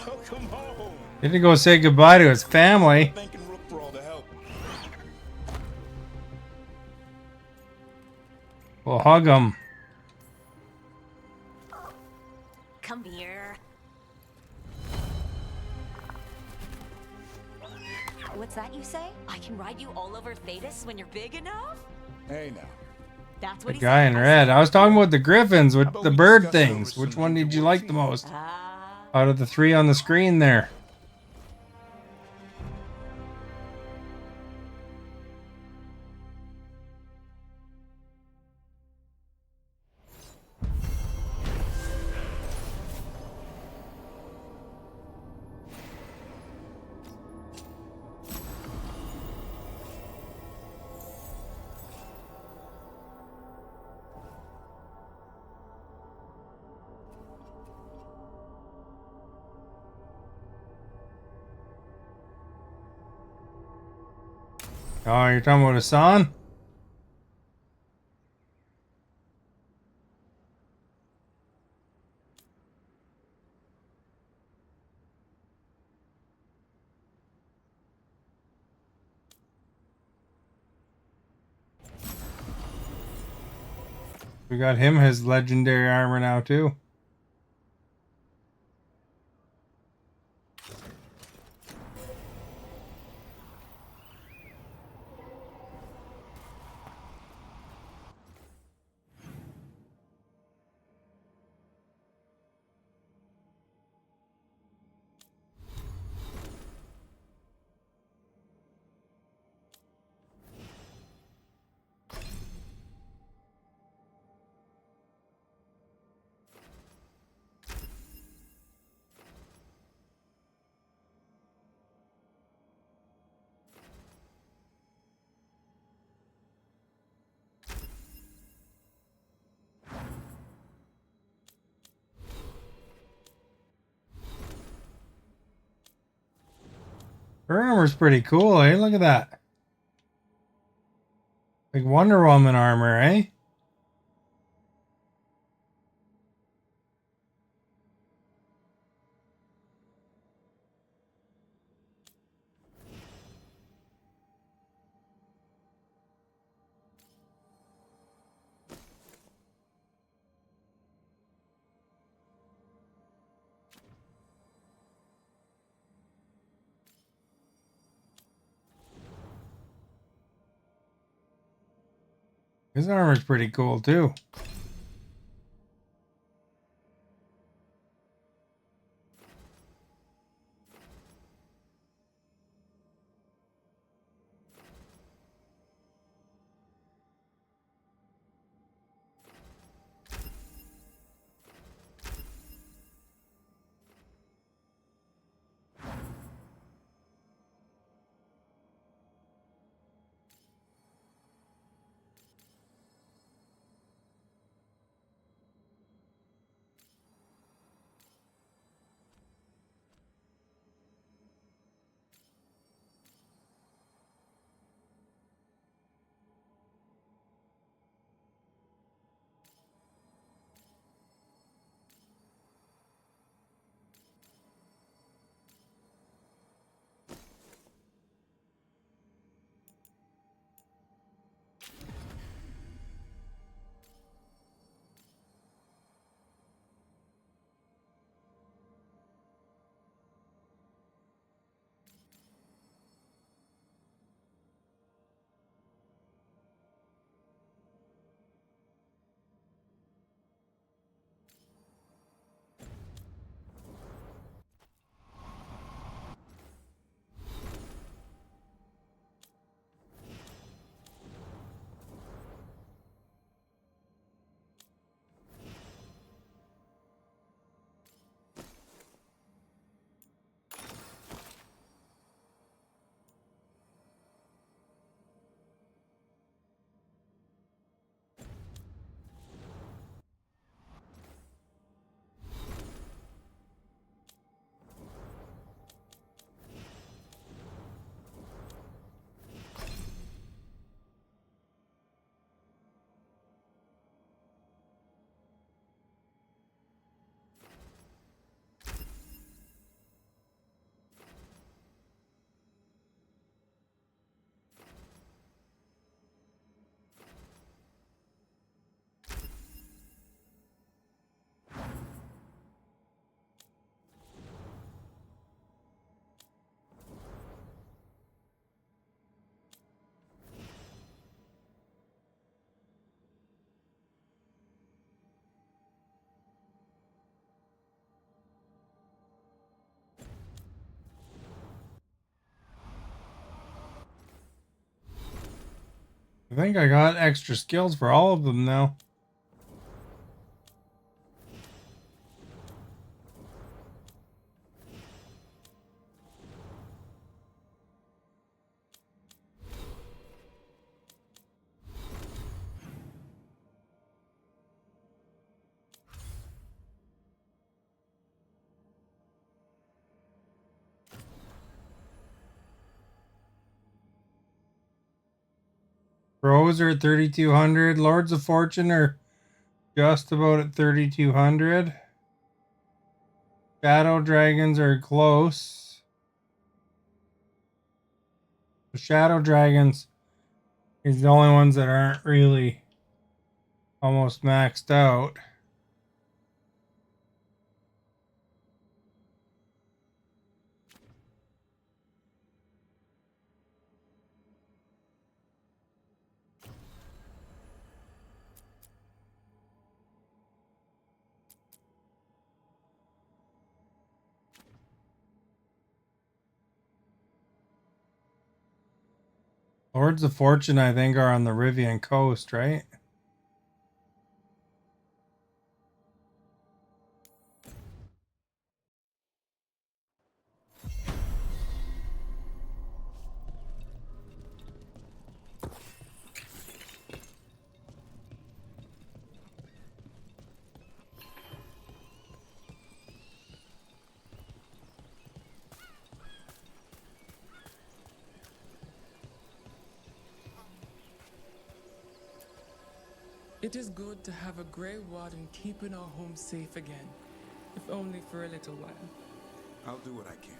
Welcome home. He didn't go say goodbye to his family. Thanking Rook for all the help. We'll hug him. Come here. What's that you say? I can ride you all over Thetis when you're big enough? Hey now. That's The what he guy said. in red. I was talking about the Griffins with the bird things. Which one did you like the most? Out of the three on the screen there. Oh, you're talking about Hassan? We got him his legendary armor now too. Her armor's pretty cool, eh? Look at that. Like Wonder Woman armor, eh? His armor's pretty cool too. I think I got extra skills for all of them now. Bros are at 3,200. Lords of Fortune are just about at 3,200. Shadow Dragons are close. The Shadow Dragons is the only ones that aren't really almost maxed out. Lords of Fortune, I think, are on the Rivian coast, right? It is good to have a Grey Warden keeping our home safe again, if only for a little while. I'll do what I can.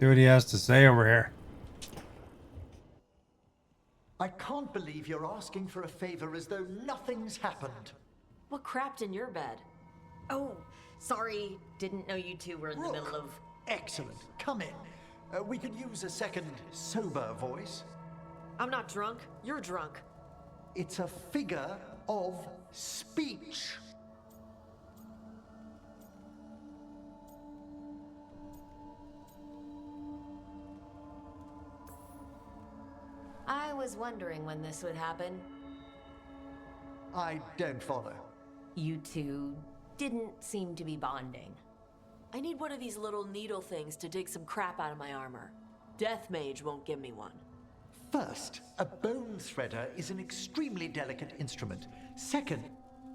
See what he has to say over here. I can't believe you're asking for a favor as though nothing's happened. What crapped in your bed? Oh, sorry. Didn't know you two were in the middle of... Excellent. Come in. We could use a second sober voice. I'm not drunk. You're drunk. It's a figure of speech. I was wondering when this would happen. I don't follow. You two didn't seem to be bonding. I need one of these little needle things to dig some crap out of my armor. Death Mage won't give me one. First, a bone threader is an extremely delicate instrument. Second,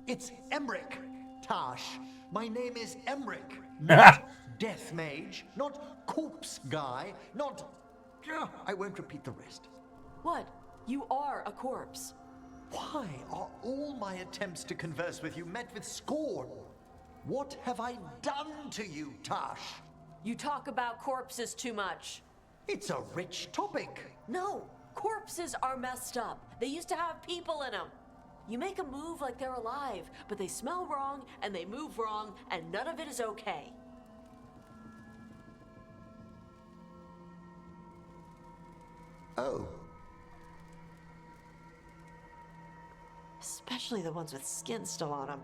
it's Emmerich, Tash. My name is Emmerich, not Death Mage, not Corpse Guy, not... I won't repeat the rest. What? You are a corpse. Why are all my attempts to converse with you met with scorn? What have I done to you, Tash? You talk about corpses too much. It's a rich topic. No, corpses are messed up. They used to have people in them. You make a move like they're alive, but they smell wrong and they move wrong, and none of it is okay. Oh. Especially the ones with skin still on them.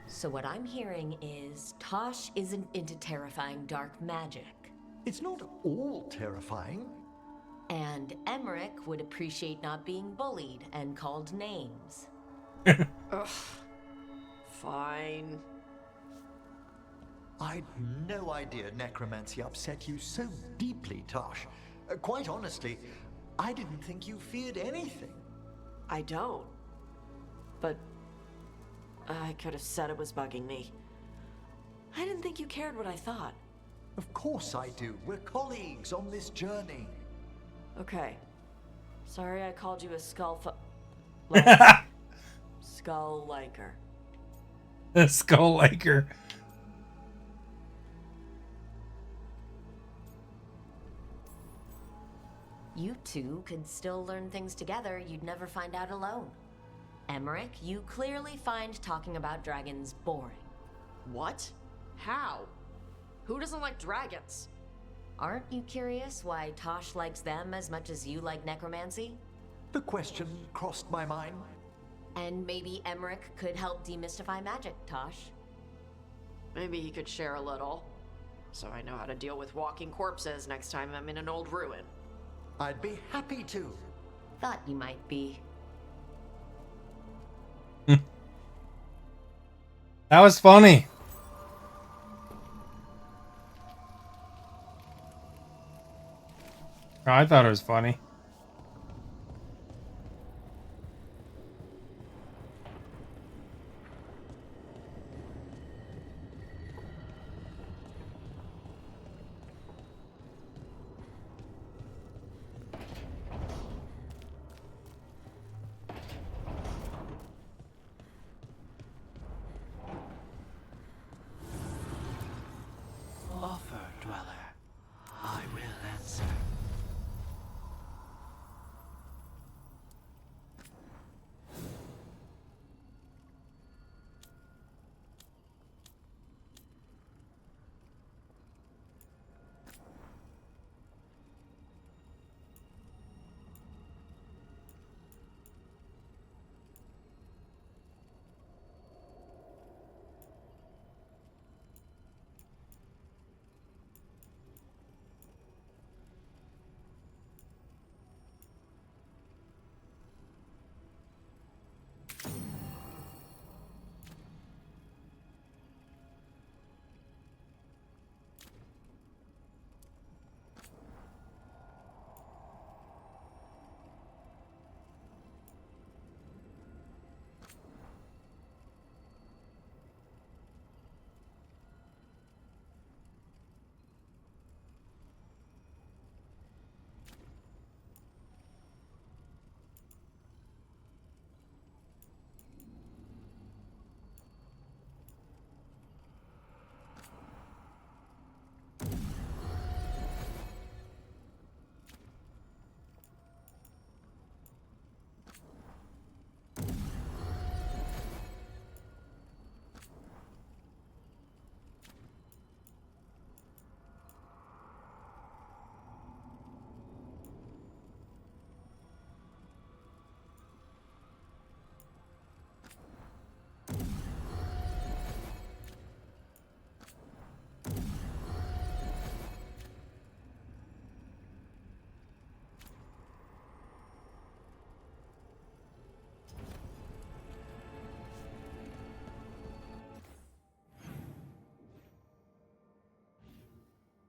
So what I'm hearing is Tosh isn't into terrifying dark magic. It's not all terrifying. And Emmerich would appreciate not being bullied and called names. Ugh. Fine. I'd no idea necromancy upset you so deeply, Tosh. Quite honestly, I didn't think you feared anything. I don't. But I could have said it was bugging me. I didn't think you cared what I thought. Of course I do. We're colleagues on this journey. Okay. Sorry I called you a skull skull liker. The skull liker. You two could still learn things together you'd never find out alone. Emmerich, you clearly find talking about dragons boring. What? How? Who doesn't like dragons? Aren't you curious why Tosh likes them as much as you like necromancy? The question crossed my mind. And maybe Emmerich could help demystify magic, Tosh. Maybe he could share a little. So I know how to deal with walking corpses next time I'm in an old ruin. I'd be happy to. Thought you might be. That was funny. I thought it was funny. Offer, dweller. I will answer.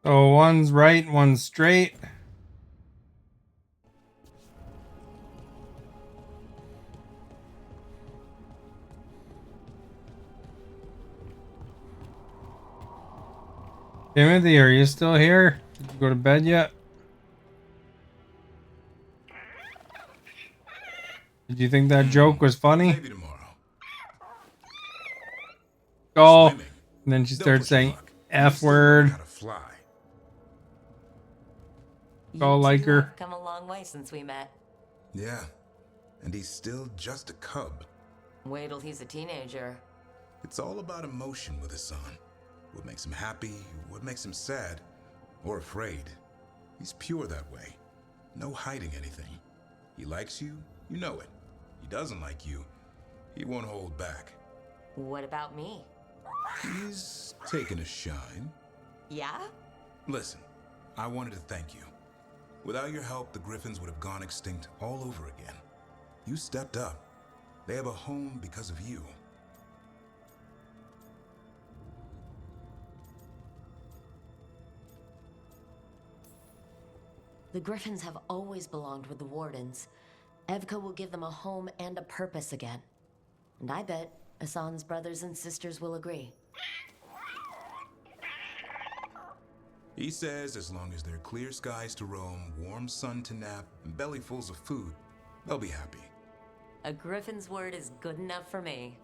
So one's right, one's straight. Timothy, are you still here? Did you go to bed yet? Did you think that joke was funny? Maybe tomorrow. Go. Swimming. And then she Don't started push your saying luck. F You still learn word. how to fly. Go like her. Have come a long way since we met. Yeah, and he's still just a cub. Wait till he's a teenager. It's all about emotion with his son. What makes him happy, what makes him sad, or afraid. He's pure that way. No hiding anything. He likes you, you know it. He doesn't like you, he won't hold back. What about me? He's taking a shine. Yeah? Listen, I wanted to thank you. Without your help, the Griffins would have gone extinct all over again. You stepped up. They have a home because of you. The Griffins have always belonged with the Wardens. Evka will give them a home and a purpose again. And I bet Hassan's brothers and sisters will agree. He says as long as there are clear skies to roam, warm sun to nap, and bellyfuls of food, they'll be happy. A griffin's word is good enough for me.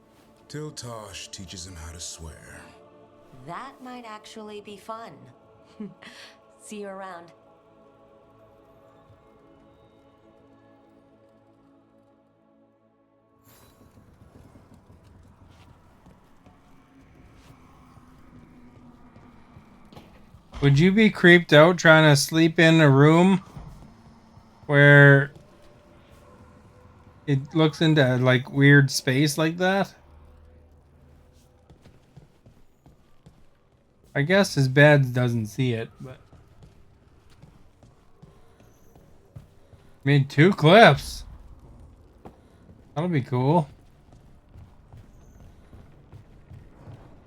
Till Tosh teaches him how to swear. That might actually be fun. See you around. Would you be creeped out trying to sleep in a room where it looks into like weird space like that? I guess his bed doesn't see it, but I mean, 2 clips. That'll be cool.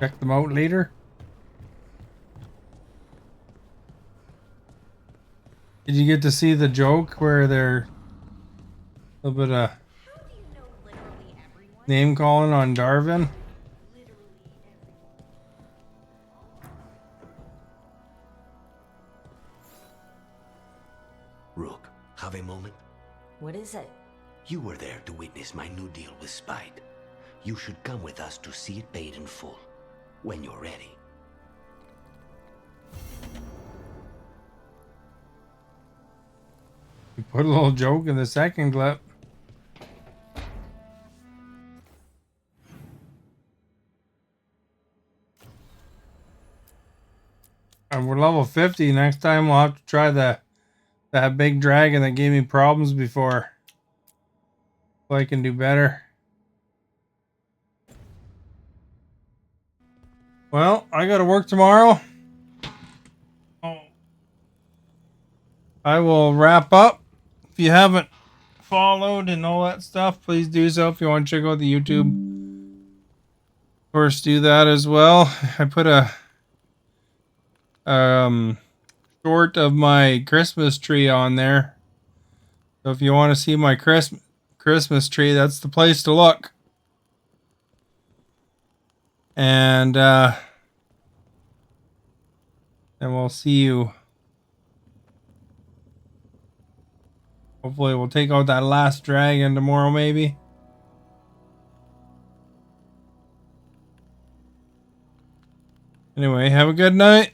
Check them out later. Did you get to see the joke where they're a little bit of name calling on Darwin? Rook, have a moment? What is it? You were there to witness my new deal with Spite. You should come with us to see it paid in full, when you're ready. You put a little joke in the second clip. And we're level 50. Next time we'll have to try that big dragon that gave me problems before. So I can do better. Well, I gotta work tomorrow. I will wrap up. If you haven't followed and all that stuff, please do so. If you want to check out the YouTube, of course, do that as well. I put a short of my Christmas tree on there. So if you want to see my Christmas tree, that's the place to look. And we'll see you. Hopefully we'll take out that last dragon tomorrow, maybe. Anyway, have a good night.